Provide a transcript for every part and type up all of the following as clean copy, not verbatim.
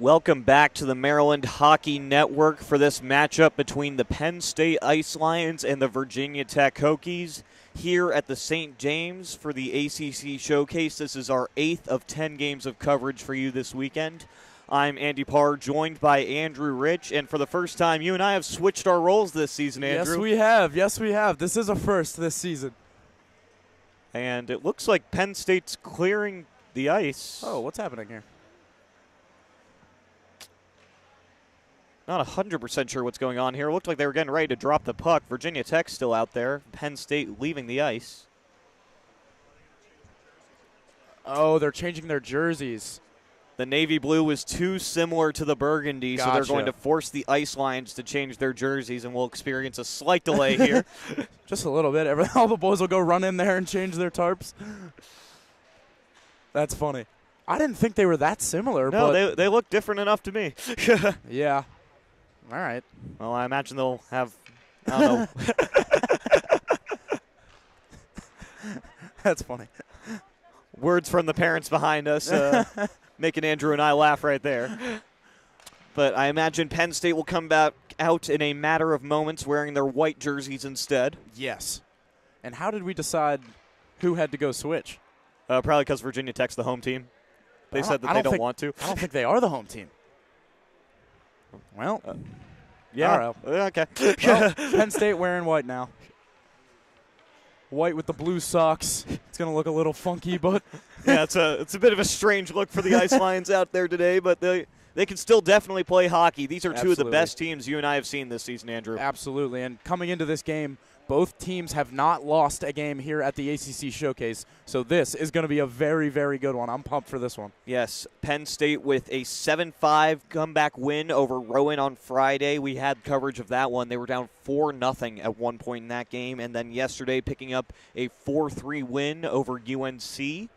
Welcome back to the Maryland Hockey Network for this matchup between the Penn State Ice Lions and the Virginia Tech Hokies here at the St. James for the ACC Showcase. This is our 8th of 10 games of coverage for you this weekend. I'm Andy Parr, joined by Andrew Rich, and for the first time, you and I have switched our roles this season, Andrew. Yes, we have. Yes, we have. This is a first this season. And it looks like Penn State's clearing the ice. Oh, what's happening here? Not 100% sure what's going on here. It looked like they were getting ready to drop the puck. Virginia Tech still out there. Penn State leaving the ice. Oh, they're changing their jerseys. The navy blue was too similar to the burgundy, so they're going to force the Ice Lions to change their jerseys, and we'll experience a slight delay here. Just a little bit. All the boys will go run in there and change their tarps. That's funny. I didn't think they were that similar. No, but they look different enough to me. Yeah. All right. Well, I imagine they'll have, I don't know. That's funny. Words from the parents behind us making Andrew and I laugh right there. But I imagine Penn State will come back out in a matter of moments wearing their white jerseys instead. Yes. And how did we decide who had to go switch? Probably because Virginia Tech's the home team. They said that they don't want to. I don't think they are the home team. Well, yeah. Okay. Well, Penn State wearing white now. White with the blue socks. It's going to look a little funky, but yeah, it's a bit of a strange look for the Ice Lions out there today, but they can still definitely play hockey. These are two of the best teams you and I have seen this season, Andrew. Absolutely. And coming into this game, both teams have not lost a game here at the ACC Showcase, so this is going to be a very, very good one. I'm pumped for this one. Yes, Penn State with a 7-5 comeback win over Rowan on Friday. We had coverage of that one. They were down 4-0 at one point in that game, and then yesterday picking up a 4-3 win over UNC.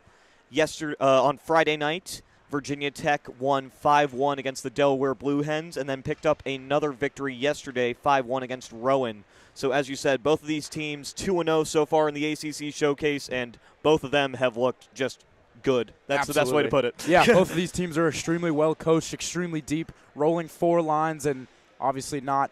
On Friday night, Virginia Tech won 5-1 against the Delaware Blue Hens and then picked up another victory yesterday, 5-1 against Rowan. So as you said, both of these teams 2-0 so far in the ACC Showcase, and both of them have looked just good. That's the best way to put it. Yeah, both of these teams are extremely well coached, extremely deep, rolling 4 lines, and obviously not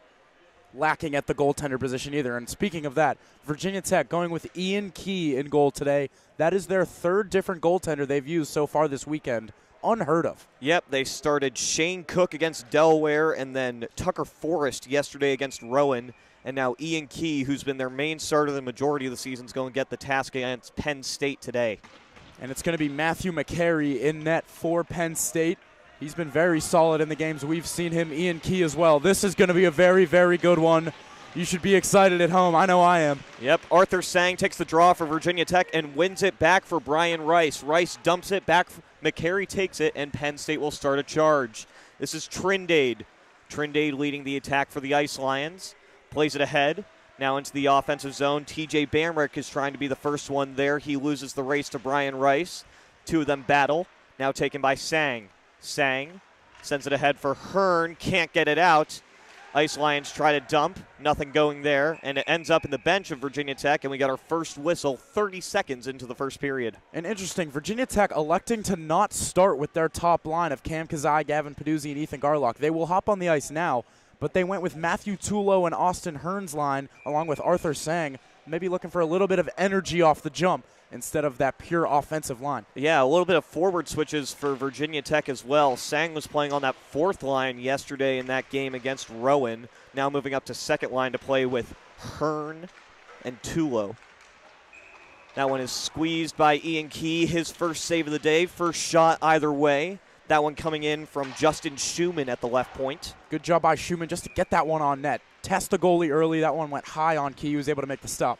lacking at the goaltender position either. And speaking of that, Virginia Tech going with Ian Key in goal today. That is their 3rd different goaltender they've used so far this weekend. Unheard of. Yep, they started Shane Cook against Delaware and then Tucker Forrest yesterday against Rowan. And now Ian Key, who's been their main starter the majority of the season, is going to get the task against Penn State today. And it's going to be Matthew McCary in net for Penn State. He's been very solid in the games we've seen him. Ian Key as well. This is going to be a very, very good one. You should be excited at home. I know I am. Yep, Arthur Sang takes the draw for Virginia Tech and wins it back for Brian Rice. Rice dumps it back. McCary takes it, and Penn State will start a charge. This is Trindade. Trindade leading the attack for the Ice Lions. Plays it ahead. Now into the offensive zone. TJ Bamrick is trying to be the first one there. He loses the race to Brian Rice. Two of them battle. Now taken by Sang. Sang sends it ahead for Hearn. Can't get it out. Ice Lions try to dump. Nothing going there. And it ends up in the bench of Virginia Tech, and we got our first whistle 30 seconds into the first period. And interesting, Virginia Tech electing to not start with their top line of Cam Kazai, Gavin Peduzzi, and Ethan Garlock. They will hop on the ice now, but they went with Matthew Tulo and Austin Hearn's line along with Arthur Sang, maybe looking for a little bit of energy off the jump instead of that pure offensive line. Yeah, a little bit of forward switches for Virginia Tech as well. Sang was playing on that 4th line yesterday in that game against Rowan. Now moving up to 2nd line to play with Hearn and Tulo. That one is squeezed by Ian Key, his first save of the day. First shot either way. That one coming in from Justin Schumann at the left point. Good job by Schumann just to get that one on net. Test the goalie early. That one went high on Key. He was able to make the stop.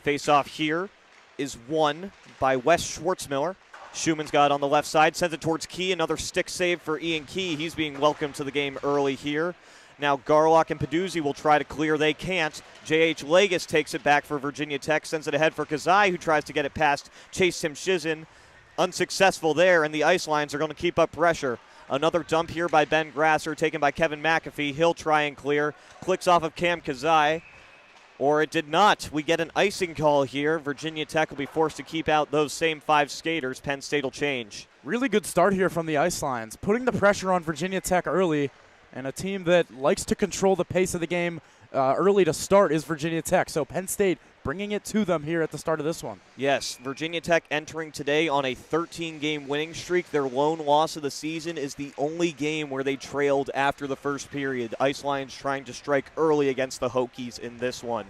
Face-off here is won by Wes Schwartzmiller. Schumann's got it on the left side, sends it towards Key. Another stick save for Ian Key. He's being welcomed to the game early here. Now Garlock and Peduzzi will try to clear. They can't. J.H. Legis takes it back for Virginia Tech, sends it ahead for Kazai, who tries to get it past Chase Simshizin. Unsuccessful there, and the Ice Lions are going to keep up pressure. Another dump here by Ben Grasser, taken by Kevin McAfee. He'll try and clear. Clicks off of Cam Kazai. or it did not. We get an icing call here. Virginia Tech will be forced to keep out those same 5 skaters. Penn State will change. Really good start here from the ice lines, putting the pressure on Virginia Tech early, and a team that likes to control the pace of the game early to start is Virginia Tech. So Penn State bringing it to them here at the start of this one. Yes, Virginia Tech entering today on a 13-game winning streak. Their lone loss of the season is the only game where they trailed after the first period. Ice Lions trying to strike early against the Hokies in this one.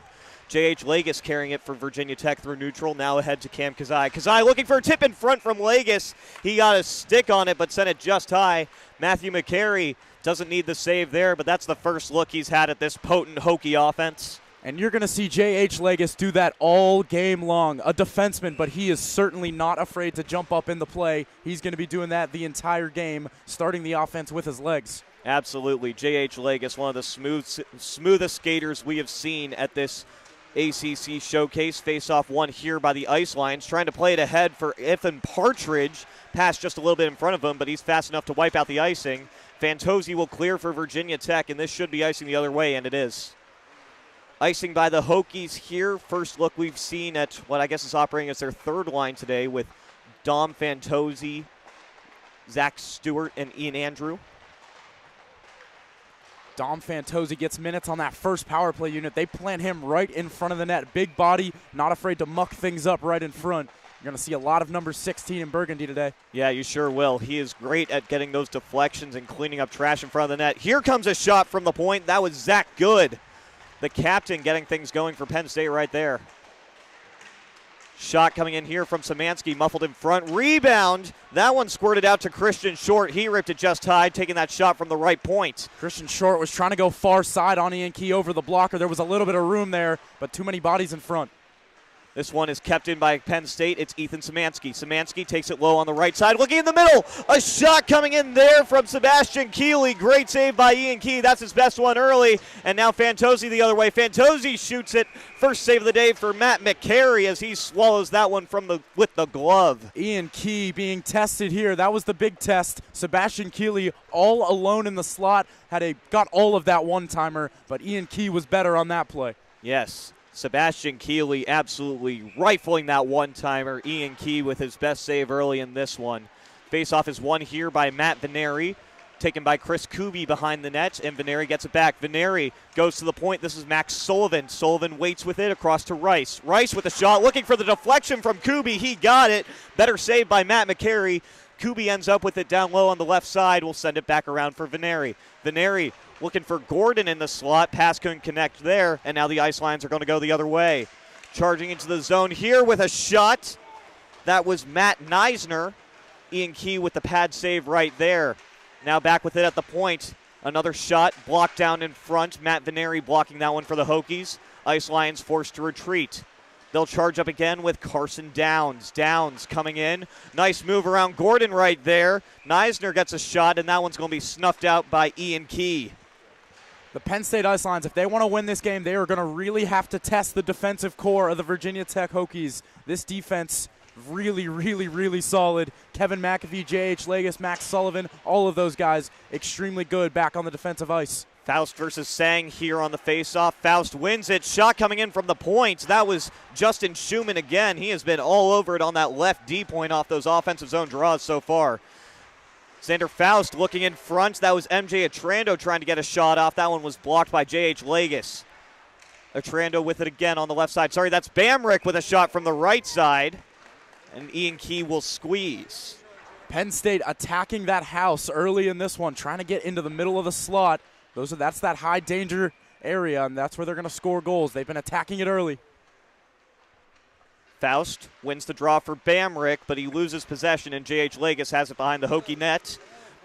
J.H. Legis carrying it for Virginia Tech through neutral. Now ahead to Cam Kazai. Kazai looking for a tip in front from Legis. He got a stick on it but sent it just high. Matthew McCary doesn't need the save there, but that's the first look he's had at this potent Hokie offense. And you're going to see J.H. Legis do that all game long. A defenseman, but he is certainly not afraid to jump up in the play. He's going to be doing that the entire game, starting the offense with his legs. Absolutely. J.H. Legis, one of the smoothest skaters we have seen at this ACC showcase. Face-off won here by the Ice Lions, trying to play it ahead for Ethan Partridge. Passed just a little bit in front of him, but he's fast enough to wipe out the icing. Fantozzi will clear for Virginia Tech, and this should be icing the other way, and it is. Icing by the Hokies here. First look we've seen at what I guess is operating as their third line today with Dom Fantozzi, Zach Stewart, and Ian Andrew. Dom Fantozzi gets minutes on that first power play unit. They plant him right in front of the net. Big body, not afraid to muck things up right in front. You're going to see a lot of number 16 in Burgundy today. Yeah, you sure will. He is great at getting those deflections and cleaning up trash in front of the net. Here comes a shot from the point. That was Zach Good, the captain, getting things going for Penn State right there. Shot coming in here from Szymanski, muffled in front. Rebound. That one squirted out to Christian Short. He ripped it just high, taking that shot from the right point. Christian Short was trying to go far side on Ian Key over the blocker. There was a little bit of room there, but too many bodies in front. This one is kept in by Penn State. It's Ethan Szymanski. Szymanski takes it low on the right side. Looking in the middle. A shot coming in there from Sebastian Keeley. Great save by Ian Key. That's his best one early. And now Fantozzi the other way. Fantozzi shoots it. First save of the day for Matt McCary as he swallows that one with the glove. Ian Key being tested here. That was the big test. Sebastian Keeley all alone in the slot. Got all of that one-timer, but Ian Key was better on that play. Yes. Sebastian Keeley absolutely rifling that one-timer. Ian Key with his best save early in this one. Face-off is won here by Matt Veneri, taken by Chris Kuby behind the net, and Veneri gets it back. Veneri goes to the point. This is Max Sullivan. Sullivan waits with it across to Rice. Rice with a shot, looking for the deflection from Kuby. He got it. Better save by Matt McCary. Kuby ends up with it down low on the left side. We'll send it back around for Veneri. Veneri looking for Gordon in the slot. Pass couldn't connect there, and now the Ice Lions are going to go the other way. Charging into the zone here with a shot. That was Matt Neisner. Ian Key with the pad save right there. Now back with it at the point. Another shot blocked down in front. Matt Veneri blocking that one for the Hokies. Ice Lions forced to retreat. They'll charge up again with Carson Downs. Downs coming in. Nice move around Gordon right there. Neisner gets a shot, and that one's going to be snuffed out by Ian Key. The Penn State Ice Lions, if they want to win this game, they are going to really have to test the defensive core of the Virginia Tech Hokies. This defense, really solid. Kevin McAfee, J.H. Legis, Max Sullivan, all of those guys extremely good back on the defensive ice. Faust versus Sang here on the faceoff. Faust wins it. Shot coming in from the point. That was Justin Schumann again. He has been all over it on that left D point off those offensive zone draws so far. Xander Faust looking in front. That was MJ Atrando trying to get a shot off. That one was blocked by J.H. Legis. Atrando with it again on the left side. Sorry, that's Bamrick with a shot from the right side. And Ian Key will squeeze. Penn State attacking that house early in this one, trying to get into the middle of the slot. That's that high danger area, and that's where they're going to score goals. They've been attacking it early. Faust wins the draw for Bamrick, but he loses possession, and J.H. Legis has it behind the Hokie net.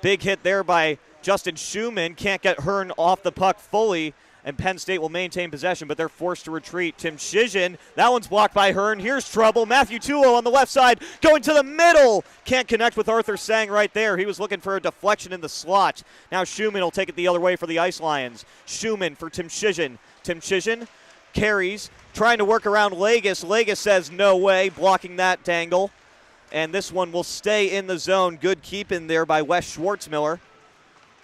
Big hit there by Justin Schumann. Can't get Hearn off the puck fully, and Penn State will maintain possession, but they're forced to retreat. Tim Shizhin, that one's blocked by Hearn. Here's trouble. Matthew Tulo on the left side, going to the middle. Can't connect with Arthur Sang right there. He was looking for a deflection in the slot. Now Schumann will take it the other way for the Ice Lions. Schumann for Tim Shizhin. Tim Shizhin carries, trying to work around Legis. Legis says no way, blocking that dangle. And this one will stay in the zone. Good keep in there by Wes Schwartzmiller.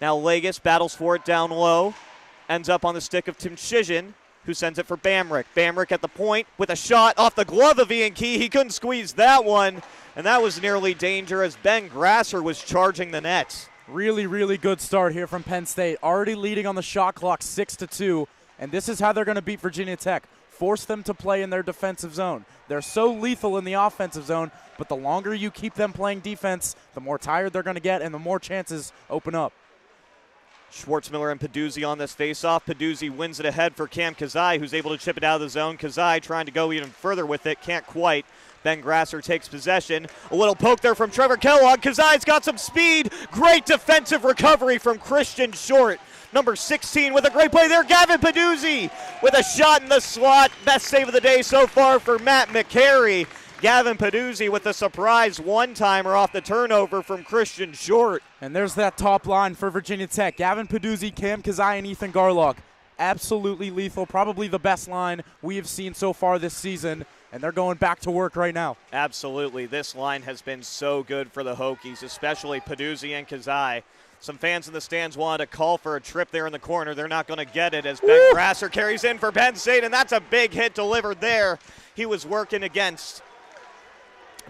Now Legis battles for it down low. Ends up on the stick of Tim Shizhin. who sends it for Bamrick. Bamrick at the point with a shot off the glove of Ian Key. He couldn't squeeze that one, and that was nearly danger as Ben Grasser was charging the net. Really, really good start here from Penn State. Already leading on the shot clock 6-2, and this is how they're going to beat Virginia Tech. Force them to play in their defensive zone. They're so lethal in the offensive zone, but the longer you keep them playing defense, the more tired they're going to get and the more chances open up. Schwartzmiller and Peduzzi on this faceoff. Peduzzi wins it ahead for Cam Kazai, who's able to chip it out of the zone. Kazai trying to go even further with it, can't quite. Ben Grasser takes possession. A little poke there from Trevor Kellogg. Kazai's got some speed. Great defensive recovery from Christian Short. Number 16 with a great play there. Gavin Peduzzi with a shot in the slot. Best save of the day so far for Matt McCary. Gavin Peduzzi with a surprise one-timer off the turnover from Christian Short. And there's that top line for Virginia Tech. Gavin Peduzzi, Cam Kazai, and Ethan Garlock. Absolutely lethal. Probably the best line we have seen so far this season. And they're going back to work right now. Absolutely. This line has been so good for the Hokies, especially Peduzzi and Kazai. Some fans in the stands wanted to call for a trip there in the corner. They're not going to get it as Ben Grasser carries in for Penn State, and that's a big hit delivered there. He was working against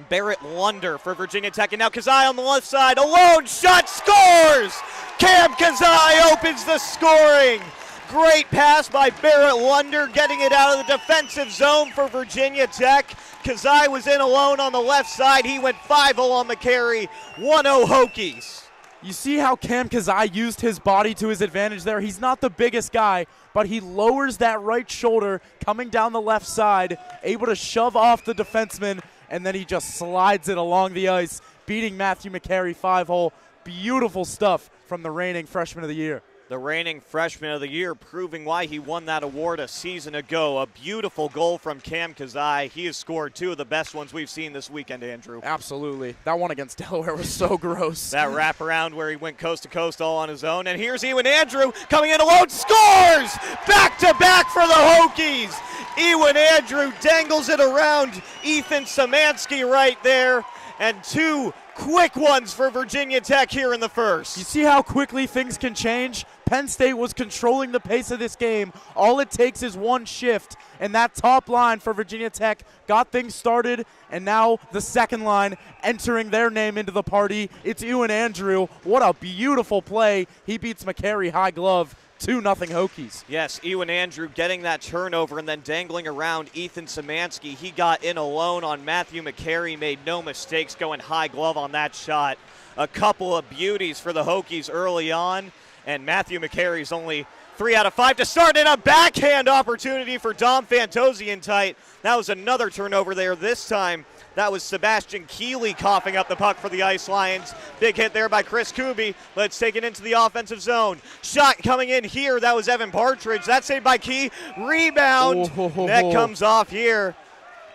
Barrett Lunder for Virginia Tech, and now Kazai on the left side. Alone shot, scores! Cam Kazai opens the scoring. Great pass by Barrett Lunder, getting it out of the defensive zone for Virginia Tech. Kazai was in alone on the left side. He went 5-0 on McCary. 1-0 Hokies. You see how Cam Kazai used his body to his advantage there? He's not the biggest guy, but he lowers that right shoulder coming down the left side, able to shove off the defenseman, and then he just slides it along the ice, beating Matthew McCary 5-0. Beautiful stuff from the reigning freshman of the year. The reigning freshman of the year, proving why he won that award a season ago. A beautiful goal from Cam Kazai. He has scored two of the best ones we've seen this weekend, Andrew. Absolutely. That one against Delaware was so gross. That wraparound where he went coast to coast all on his own. And here's Ewan Andrew coming in alone, scores! Back-to-back for the Hokies. Ewan Andrew dangles it around Ethan Szymanski right there. And two quick ones for Virginia Tech here in the first. You see how quickly things can change? Penn State was controlling the pace of this game. All it takes is one shift, and that top line for Virginia Tech got things started, and now the second line entering their name into the party. It's Ewan Andrew. What a beautiful play. He beats McCary high glove. 2-0 Hokies. Yes, Ewan Andrew getting that turnover and then dangling around Ethan Szymanski. He got in alone on Matthew McCary, made no mistakes going high glove on that shot. A couple of beauties for the Hokies early on, and Matthew McCary's only 3 out of 5 to start, in a backhand opportunity for Dom Fantosian tight. That was another turnover there this time. That was Sebastian Keeley coughing up the puck for the Ice Lions. Big hit there by Chris Kuby. Let's take it into the offensive zone. Shot coming in here. That was Evan Partridge. That's saved by Key. Rebound. Net comes off here.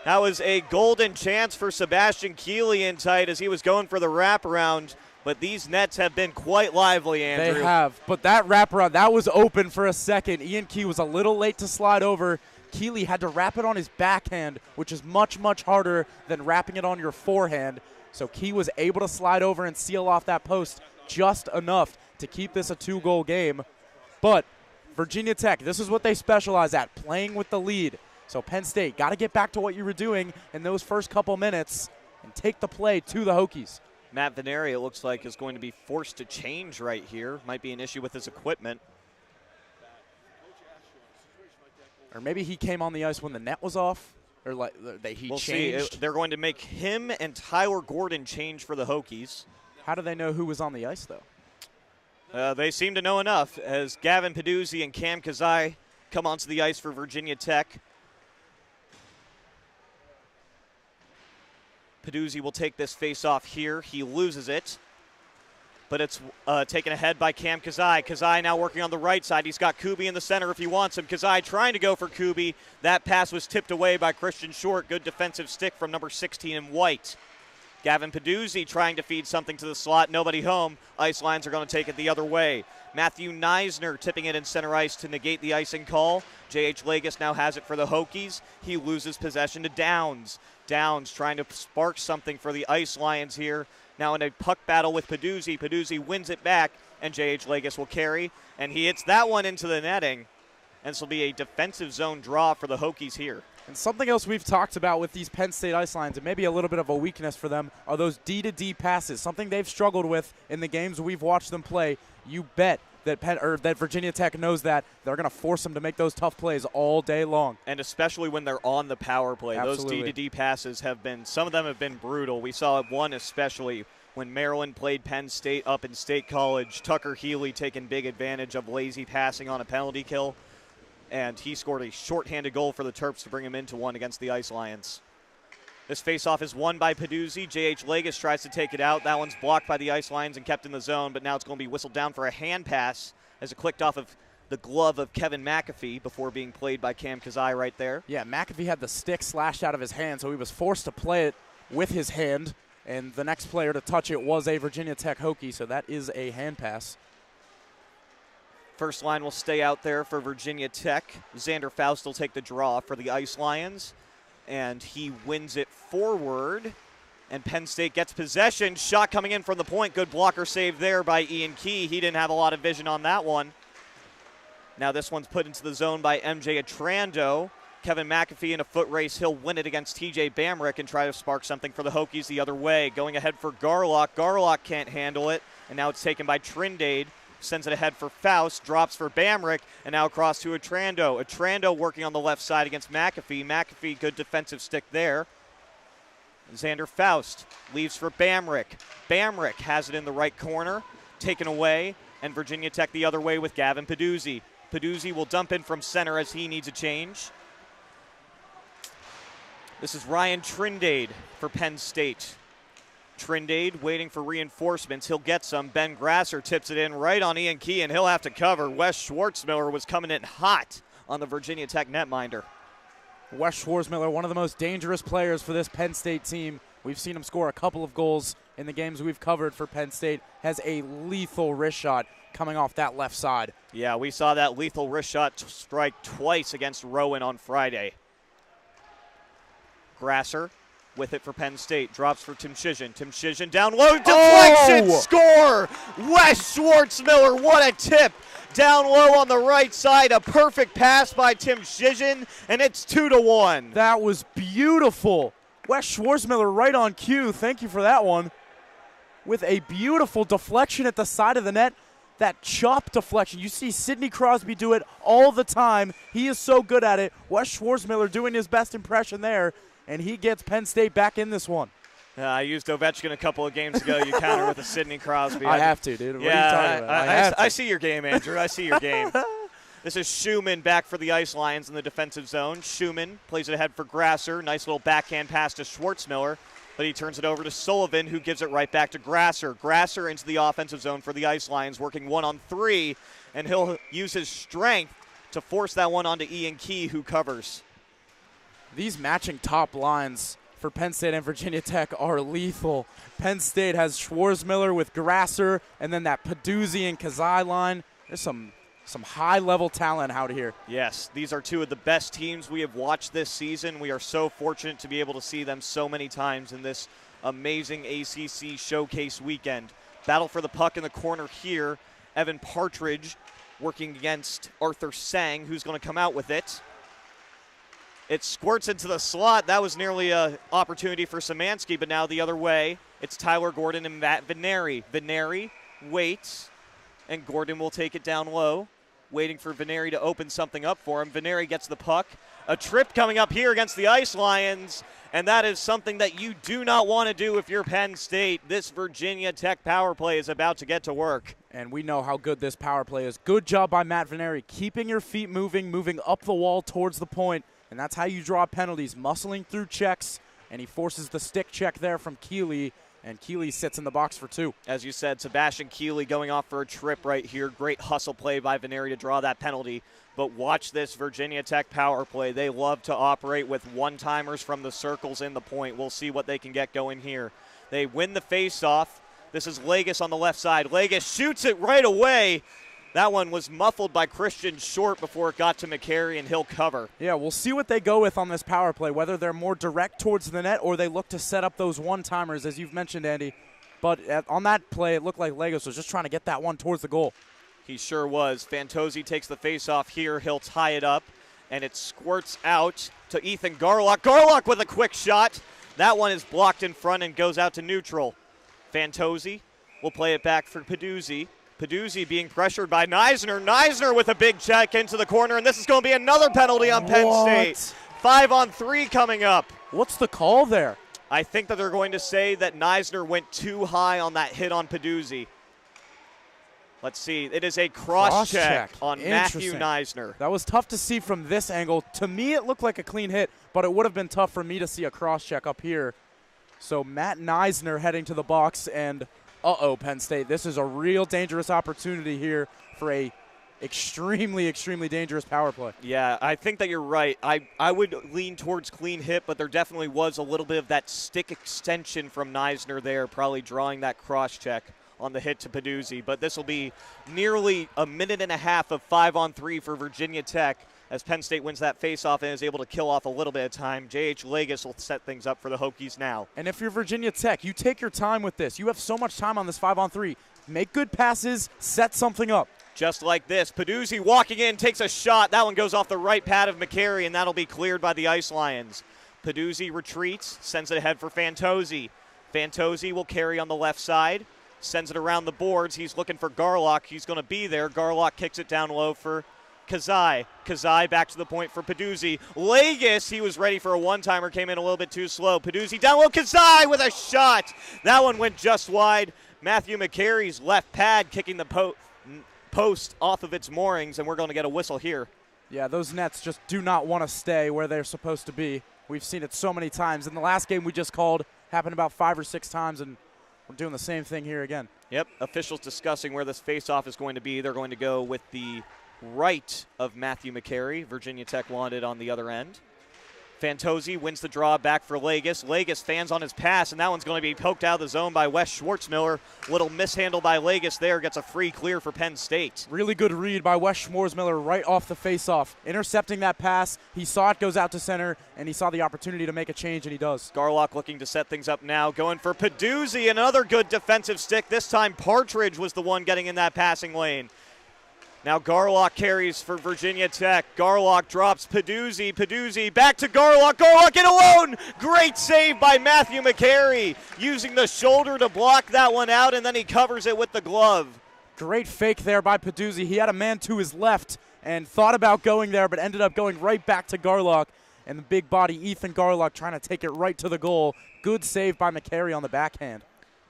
That was a golden chance for Sebastian Keeley in tight as he was going for the wraparound. But these nets have been quite lively, Andrew. They have. But that wraparound, that was open for a second. Ian Key was a little late to slide over. Keeley had to wrap it on his backhand, which is much, much harder than wrapping it on your forehand. So Key was able to slide over and seal off that post just enough to keep this a 2-goal game. But Virginia Tech, this is what they specialize at, playing with the lead. So Penn State, got to get back to what you were doing in those first couple minutes and take the play to the Hokies. Matt Veneri, it looks like, is going to be forced to change right here. Might be an issue with his equipment. Or maybe he came on the ice when the net was off, or like he we'll changed. See. They're going to make him and Tyler Gordon change for the Hokies. How do they know who was on the ice, though? They seem to know enough as Gavin Peduzzi and Cam Kazai come onto the ice for Virginia Tech. Peduzzi will take this face-off here. He loses it. But it's taken ahead by Cam Kazai. Kazai now working on the right side. He's got Kuby in the center if he wants him. Kazai trying to go for Kuby. That pass was tipped away by Christian Short. Good defensive stick from number 16 in white. Gavin Peduzzi trying to feed something to the slot. Nobody home. Ice Lions are going to take it the other way. Matthew Neisner tipping it in center ice to negate the icing call. J.H. Lagos now has it for the Hokies. He loses possession to Downs. Downs trying to spark something for the Ice Lions here. Now in a puck battle with Peduzzi. Peduzzi wins it back, and J.H. Lagos will carry. And he hits that one into the netting. and this will be a defensive zone draw for the Hokies here. And something else we've talked about with these Penn State ice lines, and maybe a little bit of a weakness for them, are those D-to-D passes, something they've struggled with in the games we've watched them play. You bet that that Virginia Tech knows that. They're going to force them to make those tough plays all day long. And especially when they're on the power play. Absolutely. Those D-to-D passes some of them have been brutal. We saw one especially when Maryland played Penn State up in State College. Tucker Healy taking big advantage of lazy passing on a penalty kill. And he scored a shorthanded goal for the Terps to bring him into one against the Ice Lions. This faceoff is won by Peduzzi. J.H. Legas tries to take it out. That one's blocked by the Ice Lions and kept in the zone, but now it's going to be whistled down for a hand pass as it clicked off of the glove of Kevin McAfee before being played by Cam Kazai right there. Yeah, McAfee had the stick slashed out of his hand, so he was forced to play it with his hand, and the next player to touch it was a Virginia Tech Hokie, so that is a hand pass. First line will stay out there for Virginia Tech. Xander Faust will take the draw for the Ice Lions, and he wins it forward. And Penn State gets possession. Shot coming in from the point. Good blocker save there by Ian Key. He didn't have a lot of vision on that one. Now this one's put into the zone by MJ Atrando. Kevin McAfee in a foot race. He'll win it against TJ Bamrick and try to spark something for the Hokies the other way. Going ahead for Garlock. Garlock can't handle it, and now it's taken by Trindade. Sends it ahead for Faust, drops for Bamrick, and now across to Atrando. Atrando working on the left side against McAfee. McAfee, good defensive stick there. Xander Faust leaves for Bamrick. Bamrick has it in the right corner, taken away, and Virginia Tech the other way with Gavin Peduzzi. Peduzzi will dump in from center as he needs a change. This is Ryan Trindade for Penn State. Trindade waiting for reinforcements. He'll get some. Ben Grasser tips it in right on Ian Key, and he'll have to cover. Wes Schwartzmiller was coming in hot on the Virginia Tech netminder. Wes Schwartzmiller, one of the most dangerous players for this Penn State team. We've seen him score a couple of goals in the games we've covered for Penn State. Has a lethal wrist shot coming off that left side. Yeah, we saw that lethal wrist shot strike twice against Rowan on Friday. Grasser with it for Penn State. Drops for Tim Shijan. Tim Shijan down low. Deflection! Score! Wes Schwartzmiller, what a tip! Down low on the right side. A perfect pass by Tim Shijan, and it's 2-1. That was beautiful. Wes Schwartzmiller right on cue. Thank you for that one. With a beautiful deflection at the side of the net. That chop deflection. You see Sidney Crosby do it all the time. He is so good at it. Wes Schwartzmiller doing his best impression there. And he gets Penn State back in this one. I used Ovechkin a couple of games ago. You counter with a Sidney Crosby. I have to, dude. What yeah, are you talking about? I see your game, Andrew. I see your game. This is Schumann back for the Ice Lions in the defensive zone. Schumann plays it ahead for Grasser. Nice little backhand pass to Schwartzmiller, but he turns it over to Sullivan, who gives it right back to Grasser. Grasser into the offensive zone for the Ice Lions, working 1-on-3, and he'll use his strength to force that one onto Ian Key, who covers. These matching top lines for Penn State and Virginia Tech are lethal. Penn State has Schwartzmiller with Grasser, and then that Peduzzi and Kazai line. There's some high-level talent out here. Yes, these are two of the best teams we have watched this season. We are so fortunate to be able to see them so many times in this amazing ACC showcase weekend. Battle for the puck in the corner here. Evan Partridge working against Arthur Sang, who's going to come out with it. It squirts into the slot. That was nearly an opportunity for Szymanski, but now the other way. It's Tyler Gordon and Matt Veneri. Veneri waits, and Gordon will take it down low, waiting for Veneri to open something up for him. Veneri gets the puck. A trip coming up here against the Ice Lions, and that is something that you do not want to do if you're Penn State. This Virginia Tech power play is about to get to work. And we know how good this power play is. Good job by Matt Veneri, keeping your feet moving up the wall towards the point. And that's how you draw penalties, muscling through checks, and he forces the stick check there from Keeley, and Keeley sits in the box for 2. As you said, Sebastian Keeley going off for a trip right here. Great hustle play by Veneri to draw that penalty. But watch this Virginia Tech power play. They love to operate with one-timers from the circles in the point. We'll see what they can get going here. They win the face-off. This is Legas on the left side. Legas shoots it right away. That one was muffled by Christian Short before it got to McCary, and he'll cover. Yeah, we'll see what they go with on this power play, whether they're more direct towards the net or they look to set up those one-timers, as you've mentioned, Andy. But on that play, it looked like Legas was just trying to get that one towards the goal. He sure was. Fantozzi takes the face-off here. He'll tie it up, and it squirts out to Ethan Garlock. Garlock with a quick shot. That one is blocked in front and goes out to neutral. Fantozzi will play it back for Peduzzi. Peduzzi being pressured by Neisner. Neisner with a big check into the corner, and this is going to be another penalty on Penn State. 5-on-3 coming up. What's the call there? I think that they're going to say that Neisner went too high on that hit on Peduzzi. Let's see. It is a cross-check on Matthew Neisner. That was tough to see from this angle. To me, it looked like a clean hit, but it would have been tough for me to see a cross-check up here. So Matt Neisner heading to the box, and Penn State. This is a real dangerous opportunity here for a extremely, extremely dangerous power play. Yeah, I think that you're right. I would lean towards clean hit, but there definitely was a little bit of that stick extension from Neisner there, probably drawing that cross-check on the hit to Peduzzi. But this will be nearly a minute and a half of 5-on-3 for Virginia Tech as Penn State wins that faceoff and is able to kill off a little bit of time. J.H. Legis will set things up for the Hokies now. And if you're Virginia Tech, you take your time with this. You have so much time on this 5-on-3. Make good passes, set something up. Just like this, Peduzzi walking in, takes a shot. That one goes off the right pad of McCary, and that'll be cleared by the Ice Lions. Peduzzi retreats, sends it ahead for Fantozzi. Fantozzi will carry on the left side, sends it around the boards. He's looking for Garlock. He's going to be there. Garlock kicks it down low for Kazai. Kazai back to the point for Peduzzi. Legis, he was ready for a one-timer, came in a little bit too slow. Peduzzi down low. Kazai with a shot. That one went just wide. Matthew McCary's left pad kicking the post off of its moorings, and we're going to get a whistle here. Yeah, those nets just do not want to stay where they're supposed to be. We've seen it so many times. In the last game we just called, happened about 5 or 6 times, and we're doing the same thing here again. Yep, officials discussing where this face-off is going to be. They're going to go with the right of Matthew McCary. Virginia Tech wanted on the other end. Fantozzi wins the draw back for Legis. Legis fans on his pass, and that one's going to be poked out of the zone by Wes Schwartzmiller. Little mishandle by Legis there, gets a free clear for Penn State. Really good read by Wes Schwartzmiller right off the face-off. Intercepting that pass, he saw it goes out to center, and he saw the opportunity to make a change, and he does. Garlock looking to set things up now, going for Peduzzi, another good defensive stick. This time Partridge was the one getting in that passing lane. Now Garlock carries for Virginia Tech. Garlock drops Peduzzi. Peduzzi back to Garlock. Garlock in alone. Great save by Matthew McCary, using the shoulder to block that one out, and then he covers it with the glove. Great fake there by Peduzzi. He had a man to his left and thought about going there, but ended up going right back to Garlock. And the big body Ethan Garlock trying to take it right to the goal. Good save by McCary on the backhand.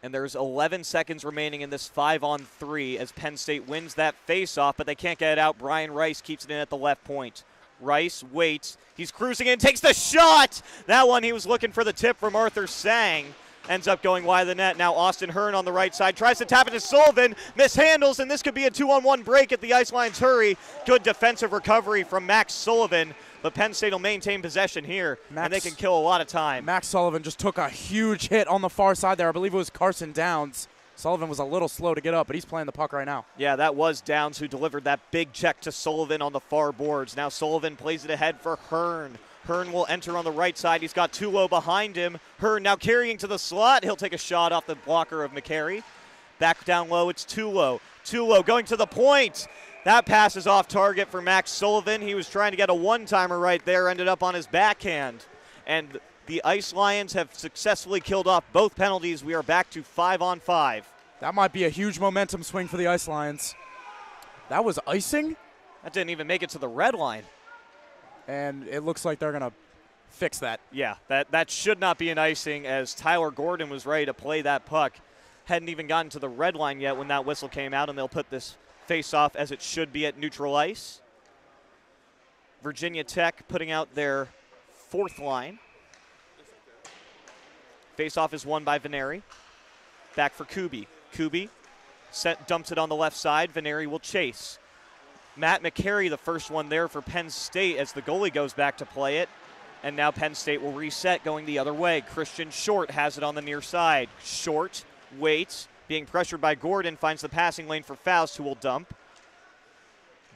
And there's 11 seconds remaining in this 5-on-3 as Penn State wins that face-off, but they can't get it out. Brian Rice keeps it in at the left point. Rice waits. He's cruising in, takes the shot. That one, he was looking for the tip from Arthur Sang. Ends up going wide of the net. Now Austin Hearn on the right side. Tries to tap it to Sullivan. Mishandles, and this could be a 2-on-1 break at the Ice Lions hurry. Good defensive recovery from Max Sullivan. But Penn State will maintain possession here, and they can kill a lot of time. Max Sullivan just took a huge hit on the far side there. I believe it was Carson Downs. Sullivan was a little slow to get up, but he's playing the puck right now. Yeah, that was Downs who delivered that big check to Sullivan on the far boards. Now Sullivan plays it ahead for Hearn. Hearn will enter on the right side. He's got Tulo behind him. Hearn now carrying to the slot. He'll take a shot off the blocker of McCary. Back down low, it's Tulo. Tulo going to the point. That pass is off target for Max Sullivan. He was trying to get a one-timer right there, ended up on his backhand. And the Ice Lions have successfully killed off both penalties. We are back to 5-on-5. That might be a huge momentum swing for the Ice Lions. That was icing? That didn't even make it to the red line. And it looks like they're going to fix that. Yeah, that should not be an icing, as Tyler Gordon was ready to play that puck. Hadn't even gotten to the red line yet when that whistle came out, and they'll put this face-off as it should be at neutral ice. Virginia Tech putting out their fourth line. Face-off is won by Veneri. Back for Kubi. Kubi dumps it on the left side. Veneri will chase. Matt McCary, the first one there for Penn State as the goalie goes back to play it. And now Penn State will reset going the other way. Christian Short has it on the near side. Short waits. Being pressured by Gordon, finds the passing lane for Faust, who will dump.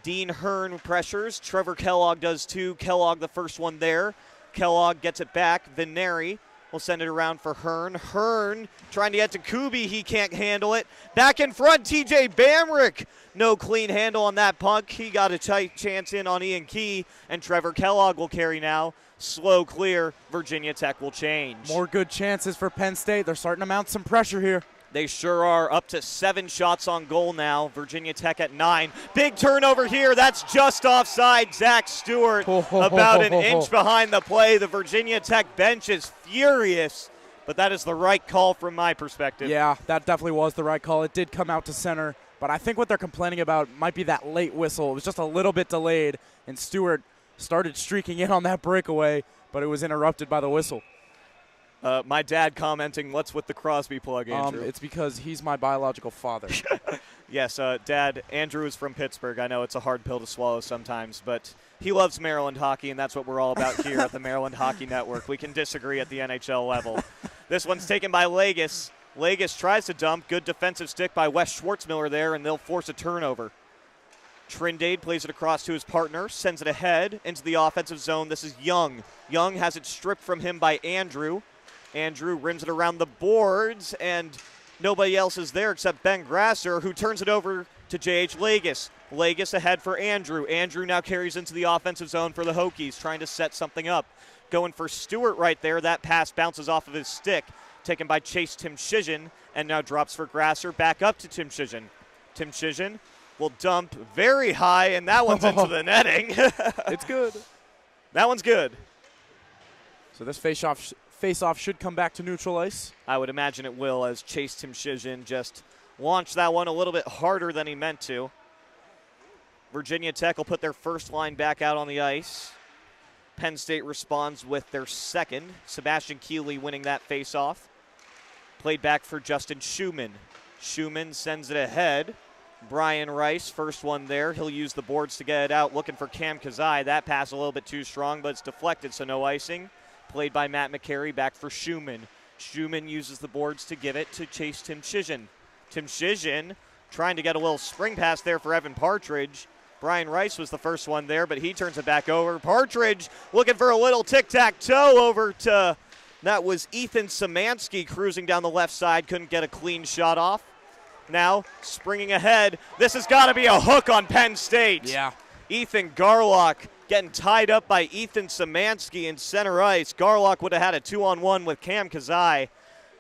Dean Hearn pressures. Trevor Kellogg does too. Kellogg the first one there. Kellogg gets it back. Veneri will send it around for Hearn. Hearn trying to get to Kubi. He can't handle it. Back in front, TJ Bamrick. No clean handle on that puck. He got a tight chance in on Ian Key, and Trevor Kellogg will carry now. Slow clear. Virginia Tech will change. More good chances for Penn State. They're starting to mount some pressure here. They sure are. Up to 7 shots on goal now. Virginia Tech at 9. Big turnover here. That's just offside. Zach Stewart about an inch behind the play. The Virginia Tech bench is furious, but that is the right call from my perspective. Yeah, that definitely was the right call. It did come out to center, but I think what they're complaining about might be that late whistle. It was just a little bit delayed, and Stewart started streaking in on that breakaway, but it was interrupted by the whistle. My dad commenting, what's with the Crosby plug, Andrew? It's because he's my biological father. Yes, Dad, Andrew is from Pittsburgh. I know it's a hard pill to swallow sometimes, but he loves Maryland hockey, and that's what we're all about here at the Maryland Hockey Network. We can disagree at the NHL level. This one's taken by Legis. Legis tries to dump. Good defensive stick by Wes Schwartzmiller there, and they'll force a turnover. Trindade plays it across to his partner, sends it ahead into the offensive zone. This is Young. Young has it stripped from him by Andrew. Andrew rims it around the boards, and nobody else is there except Ben Grasser, who turns it over to J.H. Legis. Legis ahead for Andrew. Andrew now carries into the offensive zone for the Hokies, trying to set something up. Going for Stewart right there. That pass bounces off of his stick, taken by Chase Tim Shizhin, and now drops for Grasser. Back up to Tim Shizhin. Tim Shizhin will dump very high, and that one's into the netting. It's good. That one's good. So this face-off should come back to neutral ice. I would imagine it will, as Chase Tim Shizhin just launched that one a little bit harder than he meant to. Virginia Tech will put their first line back out on the ice. Penn State responds with their second. Sebastian Keeley winning that face-off. Played back for Justin Schumann. Schumann sends it ahead. Brian Rice, first one there. He'll use the boards to get it out, looking for Cam Kazai. That pass a little bit too strong, but it's deflected, so no icing. Played by Matt McCary, back for Schumann. Schumann uses the boards to give it to Chase Tim Shizhin. Tim Shizhin trying to get a little spring pass there for Evan Partridge. Brian Rice was the first one there, but he turns it back over. Partridge looking for a little tic-tac-toe over to, that was Ethan Szymanski cruising down the left side. Couldn't get a clean shot off. Now springing ahead. This has got to be a hook on Penn State. Yeah. Ethan Garlock getting tied up by Ethan Szymanski in center ice. Garlock would have had a 2-on-1 with Cam Kazai.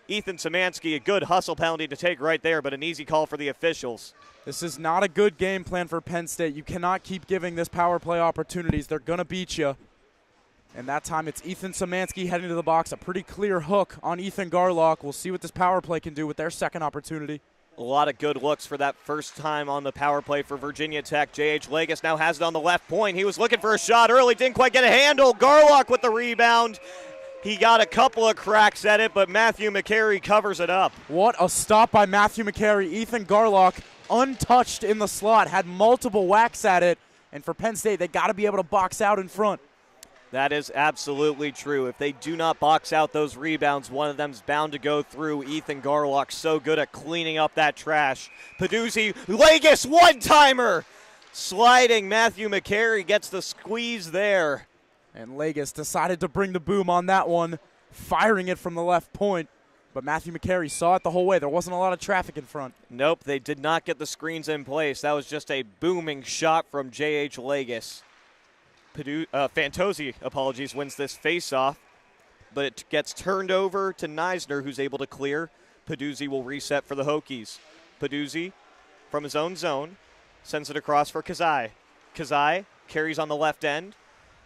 Ethan Szymanski, a good hustle penalty to take right there, but an easy call for the officials. This is not a good game plan for Penn State. You cannot keep giving this power play opportunities. They're going to beat you. And that time it's Ethan Szymanski heading to the box. A pretty clear hook on Ethan Garlock. We'll see what this power play can do with their second opportunity. A lot of good looks for that first time on the power play for Virginia Tech. J.H. Legis now has it on the left point. He was looking for a shot early, didn't quite get a handle. Garlock with the rebound. He got a couple of cracks at it, but Matthew McCary covers it up. What a stop by Matthew McCary. Ethan Garlock, untouched in the slot, had multiple whacks at it. And for Penn State, they got to be able to box out in front. That is absolutely true. If they do not box out those rebounds, one of them's bound to go through. Ethan Garlock so good at cleaning up that trash. Peduzzi, Legis, one-timer! Sliding, Matthew McCary gets the squeeze there. And Legis decided to bring the boom on that one, firing it from the left point. But Matthew McCary saw it the whole way. There wasn't a lot of traffic in front. Nope, they did not get the screens in place. That was just a booming shot from J.H. Legis. Fantozzi, wins this face-off, but it gets turned over to Neisner, who's able to clear. Peduzzi will reset for the Hokies. Peduzzi, from his own zone, sends it across for Kazai. Kazai carries on the left end.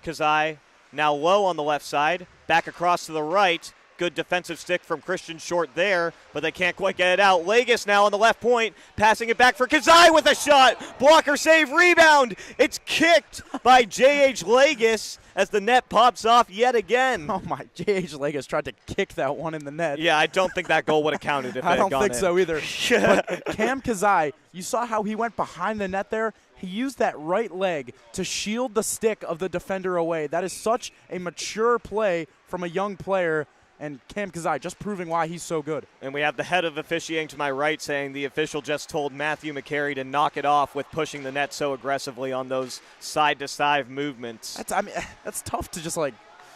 Kazai now low on the left side, back across to the right. Good defensive stick from Christian Short there, but they can't quite get it out. Legis now on the left point, passing it back for Kazai with a shot. Blocker save, rebound. It's kicked by J.H. Legis as the net pops off yet again. Oh my, J.H. Legis tried to kick that one in the net. Yeah, I don't think that goal would have counted if it had gone in. I don't think so either. But Cam Kazai, you saw how he went behind the net there. He used that right leg to shield the stick of the defender away. That is such a mature play from a young player. And Cam Kazai just proving why he's so good. And we have the head of officiating to my right saying the official just told Matthew McCary to knock it off with pushing the net so aggressively on those side-to-side movements. That's tough to just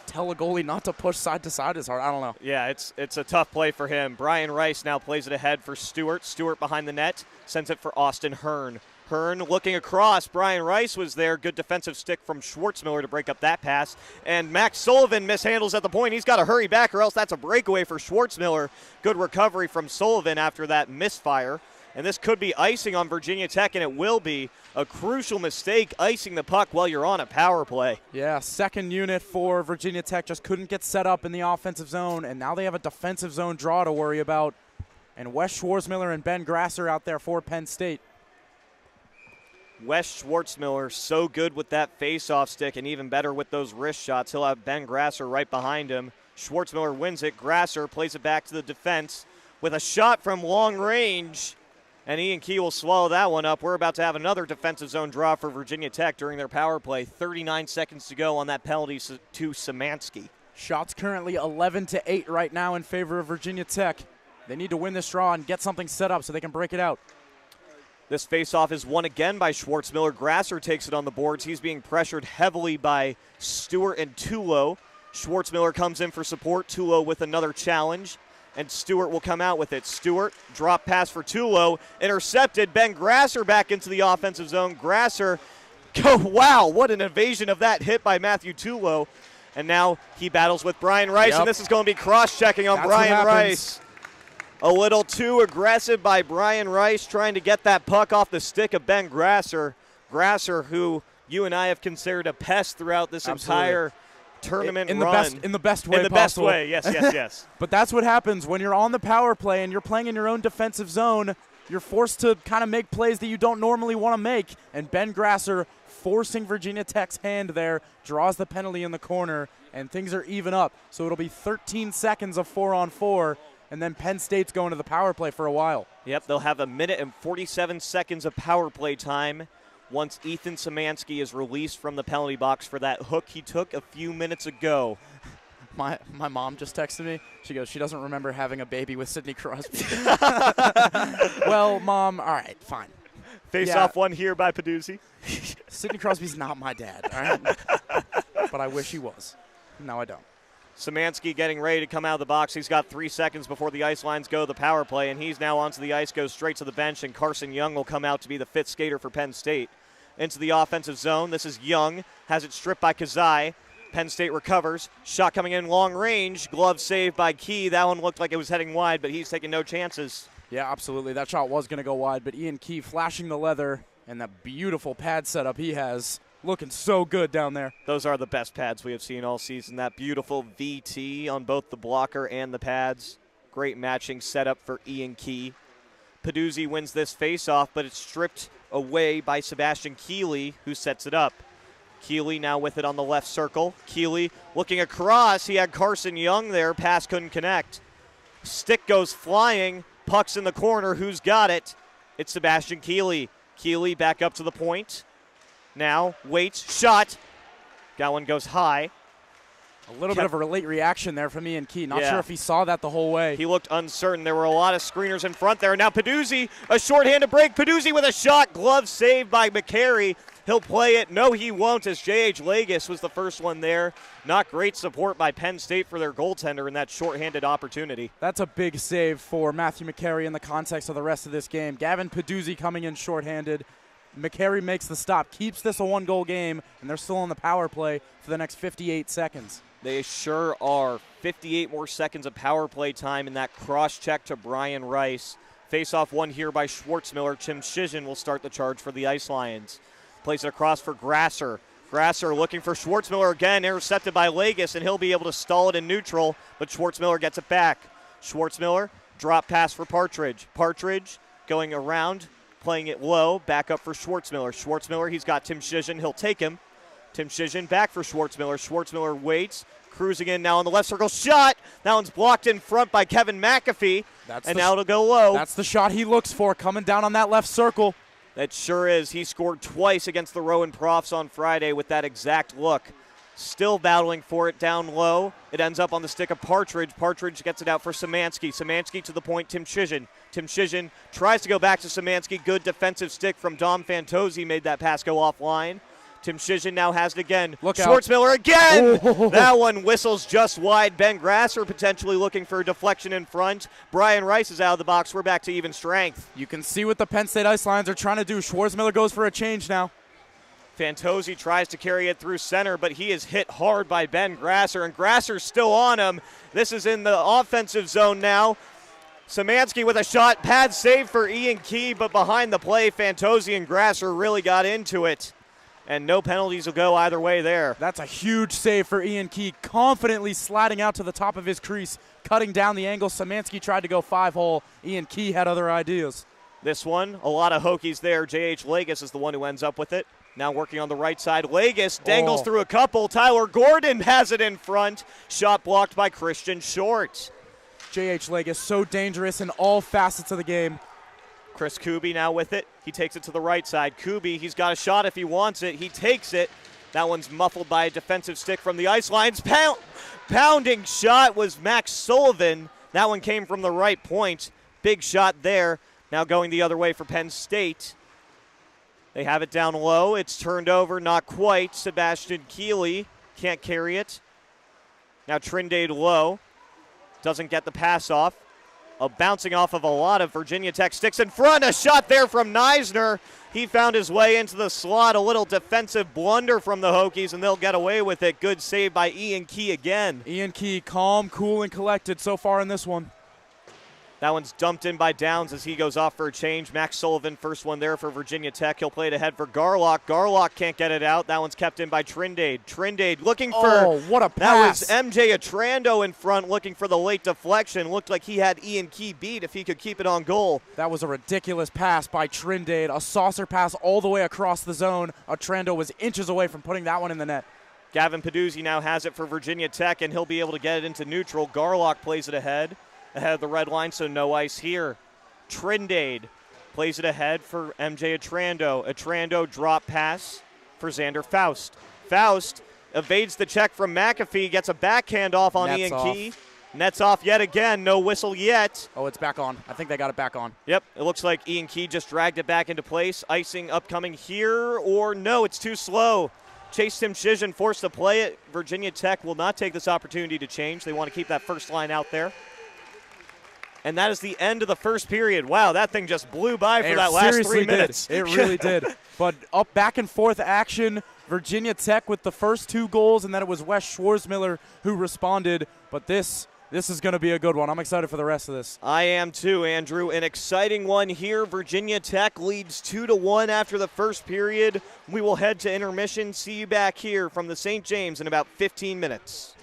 tell a goalie not to push side to side as hard. I don't know. Yeah, it's a tough play for him. Brian Rice now plays it ahead for Stewart. Stewart behind the net, sends it for Austin Hearn. Hearn looking across. Brian Rice was there. Good defensive stick from Schwartzmiller to break up that pass. And Max Sullivan mishandles at the point. He's got to hurry back or else that's a breakaway for Schwartzmiller. Good recovery from Sullivan after that misfire. And this could be icing on Virginia Tech, and it will be a crucial mistake, icing the puck while you're on a power play. Yeah, second unit for Virginia Tech just couldn't get set up in the offensive zone, and now they have a defensive zone draw to worry about. And Wes Schwartzmiller and Ben Grasser out there for Penn State. Wes Schwartzmiller so good with that face-off stick and even better with those wrist shots. He'll have Ben Grasser right behind him. Schwartzmiller wins it. Grasser plays it back to the defense with a shot from long range. And Ian Key will swallow that one up. We're about to have another defensive zone draw for Virginia Tech during their power play. 39 seconds to go on that penalty to Szymanski. Shots currently 11-8 right now in favor of Virginia Tech. They need to win this draw and get something set up so they can break it out. This faceoff is won again by Schwartzmiller. Grasser takes it on the boards. He's being pressured heavily by Stewart and Tulo. Schwartzmiller comes in for support. Tulo with another challenge. And Stewart will come out with it. Stewart, drop pass for Tulo, intercepted. Ben Grasser back into the offensive zone. Grasser, wow, what an evasion of that hit by Matthew Tulo. And now he battles with Brian Rice, and this is going to be cross-checking on Brian Rice. A little too aggressive by Brian Rice, trying to get that puck off the stick of Ben Grasser. Grasser, who you and I have considered a pest throughout this entire tournament run. In the best way possible. In the best way, yes. But that's what happens when you're on the power play and you're playing in your own defensive zone. You're forced to kind of make plays that you don't normally want to make. And Ben Grasser, forcing Virginia Tech's hand there, draws the penalty in the corner, and things are even up. So it'll be 13 seconds of 4-on-4, and then Penn State's going to the power play for a while. Yep, they'll have 1 minute and 47 seconds of power play time once Ethan Szymanski is released from the penalty box for that hook he took a few minutes ago. My mom just texted me. She goes, she doesn't remember having a baby with Sidney Crosby. Well, Mom, all right, fine. Face-off one here by Peduzzi. Sidney Crosby's not my dad, all right? But I wish he was. No, I don't. Szymanski getting ready to come out of the box. He's got 3 seconds before the ice lines go to the power play, and he's now onto the ice, goes straight to the bench, and Carson Young will come out to be the fifth skater for Penn State. Into the offensive zone. This is Young. Has it stripped by Kazai. Penn State recovers. Shot coming in long range. Glove saved by Key. That one looked like it was heading wide, but he's taking no chances. Yeah, absolutely. That shot was going to go wide, but Ian Key flashing the leather and that beautiful pad setup he has. Looking so good down there. Those are the best pads we have seen all season. That beautiful VT on both the blocker and the pads. Great matching setup for Ian Key. Peduzzi wins this faceoff, but it's stripped away by Sebastian Keeley, who sets it up. Keeley now with it on the left circle. Keeley looking across. He had Carson Young there. Pass couldn't connect. Stick goes flying. Puck's in the corner. Who's got it? It's Sebastian Keeley. Keeley back up to the point. Now waits. Shot. That one goes high. A little bit of a late reaction there from Ian Key. Not sure if he saw that the whole way. He looked uncertain. There were a lot of screeners in front there. Now Peduzzi, a shorthanded break. Peduzzi with a shot. Glove saved by McCary. He'll play it. No, he won't, as J.H. Legis was the first one there. Not great support by Penn State for their goaltender in that shorthanded opportunity. That's a big save for Matthew McCary in the context of the rest of this game. Gavin Peduzzi coming in shorthanded. McCary makes the stop, keeps this a one-goal game, and they're still on the power play for the next 58 seconds. They sure are. 58 more seconds of power play time in that cross-check to Brian Rice. Face-off one here by Schwartzmiller. Tim Shizhin will start the charge for the Ice Lions. Plays it across for Grasser. Grasser looking for Schwartzmiller again, intercepted by Legis, and he'll be able to stall it in neutral, but Schwartzmiller gets it back. Schwartzmiller, drop pass for Partridge. Partridge going around, playing it low, back up for Schwartzmiller. Schwartzmiller, he's got Tim Shizhin, he'll take him. Tim Shizhin back for Schwartzmiller. Schwartzmiller waits, cruising in now on the left circle. Shot! That one's blocked in front by Kevin McAfee, and now it'll go low. That's the shot he looks for, coming down on that left circle. That sure is. He scored twice against the Rowan Profs on Friday with that exact look. Still battling for it down low. It ends up on the stick of Partridge. Partridge gets it out for Szymanski. Szymanski to the point, Tim Shizhin. Tim Shizhin tries to go back to Szymanski. Good defensive stick from Dom Fantozzi made that pass go offline. Tim Shijan now has it again. Look out. Schwartzmiller again. Oh. That one whistles just wide. Ben Grasser potentially looking for a deflection in front. Brian Rice is out of the box. We're back to even strength. You can see what the Penn State Ice Lions are trying to do. Schwartzmiller goes for a change now. Fantozzi tries to carry it through center, but he is hit hard by Ben Grasser, and Grasser's still on him. This is in the offensive zone now. Szymanski with a shot, pad save for Ian Key, but behind the play, Fantozzi and Grasser really got into it. And no penalties will go either way there. That's a huge save for Ian Key, confidently sliding out to the top of his crease, cutting down the angle. Szymanski tried to go 5-hole. Ian Key had other ideas. This one, a lot of Hokies there. J.H. Lagos is the one who ends up with it. Now working on the right side. Lagos dangles through a couple. Tyler Gordon has it in front. Shot blocked by Christian Short. J.H. Lagos so dangerous in all facets of the game. Chris Kuby now with it. He takes it to the right side. Kuby, he's got a shot if he wants it. He takes it. That one's muffled by a defensive stick from the ice lines. Pounding shot was Max Sullivan. That one came from the right point. Big shot there. Now going the other way for Penn State. They have it down low. It's turned over, not quite. Sebastian Keeley can't carry it. Now Trindade low. Doesn't get the pass off. Bouncing off of a lot of Virginia Tech sticks in front. A shot there from Neisner. He found his way into the slot. A little defensive blunder from the Hokies, and they'll get away with it. Good save by Ian Key again. Ian Key, calm, cool, and collected so far in this one. That one's dumped in by Downs as he goes off for a change. Max Sullivan, first one there for Virginia Tech. He'll play it ahead for Garlock. Garlock can't get it out. That one's kept in by Trindade. Trindade looking for... Oh, what a pass. That was MJ Atrando in front looking for the late deflection. Looked like he had Ian Key beat if he could keep it on goal. That was a ridiculous pass by Trindade. A saucer pass all the way across the zone. Atrando was inches away from putting that one in the net. Gavin Peduzzi now has it for Virginia Tech, and he'll be able to get it into neutral. Garlock plays it ahead of the red line, so no ice here. Trindade plays it ahead for MJ Atrando. Atrando drop pass for Xander Faust. Faust evades the check from McAfee, gets a backhand off on Nets Ian off. Key. Nets off yet again, no whistle yet. Oh, it's back on. I think they got it back on. Yep, it looks like Ian Key just dragged it back into place. Icing upcoming here, or no, it's too slow. Chase Tim Shijan forced to play it. Virginia Tech will not take this opportunity to change. They want to keep that first line out there. And that is the end of the first period. Wow, that thing just blew by for that last 3 minutes. It really did. But up back and forth action. Virginia Tech with the first 2 goals, and then it was Wes Schwarzmiller who responded. But this is going to be a good one. I'm excited for the rest of this. I am too, Andrew. An exciting one here. Virginia Tech leads 2-1 after the first period. We will head to intermission. See you back here from the St. James in about 15 minutes.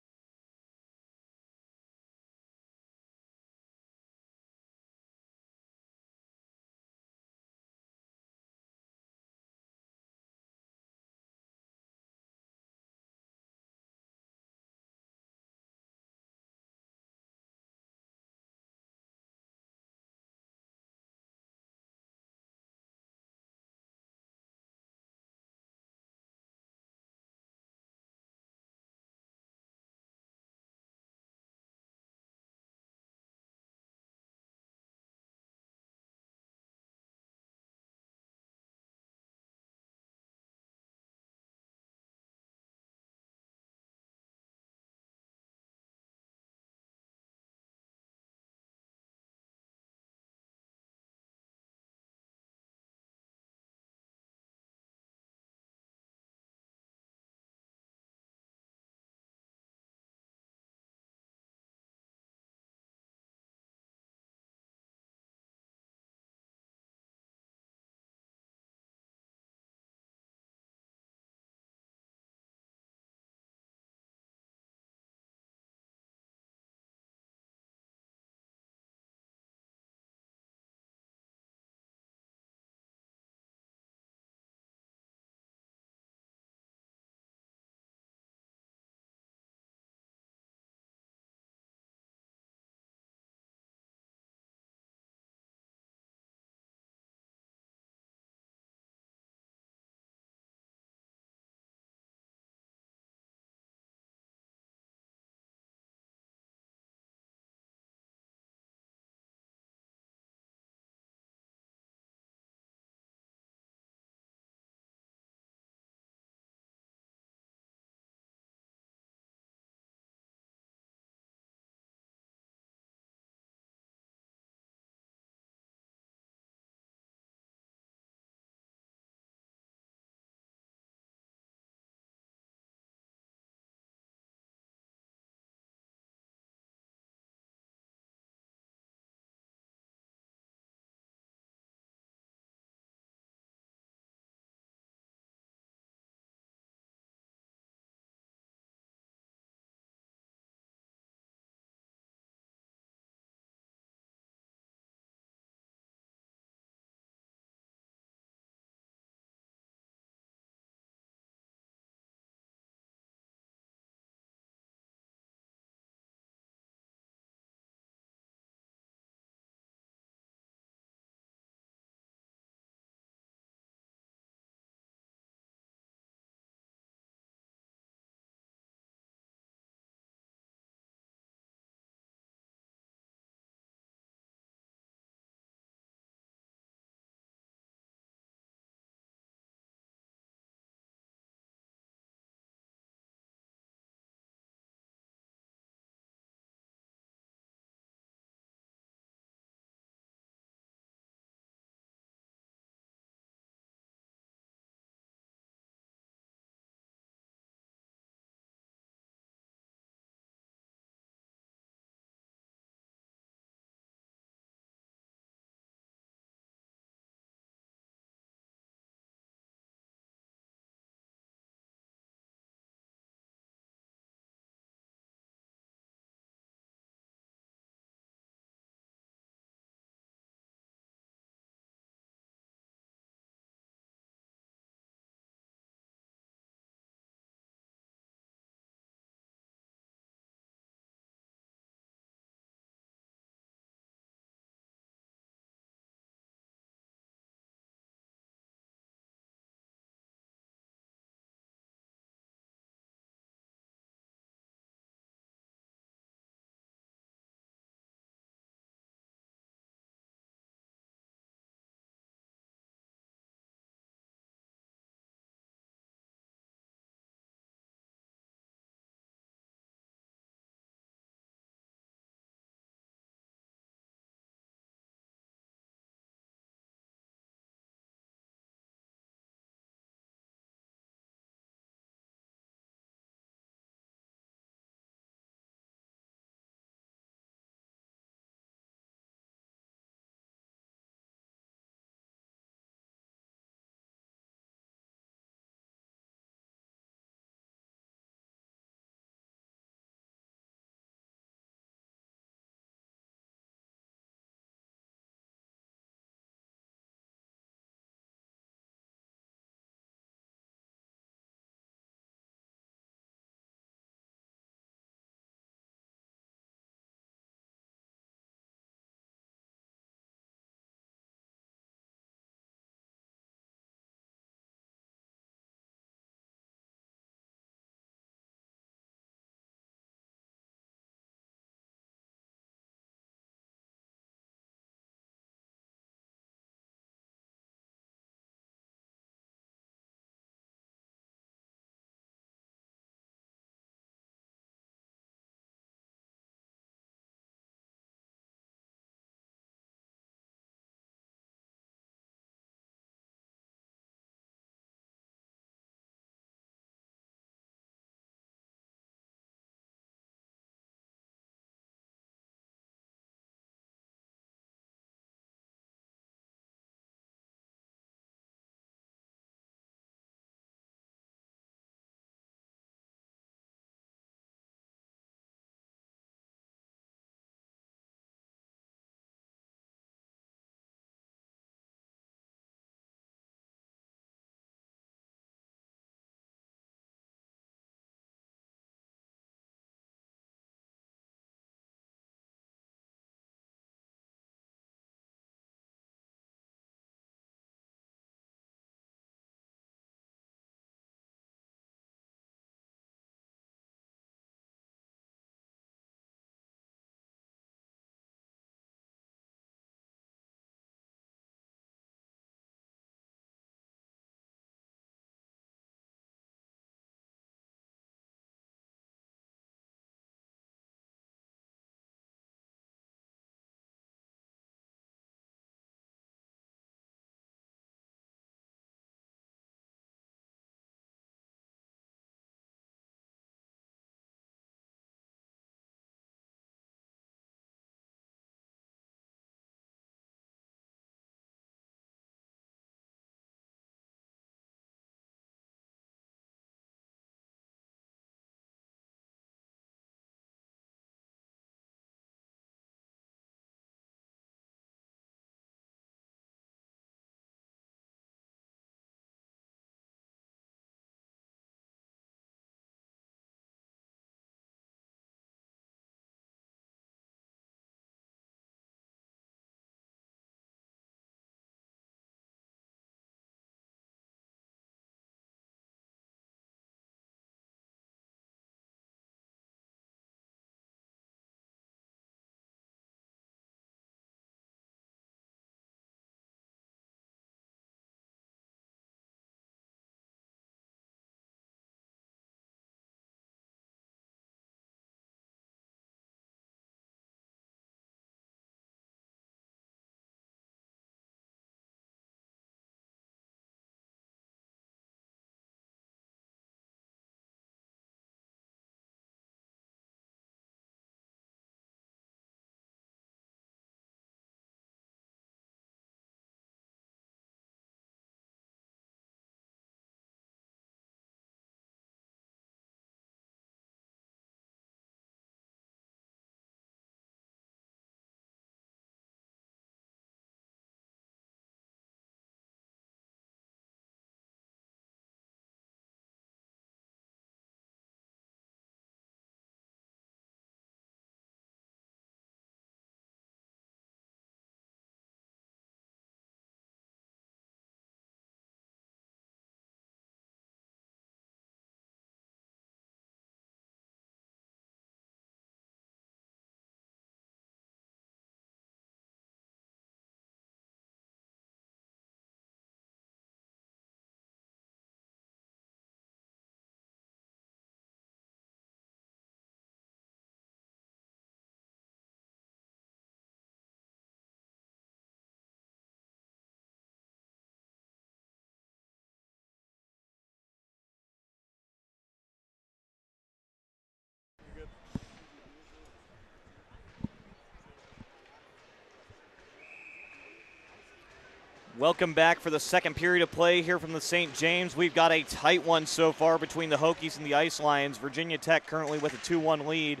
Welcome back for the second period of play here from the St. James. We've got a tight one so far between the Hokies and the Ice Lions. Virginia Tech currently with a 2-1 lead,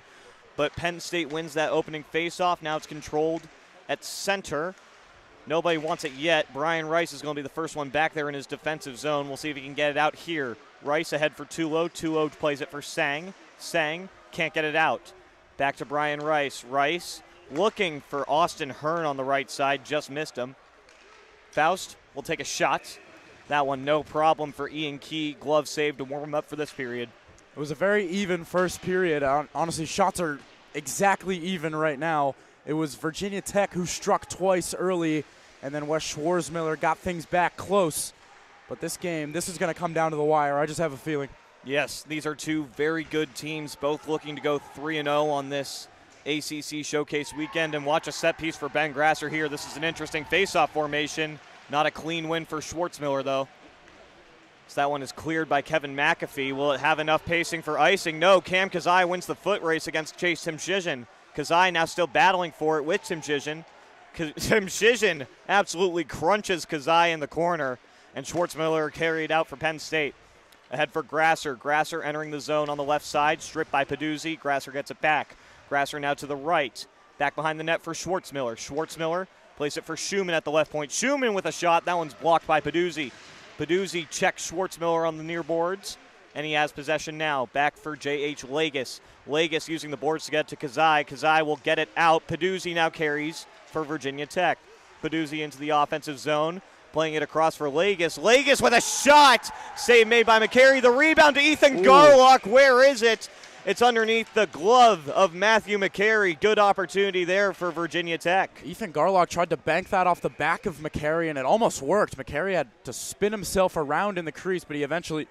but Penn State wins that opening faceoff. Now it's controlled at center. Nobody wants it yet. Brian Rice is going to be the first one back there in his defensive zone. We'll see if he can get it out here. Rice ahead for Tulo. Tulo plays it for Sang. Sang can't get it out. Back to Brian Rice. Rice looking for Austin Hearn on the right side. Just missed him. Faust will take a shot. That one no problem for Ian Key. Glove save to warm up for this period. It was a very even first period. Honestly, shots are exactly even right now. It was Virginia Tech who struck twice early, and then Wes Schwarzmiller got things back close. But this game, this is going to come down to the wire. I just have a feeling. Yes, these are two very good teams, both looking to go 3-0 on this ACC Showcase weekend. And watch a set piece for Ben Grasser here. This is an interesting face-off formation. Not a clean win for Schwarzmiller, though. So that one is cleared by Kevin McAfee. Will it have enough pacing for icing? No, Cam Kazai wins the foot race against Chase Timshizhin. Kazai now still battling for it with Timshizhin. Timshizhin absolutely crunches Kazai in the corner, and Schwarzmiller carried out for Penn State. Ahead for Grasser. Grasser entering the zone on the left side, stripped by Peduzzi. Grasser gets it back. Grasser now to the right. Back behind the net for Schwarzmiller. Schwarzmiller plays it for Schumann at the left point. Schumann with a shot. That one's blocked by Peduzzi. Peduzzi checks Schwarzmiller on the near boards, and he has possession now. Back for J.H. Legis. Legis using the boards to get to Kazai. Kazai will get it out. Peduzzi now carries for Virginia Tech. Peduzzi into the offensive zone, playing it across for Legis. Legis with a shot. Save made by McCary. The rebound to Ethan Garlock. Where is it? It's underneath the glove of Matthew McCary. Good opportunity there for Virginia Tech. Ethan Garlock tried to bank that off the back of McCary, and it almost worked. McCary had to spin himself around in the crease, but he eventually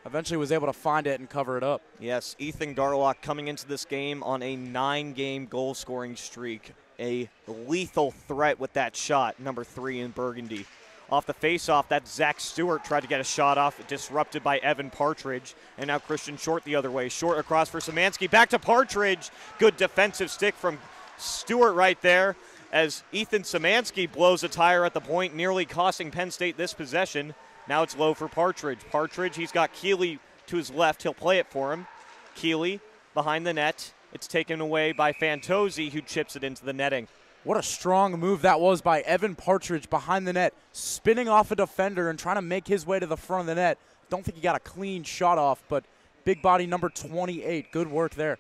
was able to find it and cover it up. Yes, Ethan Garlock coming into this game on a 9-game goal-scoring streak. A lethal threat with that shot, number 3 in Burgundy. Off the face-off, that Zach Stewart tried to get a shot off, disrupted by Evan Partridge. And now Christian Short the other way. Short across for Szymanski, back to Partridge. Good defensive stick from Stewart right there as Ethan Szymanski blows a tire at the point, nearly costing Penn State this possession. Now it's low for Partridge. Partridge, he's got Keeley to his left. He'll play it for him. Keeley behind the net. It's taken away by Fantozzi, who chips it into the netting. What a strong move that was by Evan Partridge behind the net, spinning off a defender and trying to make his way to the front of the net. Don't think he got a clean shot off, but big body number 28. Good work there.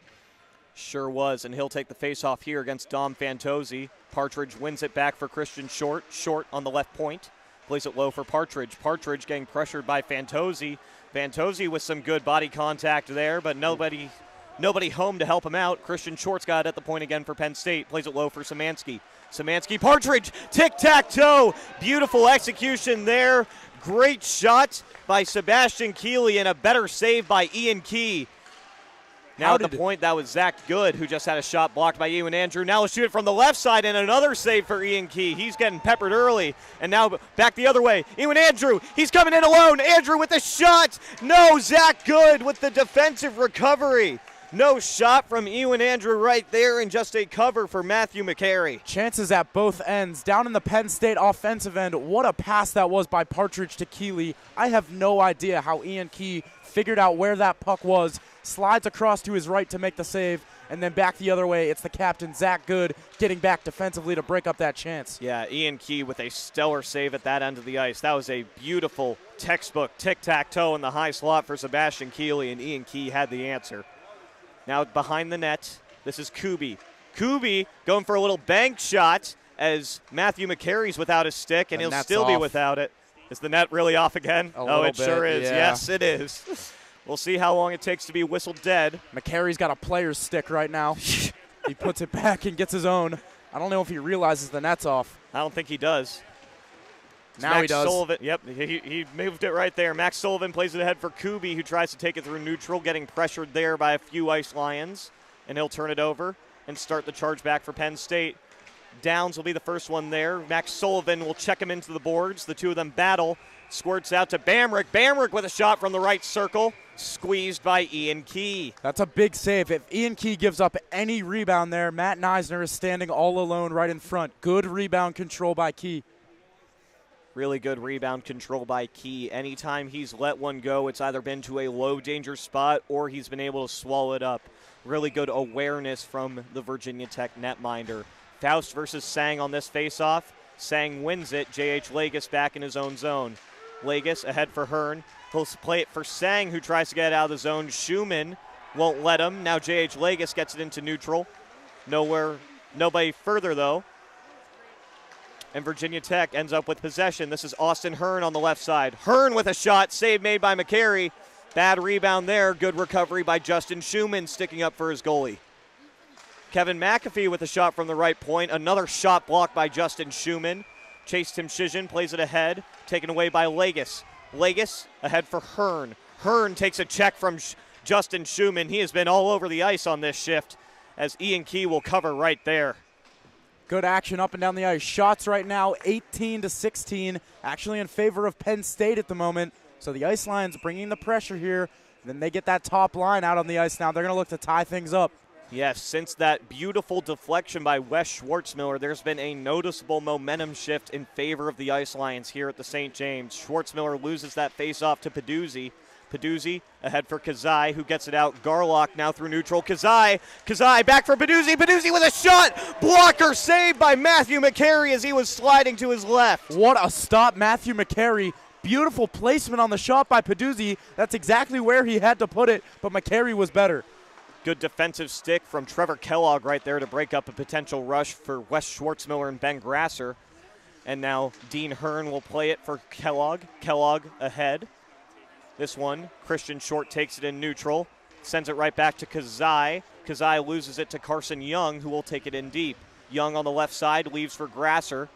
Sure was, and he'll take the face-off here against Dom Fantozzi. Partridge wins it back for Christian Short. Short on the left point. Plays it low for Partridge. Partridge getting pressured by Fantozzi. Fantozzi with some good body contact there, but nobody home to help him out. Christian Short's got it at the point again for Penn State. Plays it low for Szymanski. Szymanski, Partridge, tic-tac-toe. Beautiful execution there. Great shot by Sebastian Keeley and a better save by Ian Key. Now at the point, that was Zach Good, who just had a shot blocked by Ewan Andrew. Now let's shoot it from the left side, and another save for Ian Key. He's getting peppered early, and now back the other way. Ewan Andrew, he's coming in alone. Andrew with the shot. No, Zach Good with the defensive recovery. No shot from Ewan Andrew right there, and just a cover for Matthew McCary. Chances at both ends. Down in the Penn State offensive end, what a pass that was by Partridge to Keeley. I have no idea how Ian Key figured out where that puck was, slides across to his right to make the save, and then back the other way. It's the captain, Zach Good, getting back defensively to break up that chance. Yeah, Ian Key with a stellar save at that end of the ice. That was a beautiful textbook tic-tac-toe in the high slot for Sebastian Keeley, and Ian Key had the answer. Now behind the net, this is Kubi. Kubi going for a little bank shot as Matthew McCary's without his stick, and he'll still be without it. Is the net really off again? Oh, it sure is. Yeah. Yes, it is. We'll see how long it takes to be whistled dead. McCary's got a player's stick right now. He puts it back and gets his own. I don't know if he realizes the net's off. I don't think he does. Now he does. Sullivan, yep, he moved it right there. Max Sullivan plays it ahead for Kubi, who tries to take it through neutral, getting pressured there by a few Ice Lions. And he'll turn it over and start the charge back for Penn State. Downs will be the first one there. Max Sullivan will check him into the boards. The two of them battle. Squirts out to Bamrick. Bamrick with a shot from the right circle. Squeezed by Ian Key. That's a big save. If Ian Key gives up any rebound there, Matt Neisner is standing all alone right in front. Good rebound control by Key. Really good rebound control by Key. Anytime he's let one go, it's either been to a low danger spot or he's been able to swallow it up. Really good awareness from the Virginia Tech netminder. Faust versus Sang on this faceoff. Sang wins it. J.H. Lagos back in his own zone. Lagos ahead for Hearn. He'll play it for Sang, who tries to get out of the zone. Schumann won't let him. Now J.H. Lagos gets it into neutral. Nobody further, though. And Virginia Tech ends up with possession. This is Austin Hearn on the left side. Hearn with a shot. Save made by McCary. Bad rebound there. Good recovery by Justin Schumann, sticking up for his goalie. Kevin McAfee with a shot from the right point. Another shot blocked by Justin Schumann. Chase Timshijan plays it ahead. Taken away by Lagos. Lagos ahead for Hearn. Hearn takes a check from Justin Schumann. He has been all over the ice on this shift, as Ian Key will cover right there. Good action up and down the ice. Shots right now 18-16, actually in favor of Penn State at the moment. So the Ice Lions bringing the pressure here. Then they get that top line out on the ice now. They're going to look to tie things up. Yes, since that beautiful deflection by Wes Schwartzmiller, there's been a noticeable momentum shift in favor of the Ice Lions here at the St. James. Schwartzmiller loses that faceoff to Peduzzi. Peduzzi ahead for Kazai, who gets it out. Garlock now through neutral. Kazai back for Peduzzi. Peduzzi with a shot. Blocker saved by Matthew McCary as he was sliding to his left. What a stop, Matthew McCary. Beautiful placement on the shot by Peduzzi. That's exactly where he had to put it, but McCary was better. Good defensive stick from Trevor Kellogg right there to break up a potential rush for Wes Schwartzmiller and Ben Grasser. And now Dean Hearn will play it for Kellogg. Kellogg ahead. This one, Christian Short takes it in neutral, sends it right back to Kazai. Kazai loses it to Carson Young, who will take it in deep. Young on the left side leaves for Grasser.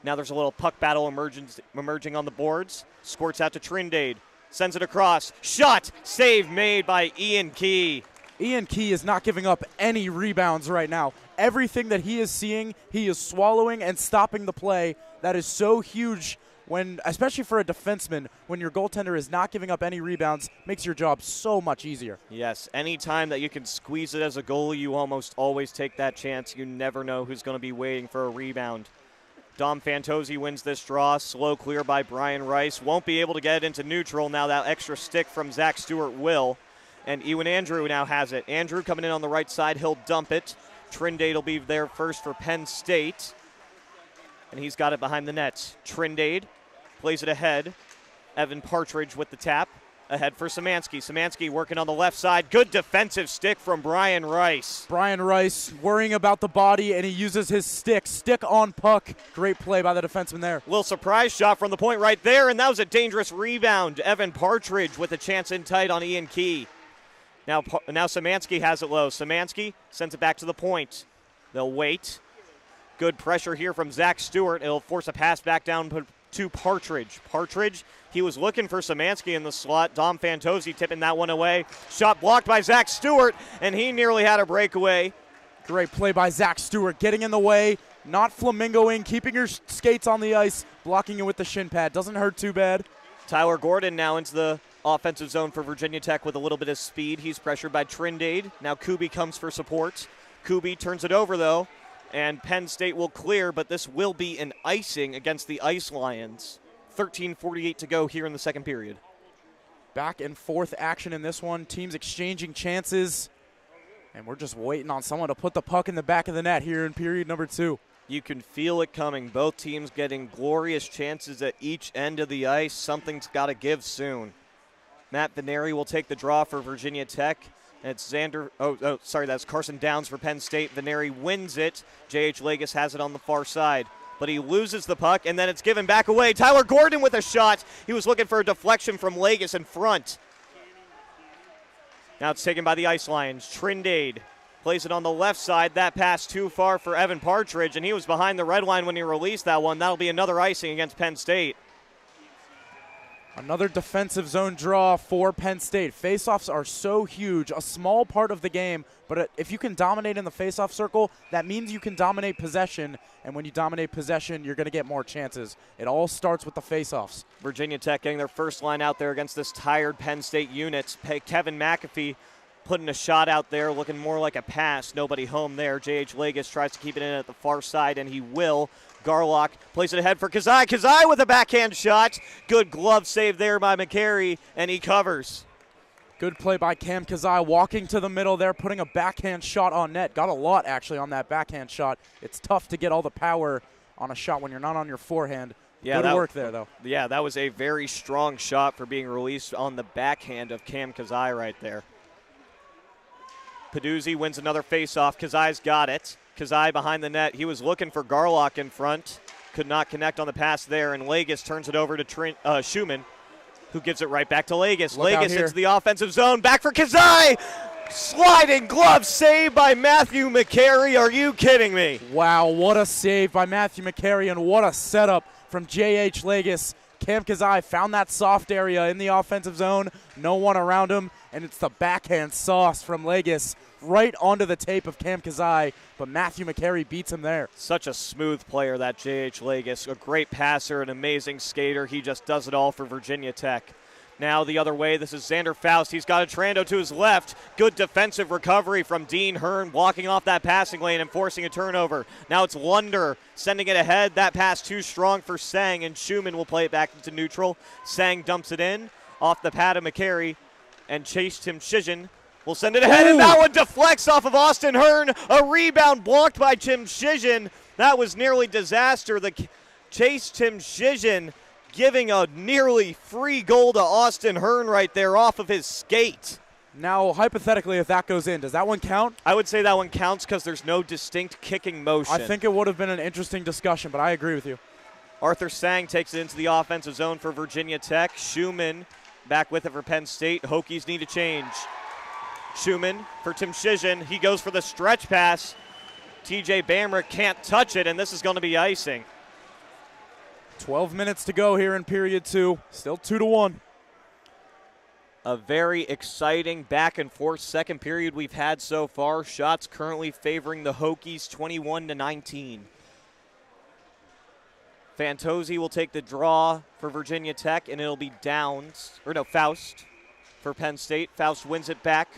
Now there's a little puck battle emerging on the boards. Squirts out to Trindade. Sends it across. Shot! Save made by Ian Key. Ian Key is not giving up any rebounds right now. Everything that he is seeing, he is swallowing and stopping the play. That is so huge, when, especially for a defenseman, when your goaltender is not giving up any rebounds, makes your job so much easier. Yes, anytime that you can squeeze it as a goalie, you almost always take that chance. You never know who's going to be waiting for a rebound. Dom Fantozzi wins this draw. Slow clear by Brian Rice. Won't be able to get it into neutral. Now that extra stick from Zach Stewart will. And Ewan Andrew now has it. Andrew coming in on the right side. He'll dump it. Trindade will be there first for Penn State. And he's got it behind the nets. Trindade plays it ahead. Evan Partridge with the tap. Ahead for Szymanski. Szymanski working on the left side. Good defensive stick from Brian Rice. Brian Rice worrying about the body, and he uses his stick. Stick on puck. Great play by the defenseman there. Little surprise shot from the point right there, and that was a dangerous rebound. Evan Partridge with a chance in tight on Ian Key. Now Szymanski has it low. Szymanski sends it back to the point. They'll wait. Good pressure here from Zach Stewart. It'll force a pass back down to Partridge. Partridge, he was looking for Szymanski in the slot. Dom Fantozzi tipping that one away. Shot blocked by Zach Stewart, and he nearly had a breakaway. Great play by Zach Stewart, getting in the way, not flamingoing, keeping your skates on the ice, blocking it with the shin pad. Doesn't hurt too bad. Tyler Gordon now into the offensive zone for Virginia Tech with a little bit of speed. He's pressured by Trindade. Now Kubi comes for support. Kubi turns it over, though, and Penn State will clear, but this will be an icing against the Ice Lions. 13:48 to go here in the second period. Back and forth action in this one. Teams exchanging chances, and we're just waiting on someone to put the puck in the back of the net here in period number 2. You can feel it coming. Both teams getting glorious chances at each end of the ice. Something's got to give soon. Matt Veneri will take the draw for Virginia Tech. And it's that's Carson Downs for Penn State. Veneri wins it. J.H. Lagos has it on the far side. But he loses the puck, and then it's given back away. Tyler Gordon with a shot. He was looking for a deflection from Lagos in front. Now it's taken by the Ice Lions. Trindade plays it on the left side. That pass too far for Evan Partridge, and he was behind the red line when he released that one. That'll be another icing against Penn State. Another defensive zone draw for Penn State. Faceoffs are so huge, a small part of the game, but if you can dominate in the faceoff circle, that means you can dominate possession, and when you dominate possession, you're going to get more chances. It all starts with the faceoffs. Virginia Tech getting their first line out there against this tired Penn State unit. Kevin McAfee putting a shot out there, looking more like a pass. Nobody home there. J.H. Lagos tries to keep it in at the far side, and he will. Garlock plays it ahead for Kazai. Kazai with a backhand shot. Good glove save there by McCary, and he covers. Good play by Cam Kazai, walking to the middle there, putting a backhand shot on net. Got a lot, actually, on that backhand shot. It's tough to get all the power on a shot when you're not on your forehand. Yeah, good work there, though. Yeah, that was a very strong shot for being released on the backhand of Cam Kazai right there. Peduzzi wins another faceoff. Kazai's got it. Kazai behind the net. He was looking for Garlock in front. Could not connect on the pass there, and Legis turns it over to Schumann, who gives it right back to Legis. Legis into the offensive zone. Back for Kazai. Sliding glove save by Matthew McCary. Are you kidding me? Wow, what a save by Matthew McCary, and what a setup from J.H. Legis. Cam Kazai found that soft area in the offensive zone. No one around him, and it's the backhand sauce from Legis right onto the tape of Cam Kazai, but Matthew McCary beats him there. Such a smooth player, that J.H. Legis. A great passer, an amazing skater. He just does it all for Virginia Tech. Now the other way, this is Xander Faust. He's got a Trando to his left. Good defensive recovery from Dean Hearn, blocking off that passing lane and forcing a turnover. Now it's Lunder sending it ahead. That pass too strong for Sang, and Schumann will play it back into neutral. Sang dumps it in off the pad of McCary, and Chase Tim Shizhin will send it ahead, and that one deflects off of Austin Hearn. A rebound blocked by Tim Shizhin. That was nearly disaster. The Chase Tim Shizhin giving a nearly free goal to Austin Hearn right there off of his skate. Now, hypothetically, if that goes in, does that one count? I would say that one counts because there's no distinct kicking motion. I think it would have been an interesting discussion, but I agree with you. Arthur Sang takes it into the offensive zone for Virginia Tech. Schumann back with it for Penn State. Hokies need a change. Schumann for Tim Shizhin. He goes for the stretch pass. TJ Bamrick can't touch it, and this is going to be icing. 12 minutes to go here in period 2. Still 2-1. A very exciting back and forth second period we've had so far. Shots currently favoring the Hokies 21-19. Fantozzi will take the draw for Virginia Tech, and it'll be Faust for Penn State. Faust wins it back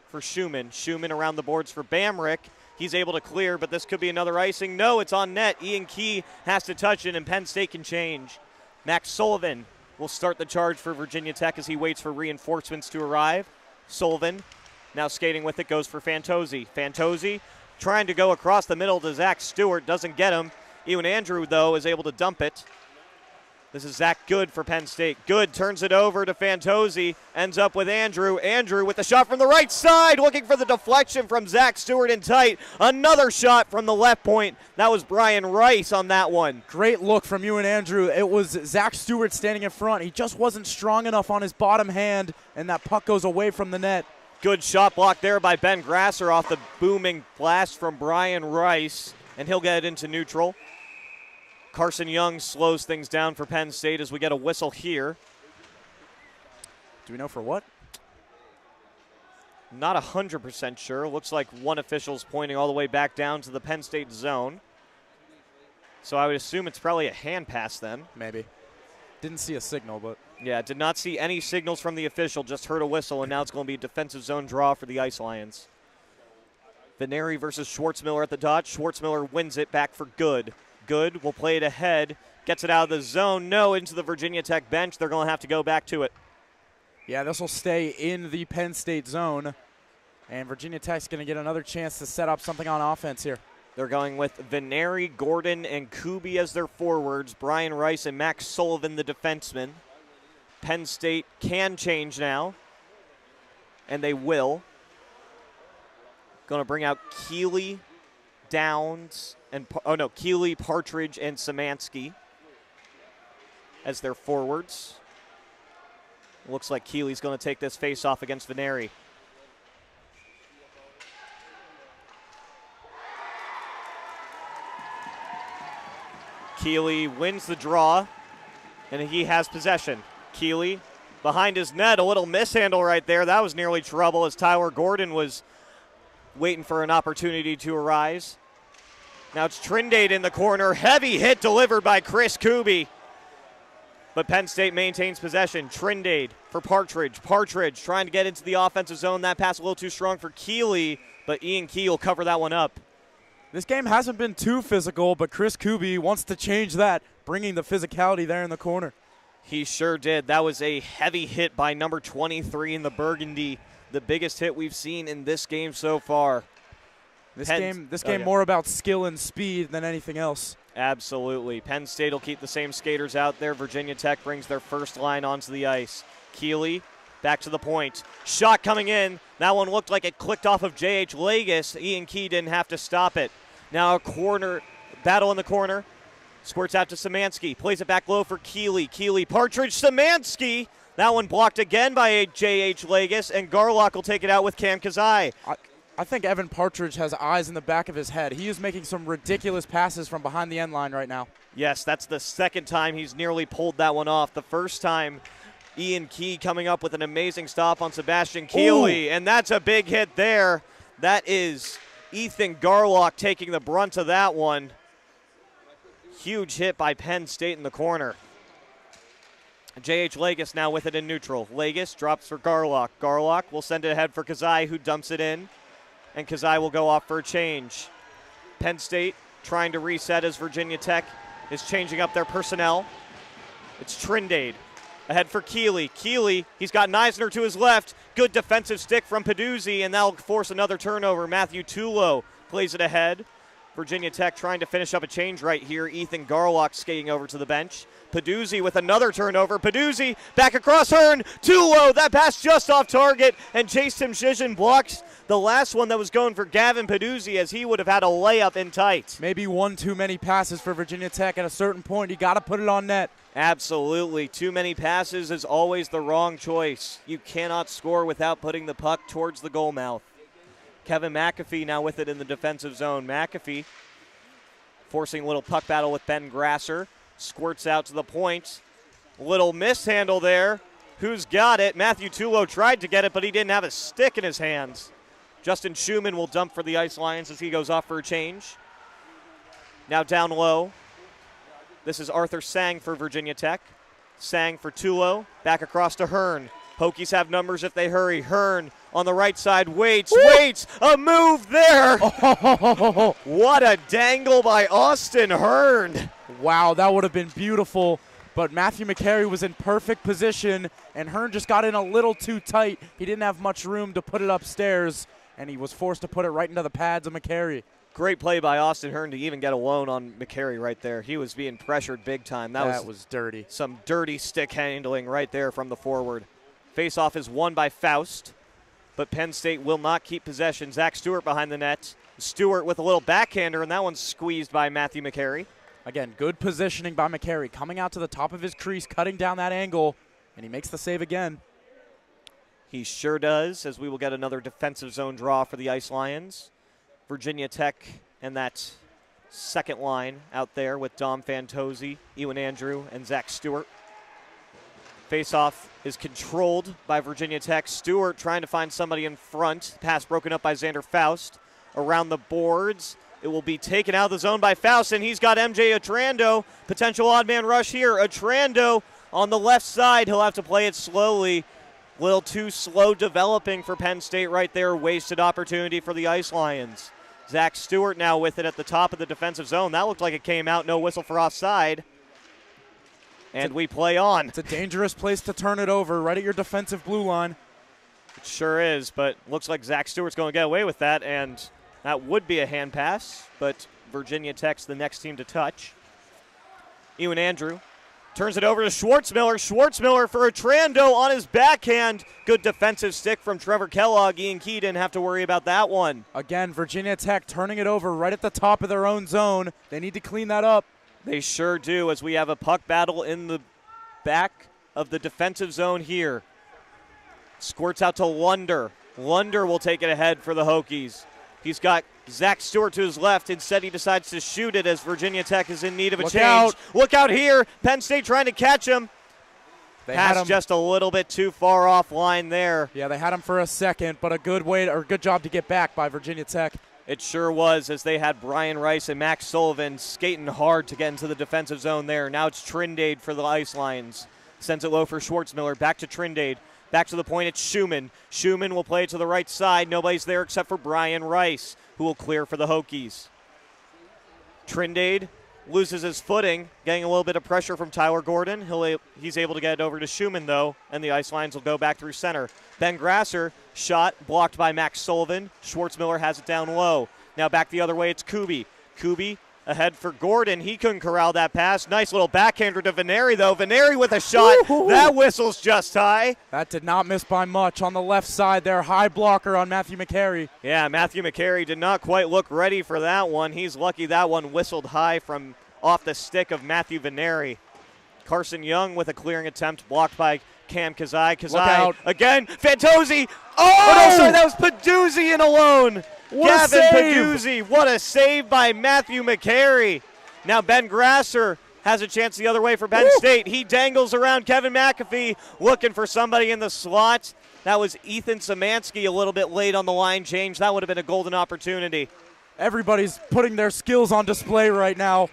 for Schumann. Schumann around the boards for Bamrick. He's able to clear, but this could be another icing. No, it's on net. Ian Key has to touch it, and Penn State can change. Max Sullivan will start the charge for Virginia Tech as he waits for reinforcements to arrive. Sullivan now skating with it, goes for Fantozzi. Fantozzi trying to go across the middle to Zach Stewart, doesn't get him. Ewan Andrew, though, is able to dump it. This is Zach Good for Penn State. Good turns it over to Fantozzi, ends up with Andrew. Andrew with the shot from the right side, looking for the deflection from Zach Stewart in tight. Another shot from the left point. That was Brian Rice on that one. Great look from Ewan Andrew. It was Zach Stewart standing in front. He just wasn't strong enough on his bottom hand, and that puck goes away from the net. Good shot block there by Ben Grasser off the booming blast from Brian Rice, and he'll get it into neutral. Carson Young slows things down for Penn State as we get a whistle here. Do we know for what? Not 100% sure. Looks like one official's pointing all the way back down to the Penn State zone. So I would assume it's probably a hand pass then. Maybe. Didn't see a signal, but. Yeah, did not see any signals from the official, just heard a whistle, and now it's going to be a defensive zone draw for the Ice Lions. Veneri versus Schwartzmiller at the dot. Schwartzmiller wins it back for Good. Good will play it ahead, gets it out of the zone. No, into the Virginia Tech bench. They're going to have to go back to it. Yeah, this will stay in the Penn State zone, and Virginia Tech's going to get another chance to set up something on offense here. They're going with Veneri, Gordon, and Kuby as their forwards. Brian Rice and Max Sullivan, the defensemen. Penn State can change now, and they will. Going to bring out Keeley, Downs, and Keeley, Partridge, and Szymanski as their forwards. Looks like Keeley's going to take this face-off against Veneri. Keeley wins the draw, and he has possession. Keeley behind his net, a little mishandle right there. That was nearly trouble as Tyler Gordon was waiting for an opportunity to arise. Now it's Trindade in the corner. Heavy hit delivered by Chris Kuby. But Penn State maintains possession. Trindade for Partridge. Partridge trying to get into the offensive zone. That pass a little too strong for Keeley, but Ian Key will cover that one up. This game hasn't been too physical, but Chris Kuby wants to change that, bringing the physicality there in the corner. He sure did. That was a heavy hit by number 23 in the burgundy, the biggest hit we've seen in this game so far. This game more about skill and speed than anything else. Absolutely. Penn State will keep the same skaters out there. Virginia Tech brings their first line onto the ice. Keeley back to the point. Shot coming in. That one looked like it clicked off of J.H. Legis. Ian Key didn't have to stop it. Now a corner battle in the corner. Squirts out to Szymanski. Plays it back low for Keeley. Keeley, Partridge, Szymanski. That one blocked again by J.H. Legis, and Garlock will take it out with Cam Kazai. I think Evan Partridge has eyes in the back of his head. He is making some ridiculous passes from behind the end line right now. Yes, that's the second time he's nearly pulled that one off. The first time, Ian Key coming up with an amazing stop on Sebastian Keeley, and that's a big hit there. That is Ethan Garlock taking the brunt of that one. Huge hit by Penn State in the corner. J.H. Legis now with it in neutral. Legis drops for Garlock. Garlock will send it ahead for Kazai, who dumps it in. And Kazai will go off for a change. Penn State trying to reset as Virginia Tech is changing up their personnel. It's Trindade ahead for Keeley. Keeley, he's got Neisner to his left. Good defensive stick from Peduzzi, and that'll force another turnover. Matthew Tulo plays it ahead. Virginia Tech trying to finish up a change right here. Ethan Garlock skating over to the bench. Peduzzi with another turnover. Peduzzi back across Hearn. Tulo, that pass just off target, and Chase Timshishin blocks the last one that was going for Gavin Peduzzi, as he would have had a layup in tight. Maybe one too many passes for Virginia Tech. At a certain point, you got to put it on net. Absolutely. Too many passes is always the wrong choice. You cannot score without putting the puck towards the goal mouth. Kevin McAfee now with it in the defensive zone. McAfee forcing a little puck battle with Ben Grasser. Squirts out to the point. Little mishandle there. Who's got it? Matthew Tulo tried to get it, but he didn't have a stick in his hands. Justin Schumann will dump for the Ice Lions as he goes off for a change. Now down low. This is Arthur Sang for Virginia Tech. Sang for Tulo. Back across to Hearn. Hokies have numbers if they hurry. Hearn on the right side waits. A move there. Oh. What a dangle by Austin Hearn. Wow, that would have been beautiful. But Matthew McCary was in perfect position, and Hearn just got in a little too tight. He didn't have much room to put it upstairs, and he was forced to put it right into the pads of McCary. Great play by Austin Hearn to even get alone on McCary right there. He was being pressured big time. That was dirty. Some dirty stick handling right there from the forward. Faceoff is won by Faust, but Penn State will not keep possession. Zach Stewart behind the net. Stewart with a little backhander, and that one's squeezed by Matthew McCary. Again, good positioning by McCary, coming out to the top of his crease, cutting down that angle, and he makes the save again. He sure does, as we will get another defensive zone draw for the Ice Lions. Virginia Tech and that second line out there with Dom Fantozzi, Ewan Andrew, and Zach Stewart. Faceoff is controlled by Virginia Tech. Stewart trying to find somebody in front. Pass broken up by Xander Faust. Around the boards. It will be taken out of the zone by Faust, and he's got MJ Otrando. Potential odd man rush here. Otrando on the left side. He'll have to play it slowly. A little too slow developing for Penn State right there. Wasted opportunity for the Ice Lions. Zach Stewart now with it at the top of the defensive zone. That looked like it came out. No whistle for offside. And we play on. It's a dangerous place to turn it over, right at your defensive blue line. It sure is, but looks like Zach Stewart's going to get away with that, and that would be a hand pass, but Virginia Tech's the next team to touch. Ewan Andrew turns it over to Schwartzmiller. Schwartzmiller for Otrando on his backhand. Good defensive stick from Trevor Kellogg. Ian Key didn't have to worry about that one. Again, Virginia Tech turning it over right at the top of their own zone. They need to clean that up. They sure do, as we have a puck battle in the back of the defensive zone here. Squirts out to Lunder. Lunder will take it ahead for the Hokies. He's got Zach Stewart to his left. Instead, he decides to shoot it as Virginia Tech is in need of a change. Look out here. Penn State trying to catch him. Pass just a little bit too far offline there. Yeah, they had him for a second, but a good job to get back by Virginia Tech. It sure was, as they had Brian Rice and Max Sullivan skating hard to get into the defensive zone there. Now it's Trindade for the Ice Lions. Sends it low for Schwartzmiller. Back to Trindade. Back to the point, it's Schumann. Schumann will play it to the right side. Nobody's there except for Brian Rice, who will clear for the Hokies. Trindade loses his footing, getting a little bit of pressure from Tyler Gordon. He's able to get it over to Schumann, though, and the Ice Lions will go back through center. Ben Grasser, shot blocked by Max Sullivan. Schwartzmiller has it down low. Now back the other way, it's Kuby. Kuby ahead for Gordon. He couldn't corral that pass. Nice little backhander to Veneri, though. Veneri with a shot. Woo-hoo. That whistle's just high. That did not miss by much on the left side there. High blocker on Matthew McCary. Yeah, Matthew McCary did not quite look ready for that one. He's lucky that one whistled high from off the stick of Matthew Veneri. Carson Young with a clearing attempt blocked by Cam Kazai. Kazai again. Fantozzi. Oh, no, sorry, that was Peduzzi in alone. What Gavin a save. Peduzzi. What a save by Matthew McCary. Now Ben Grasser has a chance the other way for Penn State. He dangles around Kevin McAfee looking for somebody in the slot. That was Ethan Szymanski a little bit late on the line change. That would have been a golden opportunity. Everybody's putting their skills on display right now.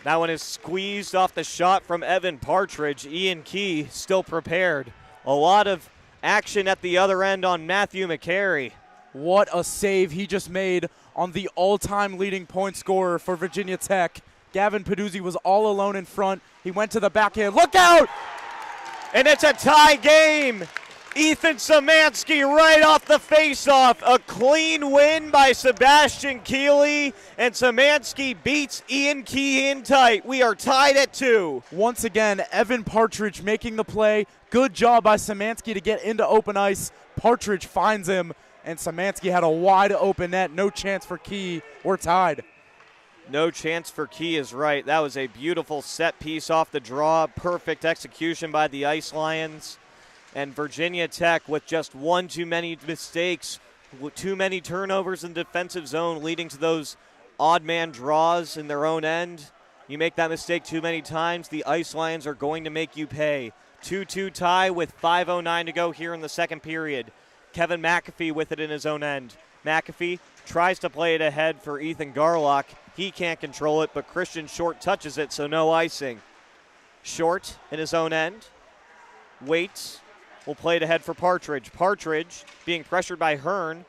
That one is squeezed off the shot from Evan Partridge. Ian Key still prepared. A lot of action at the other end on Matthew McCary. What a save he just made on the all-time leading point scorer for Virginia Tech. Gavin Peduzzi was all alone in front. He went to the backhand. Look out! And it's a tie game. Ethan Szymanski right off the face-off. A clean win by Sebastian Keeley, and Szymanski beats Ian Key in tight. We are tied at 2. Once again, Evan Partridge making the play. Good job by Szymanski to get into open ice. Partridge finds him, and Szymanski had a wide open net. No chance for Key. We're tied. No chance for Key is right. That was a beautiful set piece off the draw. Perfect execution by the Ice Lions. And Virginia Tech with just one too many mistakes, too many turnovers in defensive zone, leading to those odd man draws in their own end. You make that mistake too many times, the Ice Lions are going to make you pay. 2-2 tie with 5:09 to go here in the second period. Kevin McAfee with it in his own end. McAfee tries to play it ahead for Ethan Garlock. He can't control it, but Christian Short touches it, so no icing. Short in his own end. Waits. Will play it ahead for Partridge. Partridge being pressured by Hearn.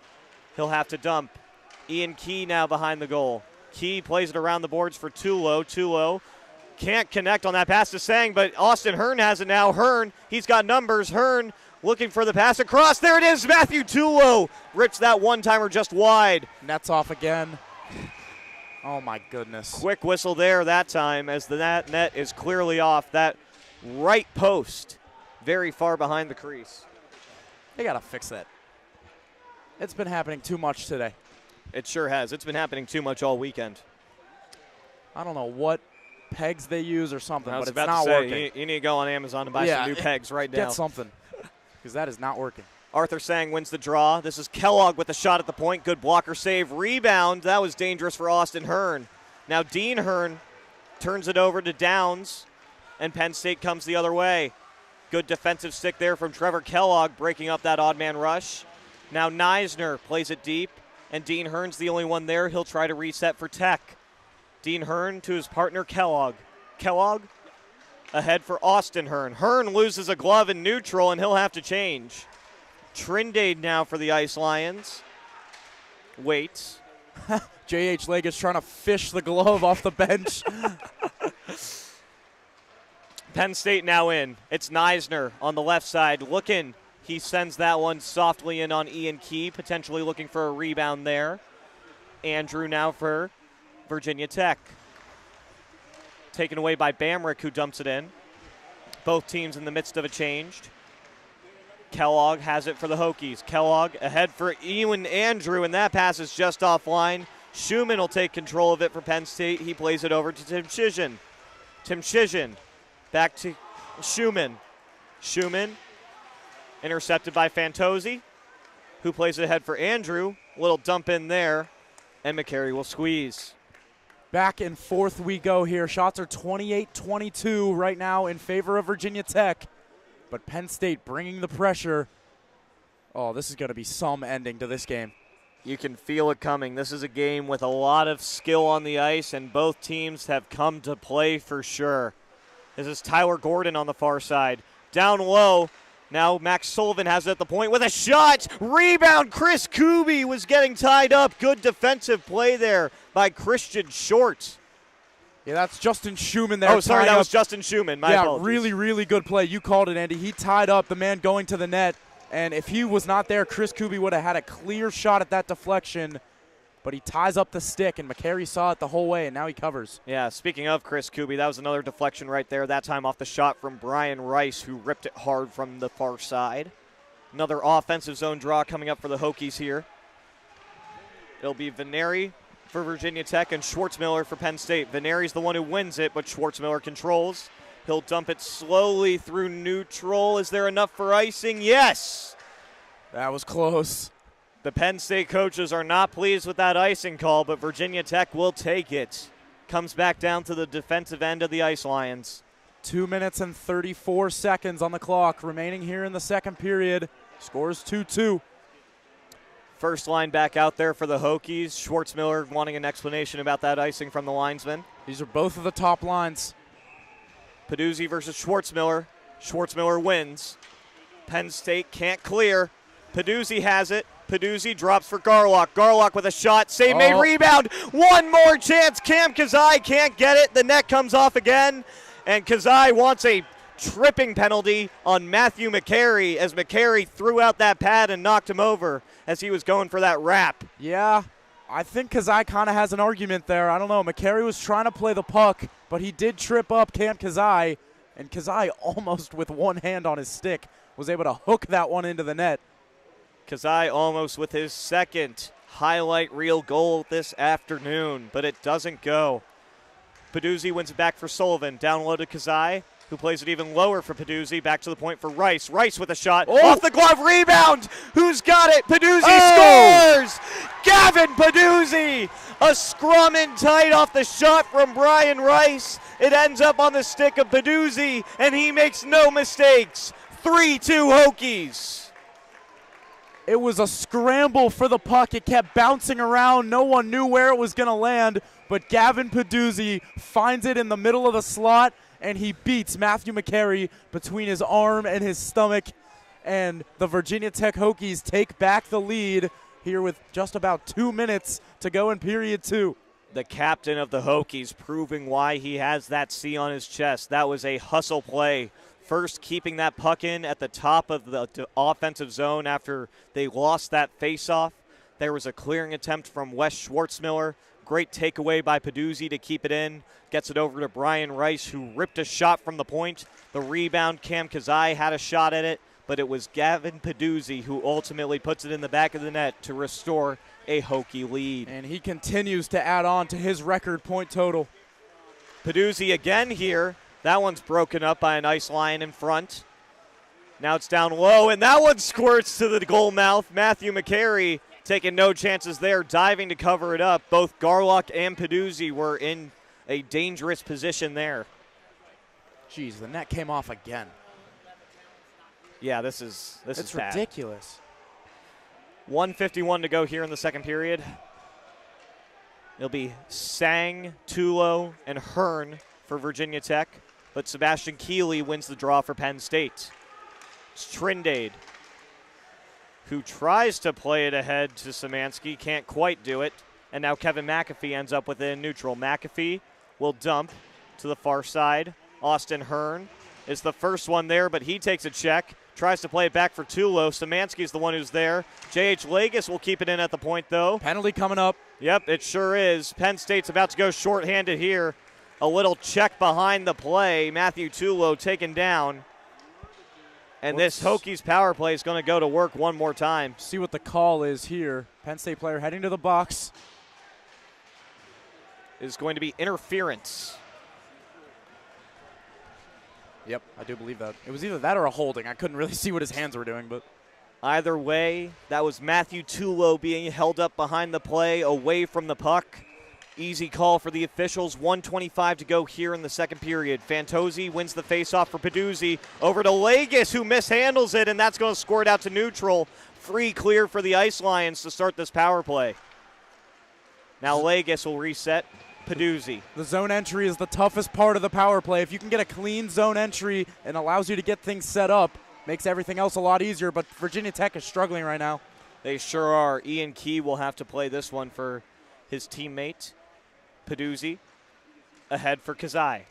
He'll have to dump. Ian Key now behind the goal. Key plays it around the boards for Tulo. Tulo can't connect on that pass to Sang, but Austin Hearn has it now. Hearn, he's got numbers. Hearn looking for the pass across. There it is. Matthew Tulo rips that one-timer just wide. Nets off again. Oh, my goodness. Quick whistle there that time as the net is clearly off. That right post. Very far behind the crease. They got to fix that. It's been happening too much today. It sure has. It's been happening too much all weekend. I don't know what pegs they use or something, but it's about not to say, working. You need to go on Amazon and buy some new pegs right now. Get something, because that is not working. Arthur Sang wins the draw. This is Kellogg with a shot at the point. Good blocker save. Rebound. That was dangerous for Austin Hearn. Now Dean Hearn turns it over to Downs, and Penn State comes the other way. Good defensive stick there from Trevor Kellogg, breaking up that odd man rush. Now Neisner plays it deep, and Dean Hearn's the only one there. He'll try to reset for Tech. Dean Hearn to his partner Kellogg. Kellogg ahead for Austin Hearn. Hearn loses a glove in neutral, and he'll have to change. Trindade now for the Ice Lions. Waits. J.H. Lake is trying to fish the glove off the bench. Penn State now in. It's Neisner on the left side looking. He sends that one softly in on Ian Key, potentially looking for a rebound there. Andrew now for Virginia Tech. Taken away by Bamrick, who dumps it in. Both teams in the midst of a change. Kellogg has it for the Hokies. Kellogg ahead for Ewan Andrew, and that pass is just offline. Schumann will take control of it for Penn State. He plays it over to Tim Shijan. Tim Shijan. Back to Schumann. Schumann intercepted by Fantozzi, who plays it ahead for Andrew. Little dump in there, and McCary will squeeze. Back and forth we go here. Shots are 28-22 right now in favor of Virginia Tech, but Penn State bringing the pressure. Oh, this is going to be some ending to this game. You can feel it coming. This is a game with a lot of skill on the ice, and both teams have come to play for sure. This is Tyler Gordon on the far side. Down low. Now Max Sullivan has it at the point with a shot. Rebound. Chris Kuby was getting tied up. Good defensive play there by Christian Short. Yeah, that's Justin Schumann there. Oh, sorry, that was up. Justin Schumann. My apologies. Really, really good play. You called it, Andy. He tied up the man going to the net, and if he was not there, Chris Kuby would have had a clear shot at that deflection, but he ties up the stick, and McCary saw it the whole way, and now he covers. Yeah, speaking of Chris Kuby, that was another deflection right there, that time off the shot from Brian Rice, who ripped it hard from the far side. Another offensive zone draw coming up for the Hokies here. It'll be Veneri for Virginia Tech and Schwartzmiller for Penn State. Veneri's the one who wins it, but Schwartzmiller controls. He'll dump it slowly through neutral. Is there enough for icing? Yes! That was close. The Penn State coaches are not pleased with that icing call, but Virginia Tech will take it. Comes back down to the defensive end of the Ice Lions. 2 minutes and 34 seconds on the clock remaining here in the second period. Scores 2-2. First line back out there for the Hokies. Schwartzmiller wanting an explanation about that icing from the linesman. These are both of the top lines. Peduzzi versus Schwartzmiller. Schwartzmiller wins. Penn State can't clear. Peduzzi has it. Peduzzi drops for Garlock. Garlock with a shot. Save made, rebound. One more chance. Cam Kazai can't get it. The net comes off again. And Kazai wants a tripping penalty on Matthew McCary as McCary threw out that pad and knocked him over as he was going for that wrap. Yeah, I think Kazai kind of has an argument there. I don't know. McCary was trying to play the puck, but he did trip up Cam Kazai, and Kazai almost with one hand on his stick was able to hook that one into the net. Kazai almost with his second highlight reel goal this afternoon, but it doesn't go. Peduzzi wins it back for Sullivan. Down low to Kazai, who plays it even lower for Peduzzi. Back to the point for Rice. Rice with a shot. Off the glove, rebound. Who's got it? Peduzzi scores! Gavin Peduzzi! A scrum in tight off the shot from Brian Rice. It ends up on the stick of Peduzzi, and he makes no mistakes. 3-2 Hokies. It was a scramble for the puck. It kept bouncing around. No one knew where it was going to land, but Gavin Peduzzi finds it in the middle of the slot, and he beats Matthew McCary between his arm and his stomach. And the Virginia Tech Hokies take back the lead here with just about 2 minutes to go in period two. The captain of the Hokies proving why he has that C on his chest. That was a hustle play. First, keeping that puck in at the top of the offensive zone after they lost that faceoff. There was a clearing attempt from Wes Schwartzmiller. Great takeaway by Peduzzi to keep it in. Gets it over to Brian Rice, who ripped a shot from the point. The rebound, Cam Kazai had a shot at it, but it was Gavin Peduzzi who ultimately puts it in the back of the net to restore a Hokie lead. And he continues to add on to his record point total. Peduzzi again here. That one's broken up by an Ice Lion in front. Now it's down low, and that one squirts to the goal mouth. Matthew McCary taking no chances there, diving to cover it up. Both Garlock and Peduzzi were in a dangerous position there. Jeez, the net came off again. Yeah, this is bad. Ridiculous. 1:51 to go here in the second period. It'll be Sang, Tulo, and Hearn for Virginia Tech, but Sebastian Keeley wins the draw for Penn State. It's Trindade, who tries to play it ahead to Szymanski, can't quite do it, and now Kevin McAfee ends up within neutral. McAfee will dump to the far side. Austin Hearn is the first one there, but he takes a check, tries to play it back for Tulo. Szymanski's the one who's there. J.H. Lagos will keep it in at the point, though. Penalty coming up. Yep, it sure is. Penn State's about to go shorthanded here. A little check behind the play. Matthew Tulo taken down. And this Hokies power play is going to go to work one more time. See what the call is here. Penn State player heading to the box. Is going to be interference. Yep, I do believe that. It was either that or a holding. I couldn't really see what his hands were doing, but either way, that was Matthew Tulo being held up behind the play, away from the puck. Easy call for the officials. 1:25 to go here in the second period. Fantozzi wins the faceoff for Peduzzi. Over to Lagos, who mishandles it, and that's going to score it out to neutral. Free clear for the Ice Lions to start this power play. Now Lagos will reset. Peduzzi. The zone entry is the toughest part of the power play. If you can get a clean zone entry and allows you to get things set up, makes everything else a lot easier, but Virginia Tech is struggling right now. They sure are. Ian Key will have to play this one for his teammate, Peduzzi. Ahead for Kazai.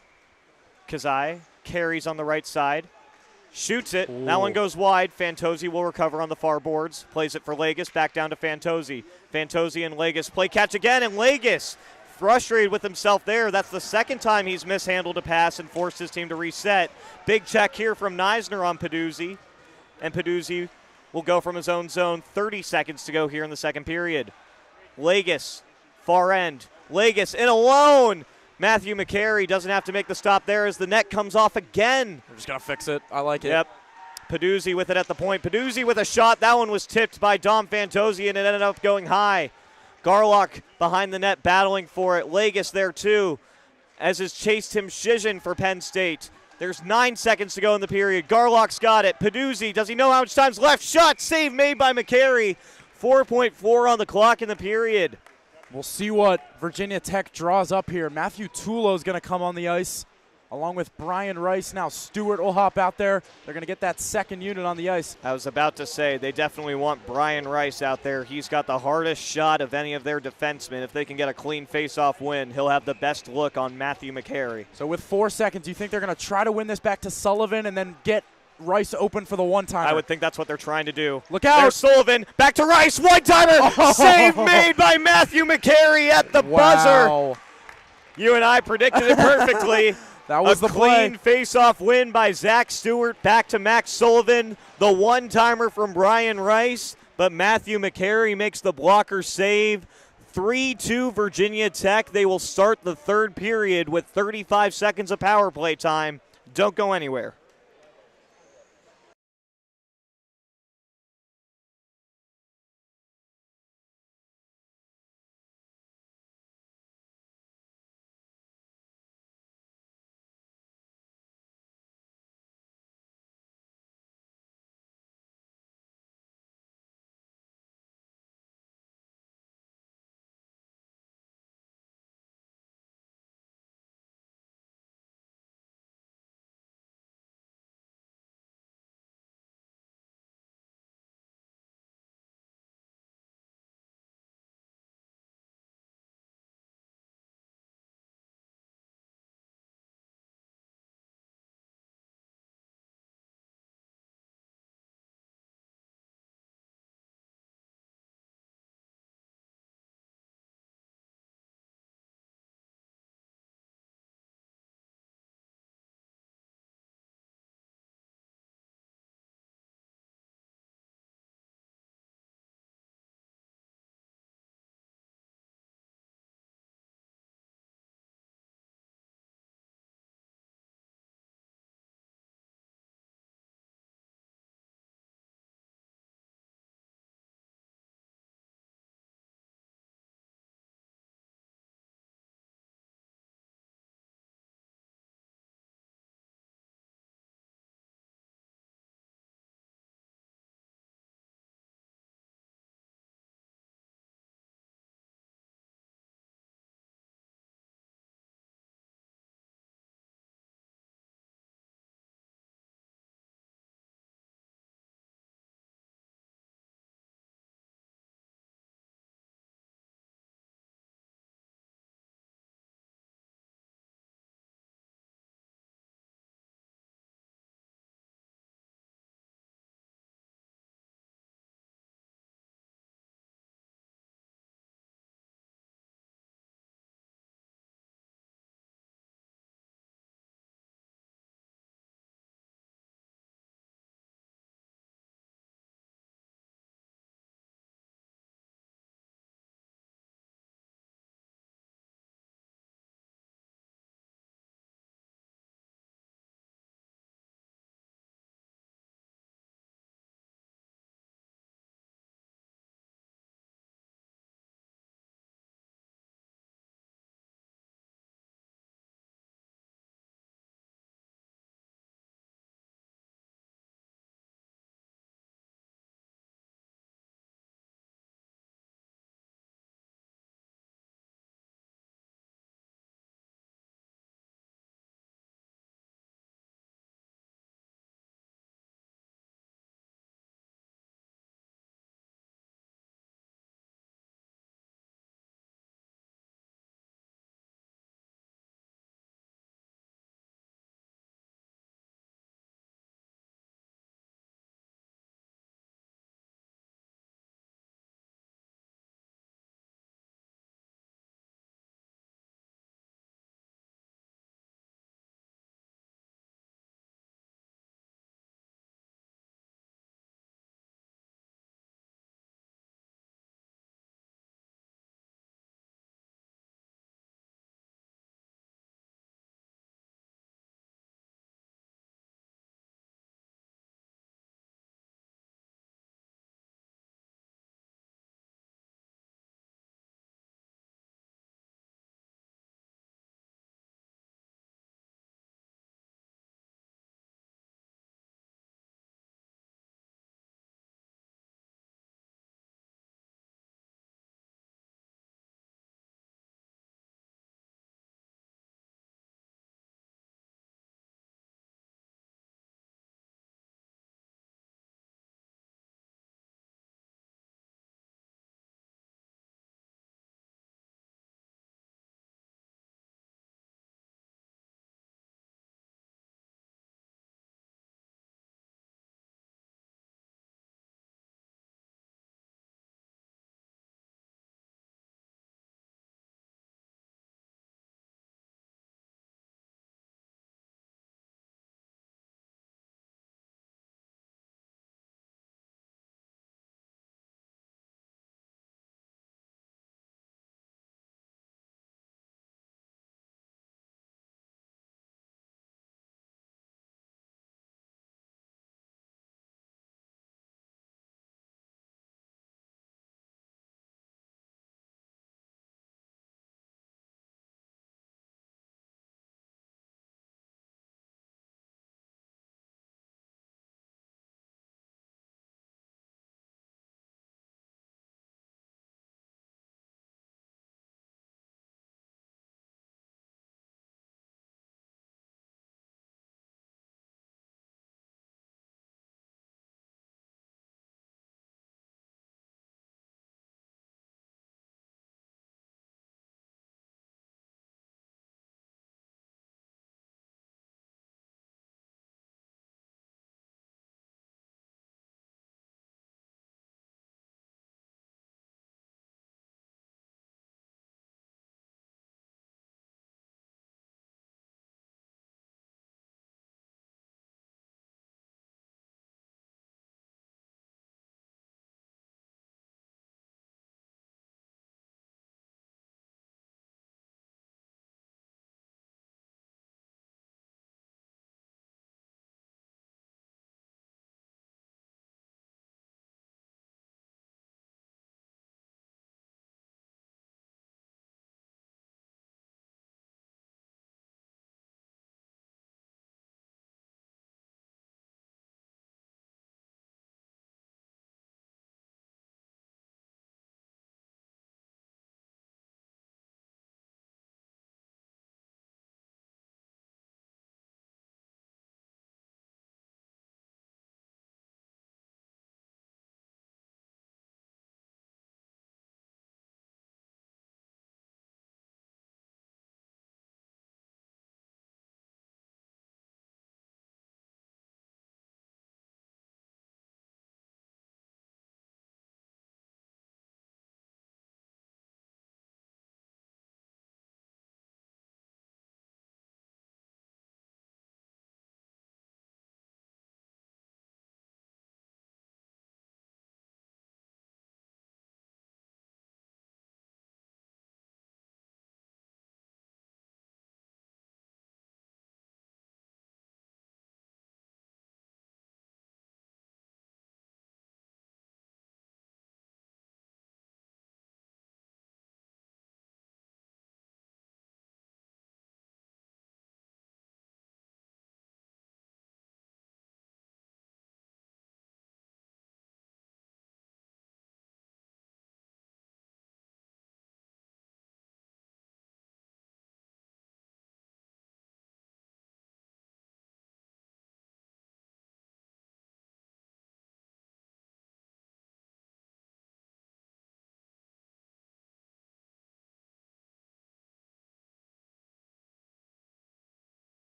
Kazai carries on the right side. Shoots it. Ooh. That one goes wide. Fantozzi will recover on the far boards. Plays it for Legis. Back down to Fantozzi. Fantozzi and Legis play catch again, and Legis frustrated with himself there. That's the second time he's mishandled a pass and forced his team to reset. Big check here from Neisner on Peduzzi. And Peduzzi will go from his own zone. 30 seconds to go here in the second period. Legis, far end. Legis in alone. Matthew McCary doesn't have to make the stop there as the net comes off again. We're just going to fix it. I like it. Yep. Peduzzi with it at the point. Peduzzi with a shot. That one was tipped by Dom Fantozzi, and it ended up going high. Garlock behind the net battling for it. Legis there too, as has chased him Shizhin for Penn State. There's 9 seconds to go in the period. Garlock's got it. Peduzzi, does he know how much time's left? Shot, save made by McCary. 4.4 on the clock in the period. We'll see what Virginia Tech draws up here. Matthew Tulo is going to come on the ice along with Brian Rice. Now Stewart will hop out there. They're going to get that second unit on the ice. I was about to say, they definitely want Brian Rice out there. He's got the hardest shot of any of their defensemen. If they can get a clean face-off win, he'll have the best look on Matthew McCary. So with 4 seconds, you think they're going to try to win this back to Sullivan and then get Rice open for the one-timer? I would think that's what they're trying to do. Look out. There's Sullivan. Back to Rice. One-timer. Oh. Save made by Matthew McCary at the Wow. buzzer. You and I predicted it perfectly. That was a the play. clean face-off win by Zach Stewart. Back to Max Sullivan. The one-timer from Brian Rice. But Matthew McCary makes the blocker save. 3-2 Virginia Tech. They will start the third period with 35 seconds of power play time. Don't go anywhere.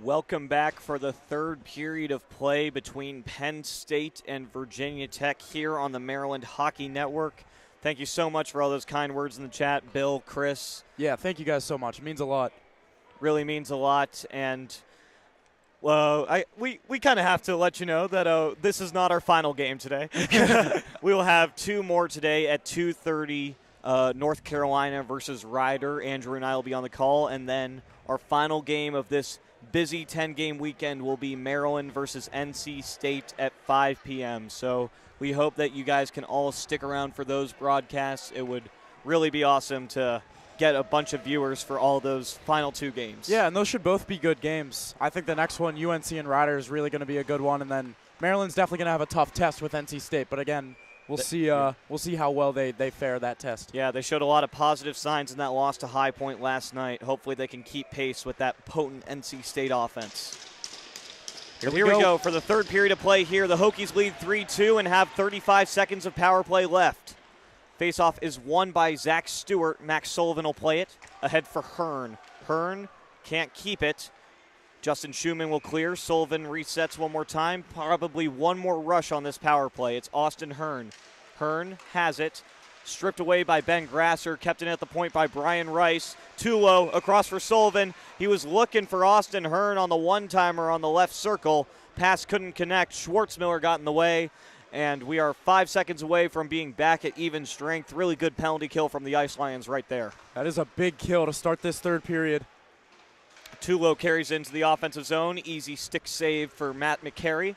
Welcome back for the third period of play between Penn State and Virginia Tech here on the Maryland Hockey Network. Thank you so much for all those kind words in the chat, Bill, Chris. Yeah, thank you guys so much. It means a lot. Really means a lot. And, well, we kind of have to let you know that this is not our final game today. We will have two more today at 2:30, North Carolina versus Rider. Andrew and I will be on the call. And then our final game of this busy 10-game weekend will be Maryland versus NC State at 5 p.m. So we hope that you guys can all stick around for those broadcasts. It would really be awesome to get a bunch of viewers for all those final two games. Yeah, and those should both be good games. I think the next one, UNC and Rider, is really going to be a good one, and then Maryland's definitely going to have a tough test with NC State. But again, we'll see how well they fare that test. Yeah, they showed a lot of positive signs in that loss to High Point last night. Hopefully they can keep pace with that potent NC State offense. Here we go for the third period of play here. The Hokies lead 3-2 and have 35 seconds of power play left. Faceoff is won by Zach Stewart. Max Sullivan will play it. Ahead for Hearn. Hearn can't keep it. Justin Schumann will clear. Sullivan resets one more time. Probably one more rush on this power play. It's Austin Hearn. Hearn has it. Stripped away by Ben Grasser. Kept in at the point by Brian Rice. Too low. Across for Sullivan. He was looking for Austin Hearn on the one-timer on the left circle. Pass couldn't connect. Schwartzmiller got in the way. And we are 5 seconds away from being back at even strength. Really good penalty kill from the Ice Lions right there. That is a big kill to start this third period. Tulo carries into the offensive zone. Easy stick save for Matt McCary.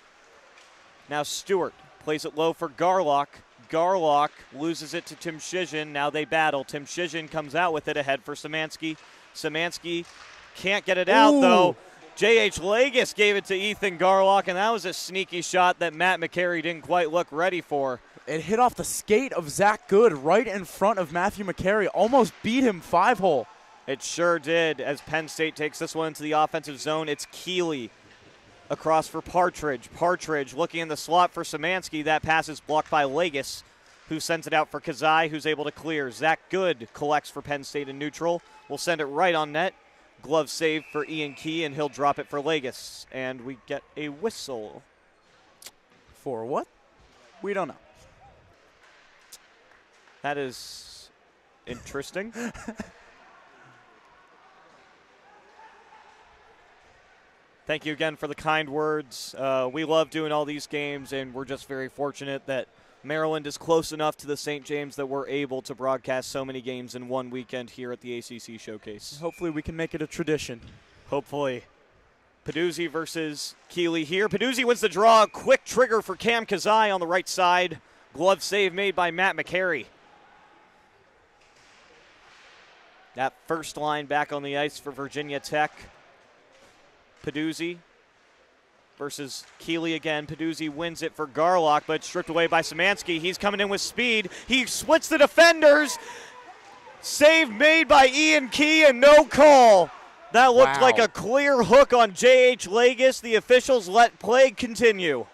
Now Stewart plays it low for Garlock. Garlock loses it to Tim Shizhin. Now they battle. Tim Shizhin comes out with it ahead for Szymanski. Szymanski can't get it out, though. J.H. Legis gave it to Ethan Garlock, and that was a sneaky shot that Matt McCary didn't quite look ready for. It hit off the skate of Zach Good right in front of Matthew McCary. Almost beat him 5-hole. It sure did. As Penn State takes this one into the offensive zone, it's Keeley across for Partridge. Partridge looking in the slot for Szymanski. That pass is blocked by Legis, who sends it out for Kazai, who's able to clear. Zach Good collects for Penn State in neutral. Will send it right on net. Glove save for Ian Key, and he'll drop it for Legis. And we get a whistle. For what? We don't know. That is interesting. Thank you again for the kind words. We love doing all these games, and we're just very fortunate that Maryland is close enough to the St. James that we're able to broadcast so many games in one weekend here at the ACC Showcase. Hopefully we can make it a tradition. Hopefully. Peduzzi versus Keeley here. Peduzzi wins the draw. Quick trigger for Cam Kazai on the right side. Glove save made by Matt McCary. That first line back on the ice for Virginia Tech. Peduzzi versus Keeley again. Peduzzi wins it for Garlock, but stripped away by Szymanski. He's coming in with speed. He splits the defenders. Save made by Ian Key and no call. That looked like a clear hook on J.H. Legis. The officials let play continue.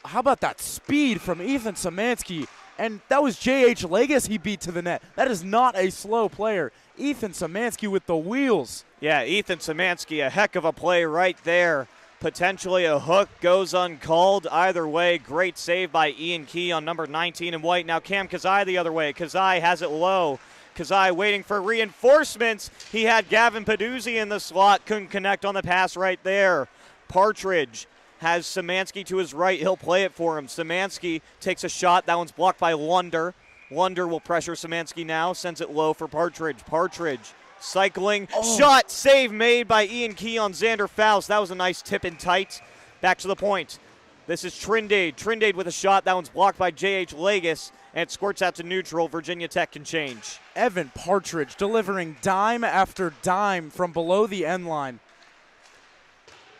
How about that speed from Ethan Szymanski? And that was J.H. Legis he beat to the net. That is not a slow player. Ethan Szymanski with the wheels. Yeah, Ethan Szymanski, a heck of a play right there. Potentially a hook, goes uncalled. Either way, great save by Ian Key on number 19 in white. Now Cam Kazai the other way. Kazai has it low. Kazai waiting for reinforcements. He had Gavin Peduzzi in the slot. Couldn't connect on the pass right there. Partridge has Szymanski to his right. He'll play it for him. Szymanski takes a shot. That one's blocked by Lunder. Lunder will pressure Szymanski now. Sends it low for Partridge. Partridge cycling. Shot. Save made by Ian Key on Xander Faust. That was a nice tip and tight. Back to the point. This is Trindade. Trindade with a shot. That one's blocked by J.H. Legis. And it squirts out to neutral. Virginia Tech can change. Evan Partridge delivering dime after dime from below the end line.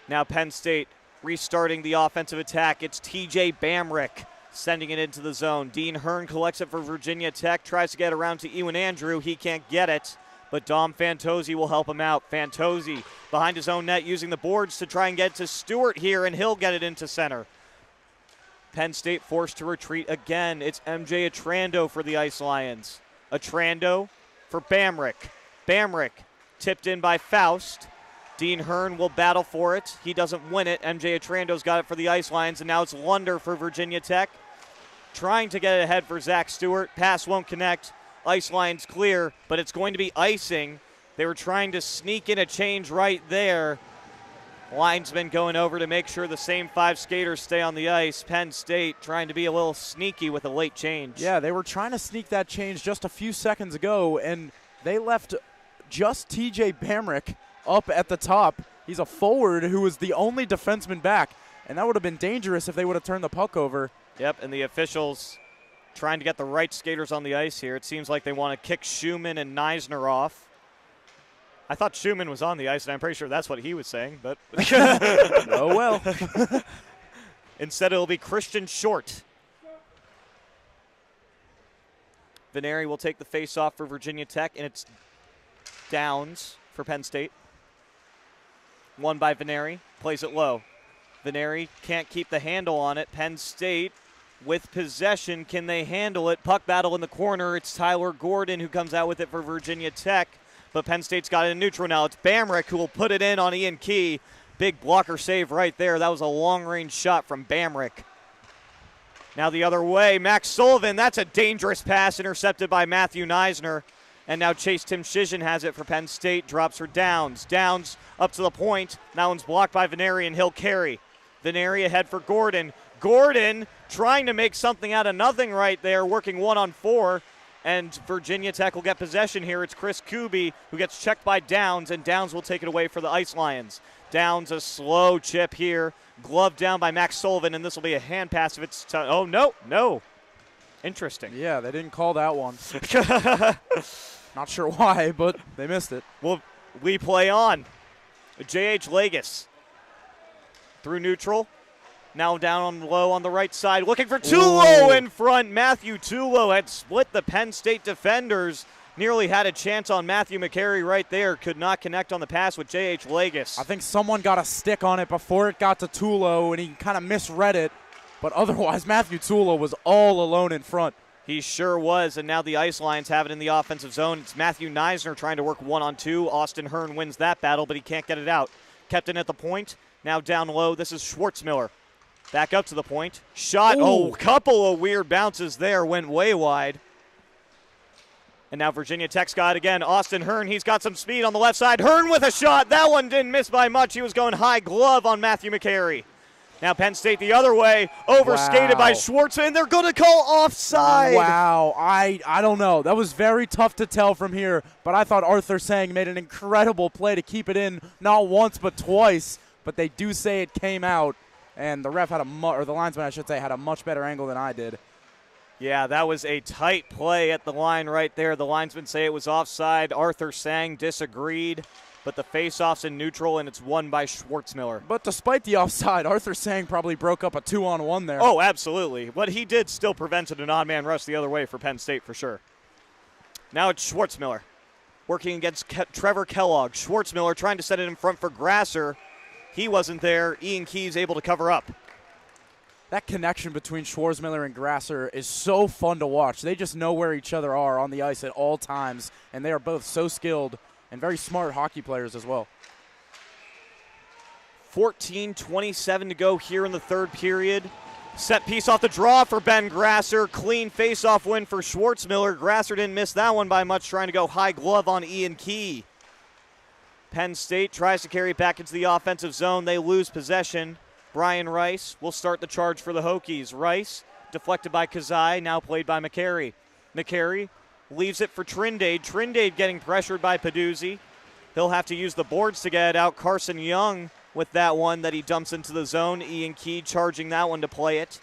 Now Penn State restarting the offensive attack. It's T.J. Bamrick sending it into the zone. Dean Hearn collects it for Virginia Tech. Tries to get around to Ewan Andrew. He can't get it. But Dom Fantozzi will help him out. Fantozzi behind his own net using the boards to try and get to Stewart here, and he'll get it into center. Penn State forced to retreat again. It's MJ Atrando for the Ice Lions. Atrando for Bamrick. Bamrick tipped in by Faust. Dean Hearn will battle for it. He doesn't win it. MJ Otrando's got it for the Ice Lions, and now it's Lunder for Virginia Tech. Trying to get it ahead for Zach Stewart. Pass won't connect. Ice Lions clear, but it's going to be icing. They were trying to sneak in a change right there. Linesman going over to make sure the same 5 skaters stay on the ice. Penn State trying to be a little sneaky with a late change. Yeah, they were trying to sneak that change just a few seconds ago, and they left just TJ Bamrick up at the top. He's a forward who was the only defenseman back, and that would have been dangerous if they would have turned the puck over. Yep, and the officials trying to get the right skaters on the ice here. It seems like they want to kick Schumann and Neisner off. I thought Schumann was on the ice, and I'm pretty sure that's what he was saying, but oh well. Instead, it'll be Christian Short. Veneri will take the face-off for Virginia Tech, and it's Downs for Penn State. Won by Veneri, plays it low. Veneri can't keep the handle on it. Penn State with possession. Can they handle it? Puck battle in the corner. It's Tyler Gordon who comes out with it for Virginia Tech. But Penn State's got it in neutral now. It's Bamrick who will put it in on Ian Key. Big blocker save right there. That was a long-range shot from Bamrick. Now the other way, Max Sullivan. That's a dangerous pass intercepted by Matthew Neisner. And now Chase Tim Shizhin has it for Penn State. Drops for Downs. Downs up to the point. That one's blocked by Veneri, and he'll carry. Veneri ahead for Gordon. Gordon trying to make something out of nothing right there, working 1-on-4. And Virginia Tech will get possession here. It's Chris Kuby who gets checked by Downs, and Downs will take it away for the Ice Lions. Downs, a slow chip here. Gloved down by Max Sullivan, and this will be a hand pass if it's oh, no. Interesting. Yeah, they didn't call that one. Not sure why, but they missed it. Well, we play on. J.H. Legis through neutral. Now down on low on the right side. Looking for Tulo in front. Matthew Tulo had split the Penn State defenders. Nearly had a chance on Matthew McCary right there. Could not connect on the pass with J.H. Legis. I think someone got a stick on it before it got to Tulo, and he kind of misread it. But otherwise, Matthew Tulo was all alone in front. He sure was, and now the Ice Lions have it in the offensive zone. It's Matthew Neisner trying to work 1-on-2. Austin Hearn wins that battle, but he can't get it out. Kept in at the point. Now down low. This is Schwartzmiller. Back up to the point. Shot. Ooh. Couple of weird bounces there. Went way wide. And now Virginia Tech's got it again. Austin Hearn, he's got some speed on the left side. Hearn with a shot. That one didn't miss by much. He was going high glove on Matthew McCary. Now Penn State the other way. Overskated by Schwartz, and they're going to call offside. Wow. I don't know. That was very tough to tell from here, but I thought Arthur Sang made an incredible play to keep it in not once but twice, but they do say it came out, and the ref had or the linesman, I should say, had a much better angle than I did. Yeah, that was a tight play at the line right there. The linesmen say it was offside. Arthur Sang disagreed. But the face-off's in neutral, and it's won by Schwartzmiller. But despite the offside, Arthur Sang probably broke up a 2-on-1 there. Oh, absolutely. What he did still prevented an odd-man rush the other way for Penn State for sure. Now it's Schwartzmiller working against Trevor Kellogg. Schwartzmiller trying to set it in front for Grasser. He wasn't there. Ian Key's able to cover up. That connection between Schwartzmiller and Grasser is so fun to watch. They just know where each other are on the ice at all times, and they are both so skilled and very smart hockey players as well. 14:27 to go here in the third period. Set piece off the draw for Ben Grasser. Clean face-off win for Schwartzmiller. Grasser didn't miss that one by much, trying to go high glove on Ian Key. Penn State tries to carry it back into the offensive zone. They lose possession. Brian Rice will start the charge for the Hokies. Rice deflected by Kazai, now played by McCary. McCary leaves it for Trindade. Trindade getting pressured by Peduzzi. He'll have to use the boards to get it out. Carson Young with that one that he dumps into the zone. Ian Key charging that one to play it.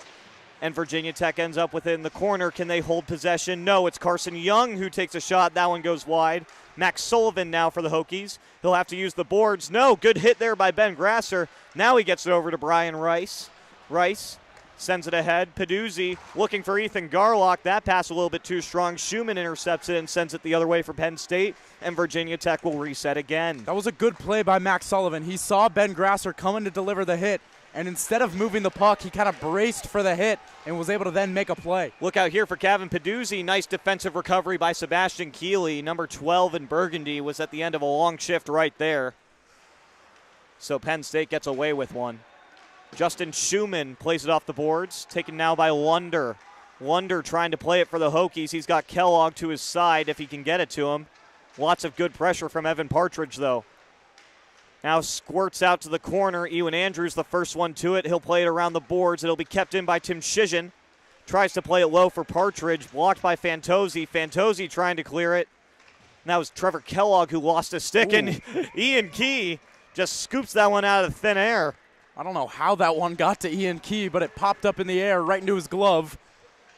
And Virginia Tech ends up within the corner. Can they hold possession? No, it's Carson Young who takes a shot. That one goes wide. Max Sullivan now for the Hokies. He'll have to use the boards. No, good hit there by Ben Grasser. Now he gets it over to Brian Rice. Rice sends it ahead. Peduzzi looking for Ethan Garlock. That pass a little bit too strong. Schumann intercepts it and sends it the other way for Penn State. And Virginia Tech will reset again. That was a good play by Max Sullivan. He saw Ben Grasser coming to deliver the hit, and instead of moving the puck, he kind of braced for the hit and was able to then make a play. Look out here for Kevin Peduzzi. Nice defensive recovery by Sebastian Keeley. Number 12 in Burgundy was at the end of a long shift right there. So Penn State gets away with one. Justin Schumann plays it off the boards, taken now by Lunder. Lunder trying to play it for the Hokies. He's got Kellogg to his side if he can get it to him. Lots of good pressure from Evan Partridge, though. Now squirts out to the corner. Ewan Andrews, the first one to it. He'll play it around the boards. It'll be kept in by Tim Shijan. Tries to play it low for Partridge. Blocked by Fantozzi. Fantozzi trying to clear it. And that was Trevor Kellogg who lost a stick. Ooh. And Ian Key just scoops that one out of thin air. I don't know how that one got to Ian Key, but it popped up in the air right into his glove.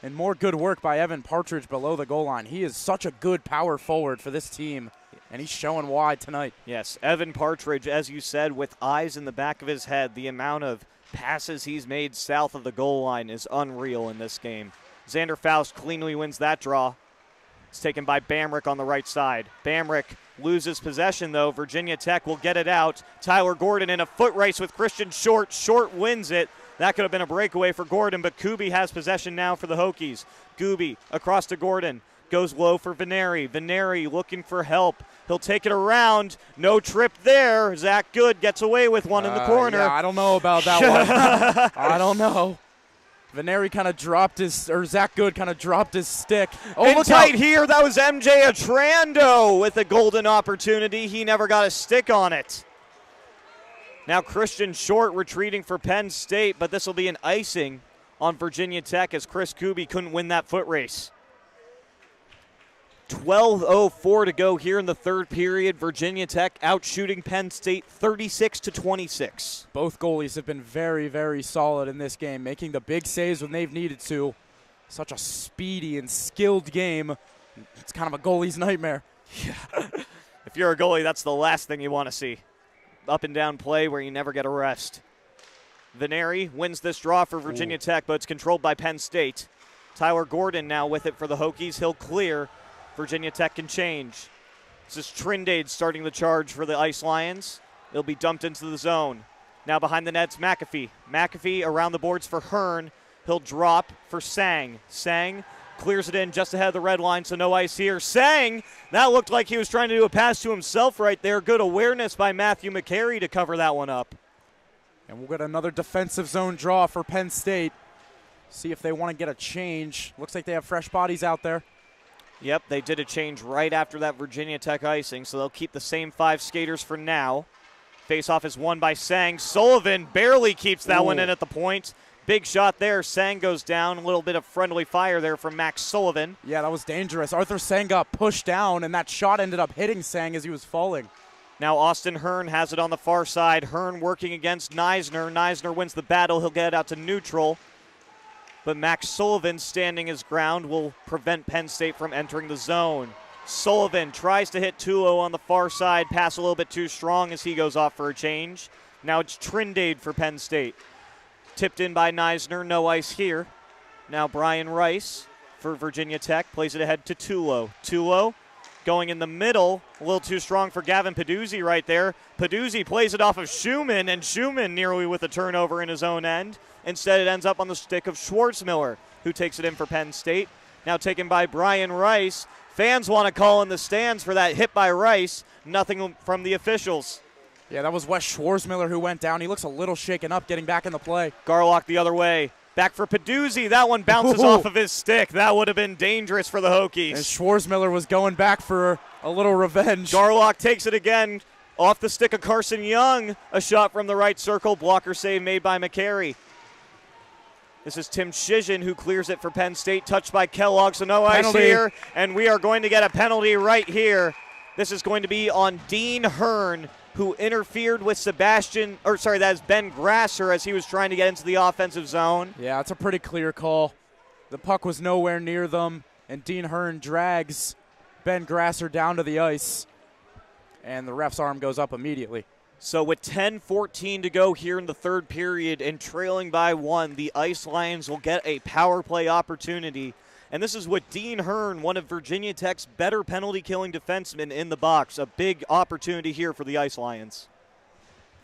And more good work by Evan Partridge below the goal line. He is such a good power forward for this team, and he's showing why tonight. Yes, Evan Partridge, as you said, with eyes in the back of his head. The amount of passes he's made south of the goal line is unreal in this game. Xander Faust cleanly wins that draw. It's taken by Bamrick on the right side. Bamrick loses possession, though. Virginia Tech will get it out. Tyler Gordon in a foot race with Christian Short. Short wins it. That could have been a breakaway for Gordon, but Kuby has possession now for the Hokies. Kuby across to Gordon. Goes low for Veneri. Veneri looking for help. He'll take it around. No trip there. Zach Good gets away with one in the corner. Yeah, I don't know about that one. I don't know. Veneri kind of dropped his, or Zach Good kind of dropped his stick. Oh, and look tight here. That was MJ Atrando with a golden opportunity. He never got a stick on it. Now Christian Short retreating for Penn State, but this will be an icing on Virginia Tech as Chris Kuby couldn't win that foot race. 12:04 to go here in the third period. Virginia Tech out shooting Penn State 36-26. Both goalies have been very, very solid in this game, making the big saves when they've needed to. Such a speedy and skilled game. It's kind of a goalie's nightmare. Yeah. If you're a goalie, that's the last thing you want to see. Up and down play where you never get a rest. Veneri wins this draw for Virginia Tech, but it's controlled by Penn State. Tyler Gordon now with it for the Hokies. He'll clear. Virginia Tech can change. This is Trindade starting the charge for the Ice Lions. It'll be dumped into the zone. Now behind the net's McAfee. McAfee around the boards for Hearn. He'll drop for Sang. Sang clears it in just ahead of the red line, so no ice here. Sang, that looked like he was trying to do a pass to himself right there. Good awareness by Matthew McCary to cover that one up. And we'll get another defensive zone draw for Penn State. See if they want to get a change. Looks like they have fresh bodies out there. Yep, they did a change right after that Virginia Tech icing, so they'll keep the same 5 skaters for now. Face-off is won by Sang. Sullivan barely keeps that one in at the point. Big shot there. Sang goes down. A little bit of friendly fire there from Max Sullivan. Yeah, that was dangerous. Arthur Sang got pushed down, and that shot ended up hitting Sang as he was falling. Now Austin Hearn has it on the far side. Hearn working against Neisner. Neisner wins the battle. He'll get it out to neutral. But Max Sullivan standing his ground will prevent Penn State from entering the zone. Sullivan tries to hit Tulo on the far side. Pass a little bit too strong as he goes off for a change. Now it's Trindade for Penn State. Tipped in by Neisner, no ice here. Now Brian Rice for Virginia Tech plays it ahead to Tulo. Tulo going in the middle, a little too strong for Gavin Peduzzi right there. Peduzzi plays it off of Schumann, and Schumann nearly with a turnover in his own end. Instead, it ends up on the stick of Schwartzmiller, who takes it in for Penn State. Now taken by Brian Rice. Fans want to call in the stands for that hit by Rice. Nothing from the officials. Yeah, that was Wes Schwarzmiller who went down. He looks a little shaken up getting back in the play. Garlock the other way. Back for Peduzzi. That one bounces off of his stick. That would have been dangerous for the Hokies. And Schwarzmiller was going back for a little revenge. Garlock takes it again. Off the stick of Carson Young. A shot from the right circle. Blocker save made by McCary. This is Tim Shijan who clears it for Penn State. Touched by Kellogg, so no ice here. And we are going to get a penalty right here. This is going to be on Dean Hearn, who interfered with that is Ben Grasser as he was trying to get into the offensive zone. Yeah, it's a pretty clear call. The puck was nowhere near them, and Dean Hearn drags Ben Grasser down to the ice, and the ref's arm goes up immediately. So with 10:14 to go here in the third period and trailing by 1, the Ice Lions will get a power play opportunity. And this is with Dean Hearn, one of Virginia Tech's better penalty-killing defensemen in the box. A big opportunity here for the Ice Lions.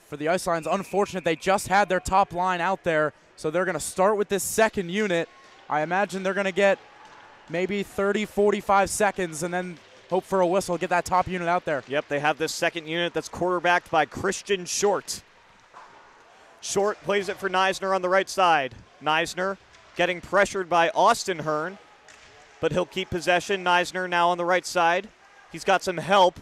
For the Ice Lions, unfortunate they just had their top line out there, so they're going to start with this second unit. I imagine they're going to get maybe 30, 45 seconds and then hope for a whistle, get that top unit out there. Yep, they have this second unit that's quarterbacked by Christian Short. Short plays it for Neisner on the right side. Neisner getting pressured by Austin Hearn, but he'll keep possession. Neisner now on the right side. He's got some help,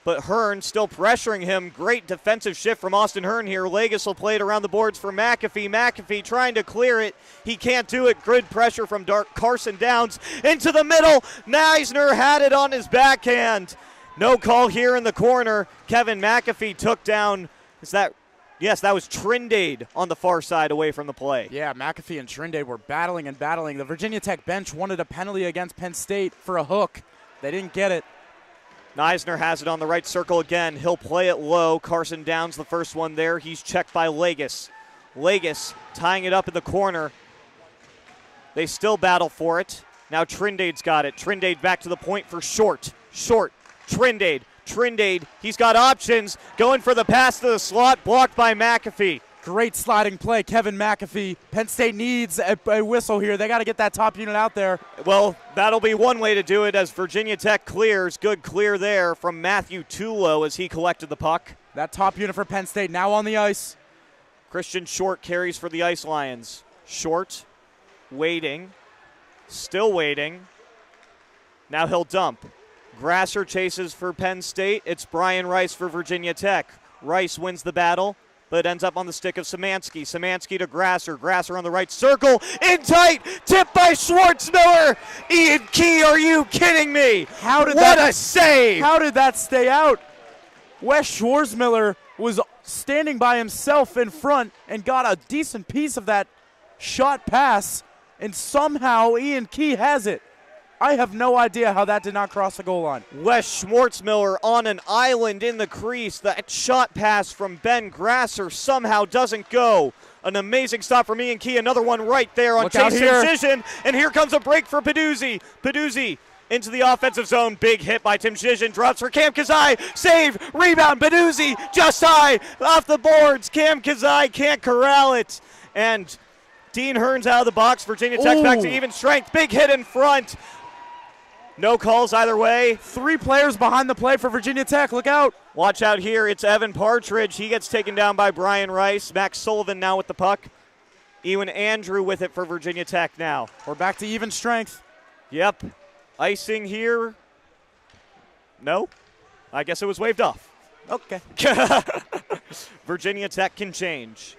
but Hearn still pressuring him. Great defensive shift from Austin Hearn here. Legis will play it around the boards for McAfee. McAfee trying to clear it. He can't do it. Good pressure from Carson Downs into the middle. Neisner had it on his backhand. No call here in the corner. Kevin McAfee took down, yes, that was Trindade on the far side away from the play. Yeah, McAfee and Trindade were battling and battling. The Virginia Tech bench wanted a penalty against Penn State for a hook. They didn't get it. Neisner has it on the right circle again. He'll play it low. Carson Downs the first one there. He's checked by Legis. Legis tying it up in the corner. They still battle for it. Now Trindade's got it. Trindade back to the point for Short. Short. Trindade, he's got options. Going for the pass to the slot, blocked by McAfee. Great sliding play, Kevin McAfee. Penn State needs a whistle here. They got to get that top unit out there. Well, that'll be one way to do it as Virginia Tech clears. Good clear there from Matthew Tulo as he collected the puck. That top unit for Penn State now on the ice. Christian Short carries for the Ice Lions. Short, waiting, still waiting. Now he'll dump. Grasser chases for Penn State. It's Brian Rice for Virginia Tech. Rice wins the battle, but ends up on the stick of Szymanski. Szymanski to Grasser. Grasser on the right circle. In tight. Tipped by Schwartzmiller. Ian Key, are you kidding me? What a save. How did that stay out? Wes Schwartzmiller was standing by himself in front and got a decent piece of that shot pass, and somehow Ian Key has it. I have no idea how that did not cross the goal line. Wes Schwartzmiller on an island in the crease. That shot pass from Ben Grasser somehow doesn't go. An amazing stop from Ian Key. Another one right there on Chase Incision. And here comes a break for Peduzzi. Peduzzi into the offensive zone. Big hit by Tim Zizin. Drops for Cam Kazai. Save. Rebound. Peduzzi just high. Off the boards. Cam Kazai can't corral it. And Dean Hearn's out of the box. Virginia Tech back to even strength. Big hit in front. No calls either way. 3 players behind the play for Virginia Tech. Look out. Watch out here. It's Evan Partridge. He gets taken down by Brian Rice. Max Sullivan now with the puck. Ewan Andrew with it for Virginia Tech now. We're back to even strength. Yep. Icing here. No? I guess it was waved off. Okay. Virginia Tech can change.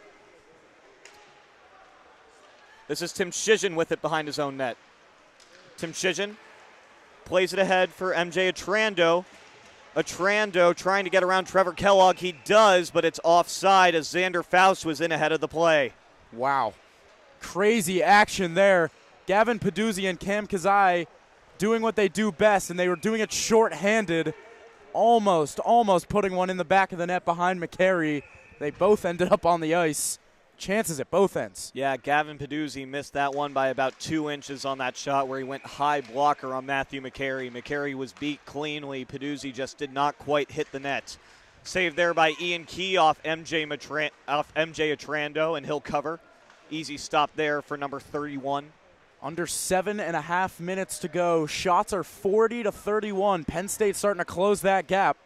This is Tim Zizin with it behind his own net. Tim Zizin plays it ahead for MJ Atrando. Atrando trying to get around Trevor Kellogg. He does, but it's offside as Xander Faust was in ahead of the play. Wow. Crazy action there. Gavin Peduzzi and Cam Kazai doing what they do best, and they were doing it short-handed. Almost putting one in the back of the net behind McCary. They both ended up on the ice. Chances at both ends. Yeah, Gavin Peduzzi missed that one by about 2 inches on that shot where he went high blocker on Matthew McCary. McCary was beat cleanly. Peduzzi just did not quite hit the net. Saved there by Ian Key off MJ Atrando, and he'll cover. Easy stop there for number 31. Under 7.5 minutes to go. Shots are 40-31. Penn State starting to close that gap.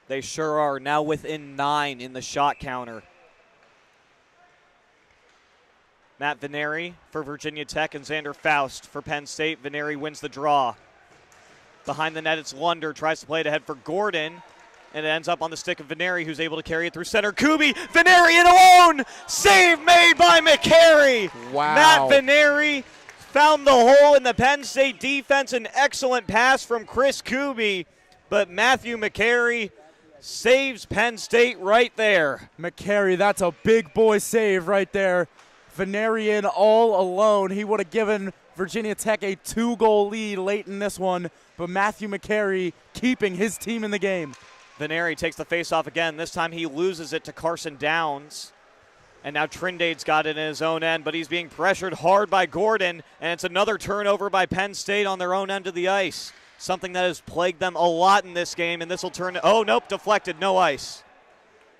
They sure are. Now within 9 in the shot counter. Matt Veneri for Virginia Tech and Xander Faust for Penn State. Veneri wins the draw. Behind the net, it's Lunder. Tries to play it ahead for Gordon. And it ends up on the stick of Veneri, who's able to carry it through center. Kubi, Veneri in alone! Save made by McCary! Wow. Matt Veneri found the hole in the Penn State defense. An excellent pass from Chris Kubi. But Matthew McCary saves Penn State right there. McCary, that's a big boy save right there. Venerian all alone. He would have given Virginia Tech a 2-goal lead late in this one, but Matthew McCary keeping his team in the game. Veneri takes the faceoff again. This time he loses it to Carson Downs. And now Trindade's got it in his own end, but he's being pressured hard by Gordon, and it's another turnover by Penn State on their own end of the ice. Something that has plagued them a lot in this game, and this will turn – oh, nope, deflected, no ice.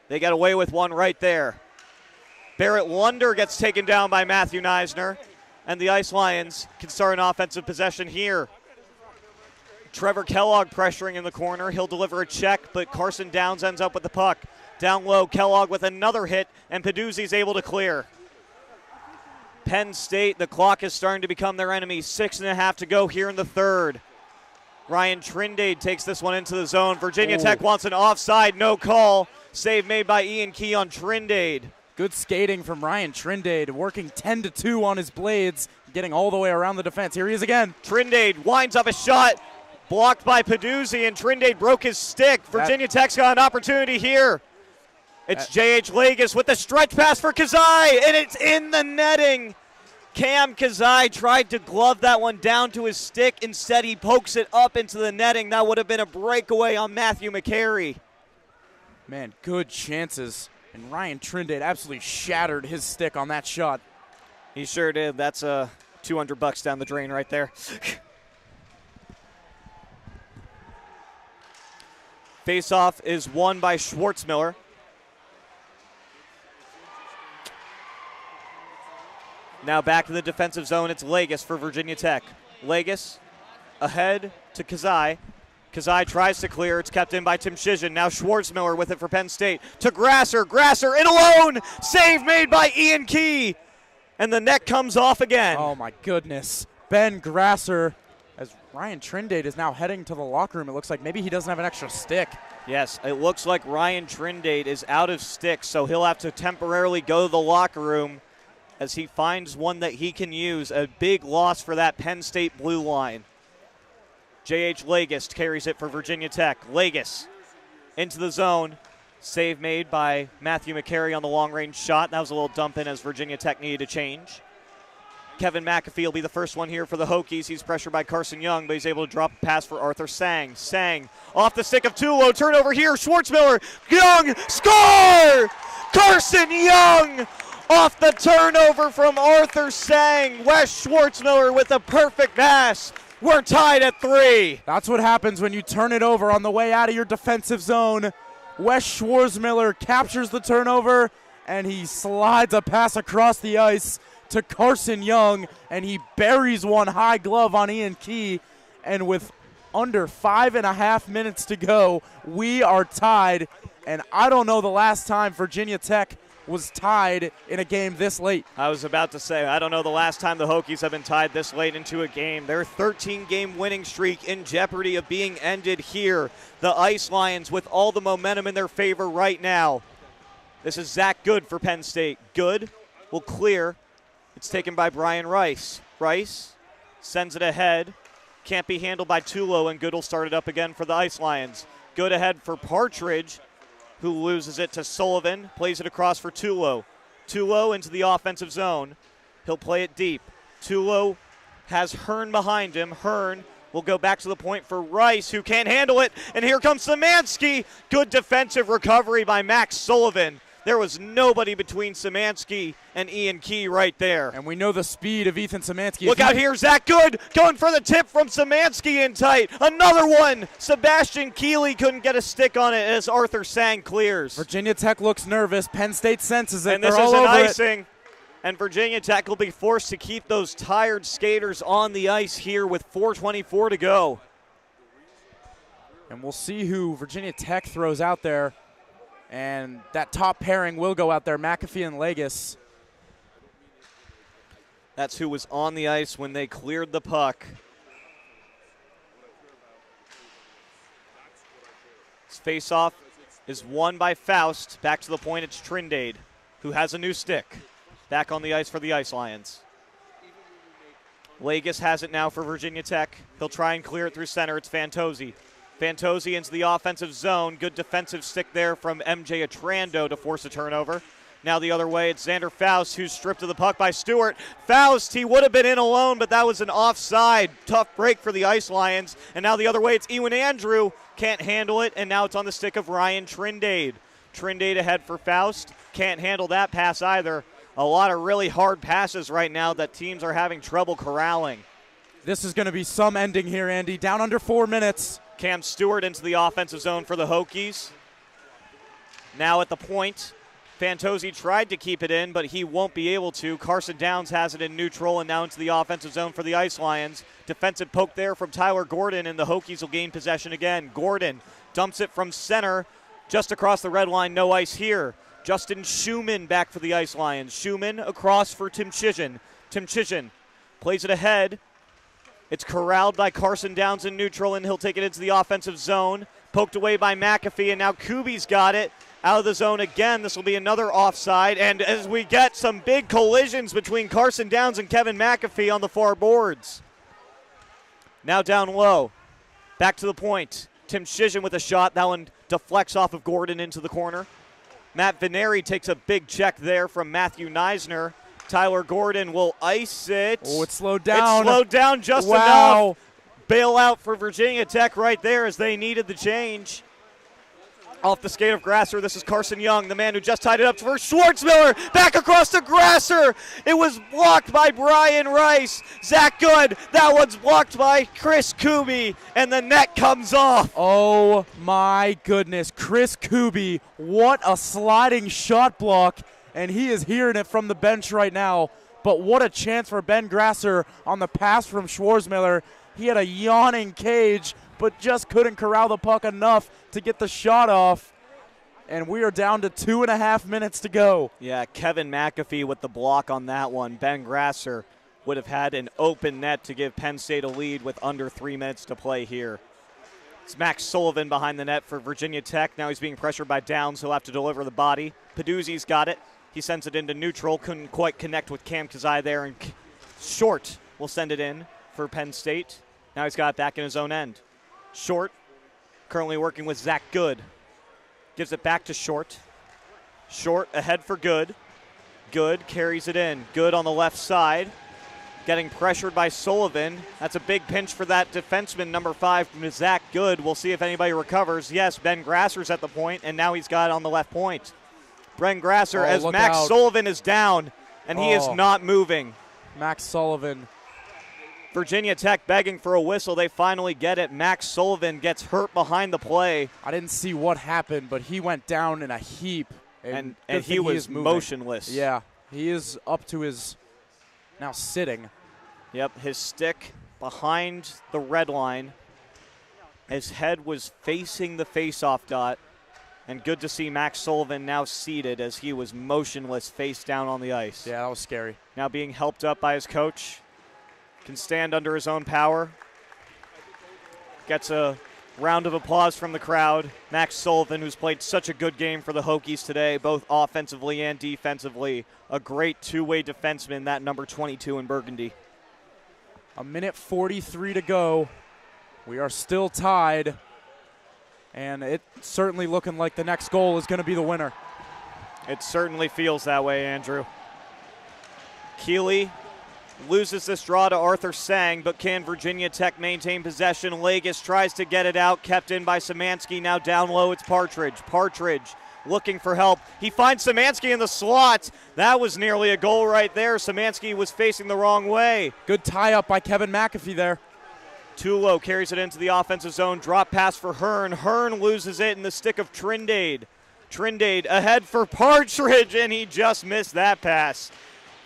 They get away with one right there. Barrett Lunder gets taken down by Matthew Neisner, and the Ice Lions can start an offensive possession here. Trevor Kellogg pressuring in the corner. He'll deliver a check, but Carson Downs ends up with the puck. Down low, Kellogg with another hit, and Peduzzi's able to clear. Penn State, the clock is starting to become their enemy. 6.5 to go here in the third. Ryan Trindade takes this one into the zone. Virginia Tech wants an offside, no call. Save made by Ian Key on Trindade. Good skating from Ryan Trindade, working 10-2 on his blades, getting all the way around the defense. Here he is again. Trindade winds up a shot, blocked by Peduzzi, and Trindade broke his stick. Virginia Tech's got an opportunity here. It's J.H. Lagos with the stretch pass for Kazai, and it's in the netting. Cam Kazai tried to glove that one down to his stick. Instead, he pokes it up into the netting. That would have been a breakaway on Matthew McCary. Man, good chances. And Ryan Trindade absolutely shattered his stick on that shot. He sure did. That's $200 down the drain right there. Face-off is won by Schwartzmiller. Now back to the defensive zone. It's Lagos for Virginia Tech. Lagos ahead to Kazai. Kazai tries to clear. It's kept in by Tim Shizhin. Now Schwartzmiller with it for Penn State. To Grasser. Grasser in alone. Save made by Ian Key. And the net comes off again. Oh, my goodness. Ben Grasser, as Ryan Trindade is now heading to the locker room. It looks like maybe he doesn't have an extra stick. Yes, it looks like Ryan Trindade is out of sticks, so he'll have to temporarily go to the locker room as he finds one that he can use. A big loss for that Penn State blue line. J.H. Lagos carries it for Virginia Tech. Lagos into the zone. Save made by Matthew McCary on the long-range shot. That was a little dump in as Virginia Tech needed to change. Kevin McAfee will be the first one here for the Hokies. He's pressured by Carson Young, but he's able to drop a pass for Arthur Sang. Sang off the stick of Tulo. Turnover here. Schwartzmiller. Young. Score! Carson Young off the turnover from Arthur Sang. Wes Schwartzmiller with a perfect pass. We're tied at 3. That's what happens when you turn it over on the way out of your defensive zone. Wes Schwartzmiller captures the turnover, and he slides a pass across the ice to Carson Young, and he buries one high glove on Ian Key. And with under 5.5 minutes to go, we are tied. And I don't know the last time Virginia Tech was tied in a game this late. I was about to say, I don't know the last time the Hokies have been tied this late into a game. Their 13-game winning streak in jeopardy of being ended here. The Ice Lions with all the momentum in their favor right now. This is Zach Good for Penn State. Good will clear. It's taken by Brian Rice. Rice sends it ahead. Can't be handled by Tulo, and Good will start it up again for the Ice Lions. Good ahead for Partridge, who loses it to Sullivan, plays it across for Tulo. Tulo into the offensive zone. He'll play it deep. Tulo has Hearn behind him. Hearn will go back to the point for Rice, who can't handle it, and here comes Szymanski. Good defensive recovery by Max Sullivan. There was nobody between Szymanski and Ian Key right there. And we know the speed of Ethan Szymanski. Look out here, Zach Good going for the tip from Szymanski in tight. Another one. Sebastian Keeley couldn't get a stick on it as Arthur Sang clears. Virginia Tech looks nervous. Penn State senses it. And this is an icing. And Virginia Tech will be forced to keep those tired skaters on the ice here with 4:24 to go. And we'll see who Virginia Tech throws out there. And that top pairing will go out there, McAfee and Lagos. That's who was on the ice when they cleared the puck. This face-off is won by Faust. Back to the point, it's Trindade, who has a new stick. Back on the ice for the Ice Lions. Lagos has it now for Virginia Tech. He'll try and clear it through center. It's Fantozzi. Fantozzi into the offensive zone. Good defensive stick there from MJ Atrando to force a turnover. Now the other way, it's Xander Faust, who's stripped of the puck by Stewart. Faust, he would have been in alone, but that was an offside. Tough break for the Ice Lions. And now the other way, it's Ewan Andrew. Can't handle it, and now it's on the stick of Ryan Trindade. Trindade ahead for Faust. Can't handle that pass either. A lot of really hard passes right now that teams are having trouble corralling. This is going to be some ending here, Andy. Down under 4 minutes. Cam Stewart into the offensive zone for the Hokies. Now at the point, Fantozzi tried to keep it in, but he won't be able to. Carson Downs has it in neutral and now into the offensive zone for the Ice Lions. Defensive poke there from Tyler Gordon, and the Hokies will gain possession again. Gordon dumps it from center Just across the red line, no ice here. Justin Schumann back for the Ice Lions. Schumann across for Tim Chisin. Tim Chisin plays it ahead. It's corralled by Carson Downs in neutral, and he'll take it into the offensive zone. Poked away by McAfee, and now Kubi's got it. Out of the zone again. This will be another offside. And as we get some big collisions between Carson Downs and Kevin McAfee on the far boards. Now down low. Back to the point. Tim Chisin with a shot. That one deflects off of Gordon into the corner. Matt Veneri takes a big check there from Matthew Neisner. Tyler Gordon will ice it. Oh, it's slowed down. It's slowed down just enough. Bailout for Virginia Tech right there as they needed the change. Off the skate of Grasser, this is Carson Young, the man who just tied it up for Schwartzmiller. Back across to Grasser. It was blocked by Brian Rice. Zach Good, that one's blocked by Chris Kubi, and the net comes off. Oh my goodness, Chris Kubi, what a sliding shot block, and he is hearing it from the bench right now. But what a chance for Ben Grasser on the pass from Schwarzmiller. He had a yawning cage, but just couldn't corral the puck enough to get the shot off. And we are down to 2.5 minutes to go. Yeah, Kevin McAfee with the block on that one. Ben Grasser would have had an open net to give Penn State a lead with under 3 minutes to play here. It's Max Sullivan behind the net for Virginia Tech. Now he's being pressured by Downs. He'll have to deliver the body. Peduzzi's got it. He sends it into neutral. Couldn't quite connect with Cam Kazai there. And Short will send it in for Penn State. Now he's got it back in his own end. Short, currently working with Zach Good. Gives it back to Short. Short ahead for Good. Good carries it in. Good on the left side. Getting pressured by Sullivan. That's a big pinch for that defenseman, number 5, from Zach Good. We'll see if anybody recovers. Yes, Ben Grasser's at the point, and now he's got it on the left point. Ben Grasser, as Max Sullivan is down, and he is not moving. Max Sullivan. Virginia Tech begging for a whistle. They finally get it. Max Sullivan gets hurt behind the play. I didn't see what happened, but he went down in a heap. And he was motionless. Yeah, he is up to his now sitting. Yep, his stick behind the red line. His head was facing the faceoff dot. And good to see Max Sullivan now seated as he was motionless face down on the ice. Yeah, that was scary. Now being helped up by his coach. Can stand under his own power. Gets a round of applause from the crowd. Max Sullivan, who's played such a good game for the Hokies today, both offensively and defensively. A great two-way defenseman, that number 22 in Burgundy. 1:43 to go. We are still tied. And it's certainly looking like the next goal is going to be the winner. It certainly feels that way, Andrew. Keeley loses this draw to Arthur Sang, but can Virginia Tech maintain possession? Legis tries to get it out, kept in by Szymanski. Now down low, it's Partridge. Partridge looking for help. He finds Szymanski in the slot. That was nearly a goal right there. Szymanski was facing the wrong way. Good tie-up by Kevin McAfee there. Tulo carries it into the offensive zone. Drop pass for Hearn. Hearn loses it in the stick of Trindade. Trindade ahead for Partridge, and he just missed that pass.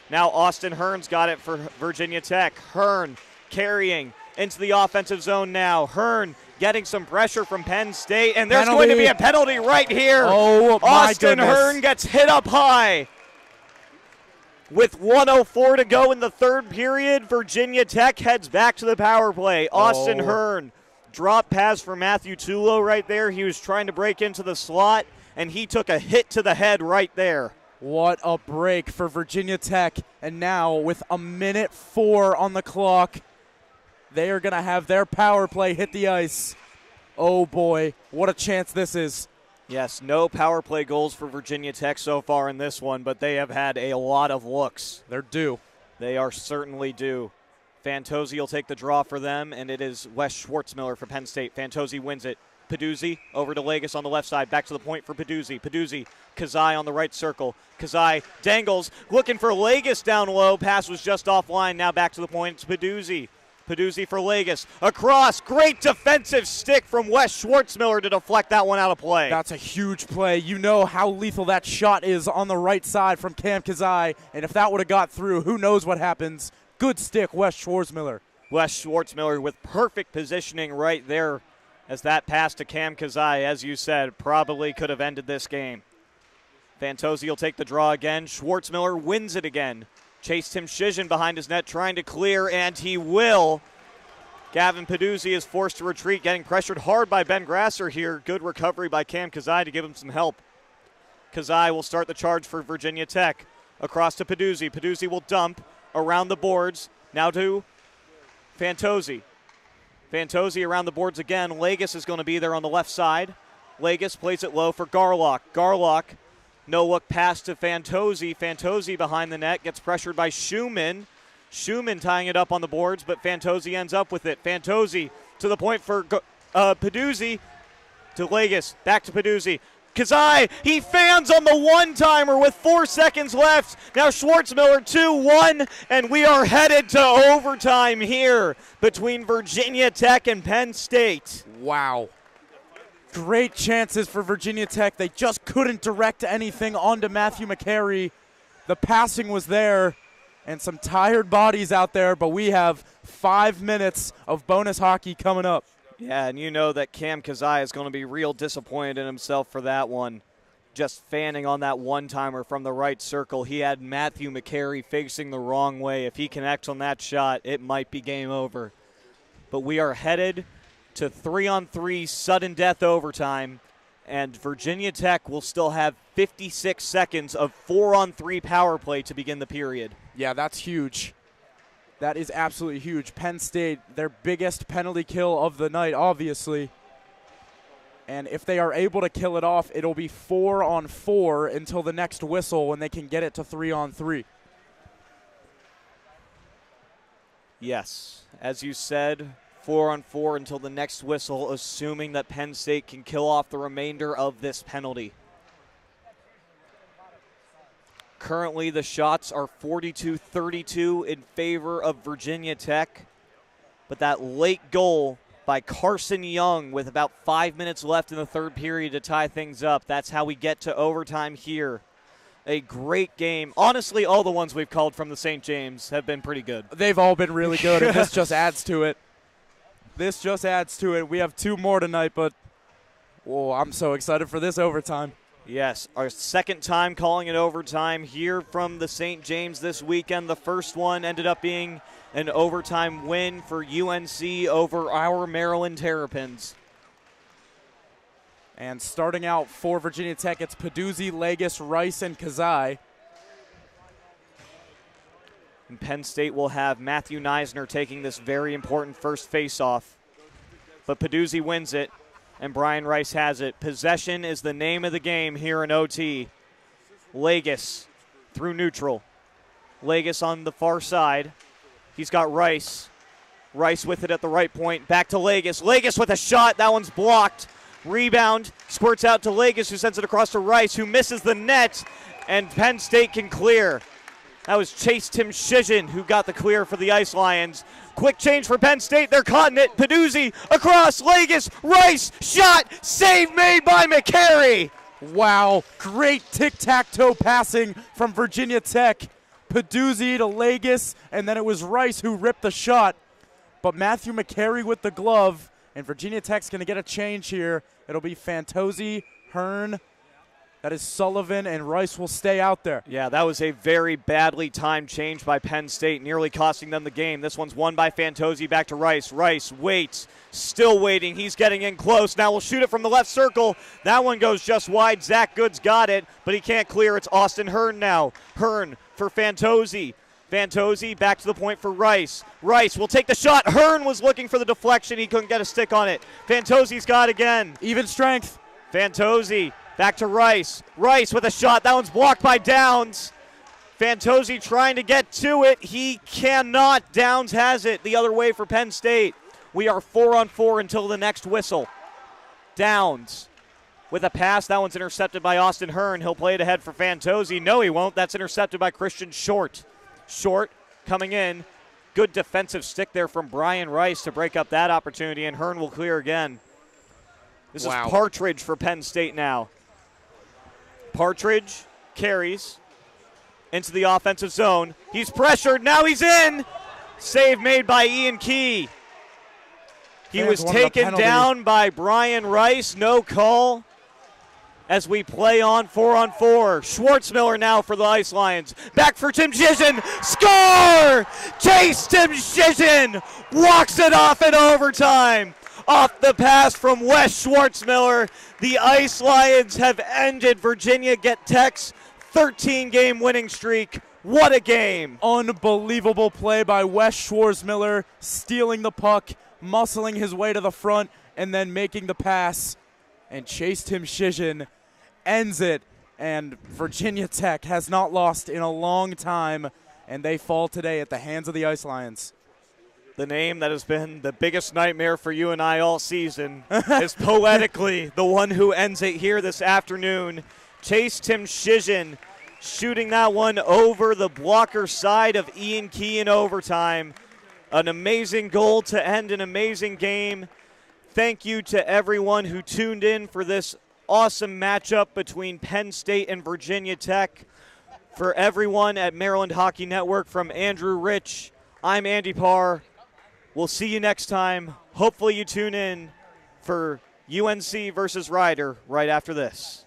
Now Austin Hearn's got it for Virginia Tech. Hearn carrying into the offensive zone now. Hearn getting some pressure from Penn State, and there's going to be a penalty right here. Oh, my Austin goodness. Hearn gets hit up high. With 1:04 to go in the third period, Virginia Tech heads back to the power play. Austin Hearn, drop pass for Matthew Tulo right there. He was trying to break into the slot, and he took a hit to the head right there. What a break for Virginia Tech. And now with 1:04 on the clock, they are going to have their power play hit the ice. Oh, boy, what a chance this is. Yes, no power play goals for Virginia Tech so far in this one, but they have had a lot of looks. They're due. They are certainly due. Fantozzi will take the draw for them, and it is Wes Schwartzmiller for Penn State. Fantozzi wins it. Peduzzi over to Legis on the left side. Back to the point for Peduzzi. Peduzzi, Kazai on the right circle. Kazai dangles, looking for Legis down low. Pass was just offline. Now back to the point. It's Peduzzi. Peduzzi for Legis. Across. Great defensive stick from Wes Schwartzmiller to deflect that one out of play. That's a huge play. You know how lethal that shot is on the right side from Cam Kazai. And if that would have got through, who knows what happens. Good stick, Wes Schwartzmiller. Wes Schwartzmiller with perfect positioning right there as that pass to Cam Kazai, as you said, probably could have ended this game. Fantozzi will take the draw again. Schwartzmiller wins it again. Chased him Shizhin behind his net, trying to clear, and he will. Gavin Peduzzi is forced to retreat, getting pressured hard by Ben Grasser here. Good recovery by Cam Kazai to give him some help. Kazai will start the charge for Virginia Tech. Across to Peduzzi. Peduzzi will dump around the boards. Now to Fantozzi. Fantozzi around the boards again. Legis is going to be there on the left side. Legis plays it low for Garlock. Garlock, no look pass to Fantozzi. Fantozzi behind the net, gets pressured by Schumann. Schumann tying it up on the boards, but Fantozzi ends up with it. Fantozzi to the point for Peduzzi to Legis. Back to Peduzzi. Kazai, he fans on the one-timer with 4 seconds left. Now Schwartzmiller 2-1, and we are headed to overtime here between Virginia Tech and Penn State. Wow. Great chances for Virginia Tech. They just couldn't direct anything onto Matthew McCary. The passing was there, and some tired bodies out there, but we have 5 minutes of bonus hockey coming up. Yeah, and you know that Cam Kazai is going to be real disappointed in himself for that one. Just fanning on that one-timer from the right circle. He had Matthew McCary facing the wrong way. If he connects on that shot, it might be game over. But we are headed to 3-on-3 sudden death overtime, and Virginia Tech will still have 56 seconds of 4-on-3 power play to begin the period. Yeah, that's huge. That is absolutely huge. Penn State, their biggest penalty kill of the night, obviously. And if they are able to kill it off, it'll be 4-on-4 until the next whistle when they can get it to 3-on-3. Yes, as you said, 4-on-4 until the next whistle, assuming that Penn State can kill off the remainder of this penalty. Currently, the shots are 42-32 in favor of Virginia Tech. But that late goal by Carson Young with about 5 minutes left in the third period to tie things up. That's how we get to overtime here. A great game. Honestly, all the ones we've called from the St. James have been pretty good. They've all been really good, and this just adds to it. This just adds to it. We have 2 more tonight, but whoa, I'm so excited for this overtime. Yes, our second time calling it overtime here from the St. James this weekend. The first one ended up being an overtime win for UNC over our Maryland Terrapins. And starting out for Virginia Tech, it's Peduzzi, Legis, Rice, and Kazai. And Penn State will have Matthew Neisner taking this very important first face-off. But Peduzzi wins it. And Brian Rice has it. Possession is the name of the game here in OT. Legis through neutral. Legis on the far side. He's got Rice. Rice with it at the right point. Back to Legis. Legis with a shot. That one's blocked. Rebound. Squirts out to Legis, who sends it across to Rice, who misses the net. And Penn State can clear. That was Chase Tim Shizhin who got the clear for the Ice Lions. Quick change for Penn State. They're caught in it. Peduzzi across. Legis. Rice. Shot. Save made by McCary. Wow. Great tic-tac-toe passing from Virginia Tech. Peduzzi to Legis, and then it was Rice who ripped the shot. But Matthew McCary with the glove, and Virginia Tech's going to get a change here. It'll be Fantozzi, Hearn. That is Sullivan, and Rice will stay out there. Yeah, that was a very badly timed change by Penn State, nearly costing them the game. This one's won by Fantozzi, back to Rice. Rice waits, still waiting. He's getting in close. Now we'll shoot it from the left circle. That one goes just wide. Zach Goods got it, but he can't clear. It's Austin Hearn now. Hearn for Fantozzi. Fantozzi back to the point for Rice. Rice will take the shot. Hearn was looking for the deflection. He couldn't get a stick on it. Fantozzi's got it again. Even strength. Fantozzi. Back to Rice. Rice with a shot. That one's blocked by Downs. Fantozzi trying to get to it. He cannot. Downs has it the other way for Penn State. We are 4-on-4 until the next whistle. Downs with a pass. That one's intercepted by Austin Hearn. He'll play it ahead for Fantozzi. No, he won't. That's intercepted by Christian Short. Short coming in. Good defensive stick there from Brian Rice to break up that opportunity, and Hearn will clear again. This is Partridge for Penn State now. Partridge carries into the offensive zone. He's pressured. Now he's in. Save made by Ian Key. He was taken down by Brian Rice. No call as we play on 4-on-4. Schwartzmiller now for the Ice Lions. Back for Tim Shizhin. Score! Chase Tim Shizhin walks it off in overtime. Off the pass from Wes Schwartzmiller. The Ice Lions have ended Virginia Tech's 13-game winning streak. What a game. Unbelievable play by Wes Schwartzmiller, stealing the puck, muscling his way to the front, and then making the pass. And Chase Tim Shizhin ends it. And Virginia Tech has not lost in a long time, and they fall today at the hands of the Ice Lions. The name that has been the biggest nightmare for you and I all season is poetically the one who ends it here this afternoon. Chase Tim Shizhin shooting that one over the blocker side of Ian Key in overtime. An amazing goal to end an amazing game. Thank you to everyone who tuned in for this awesome matchup between Penn State and Virginia Tech. For everyone at Maryland Hockey Network, from Andrew Rich, I'm Andy Parr. We'll see you next time. Hopefully you tune in for UNC versus Rider right after this.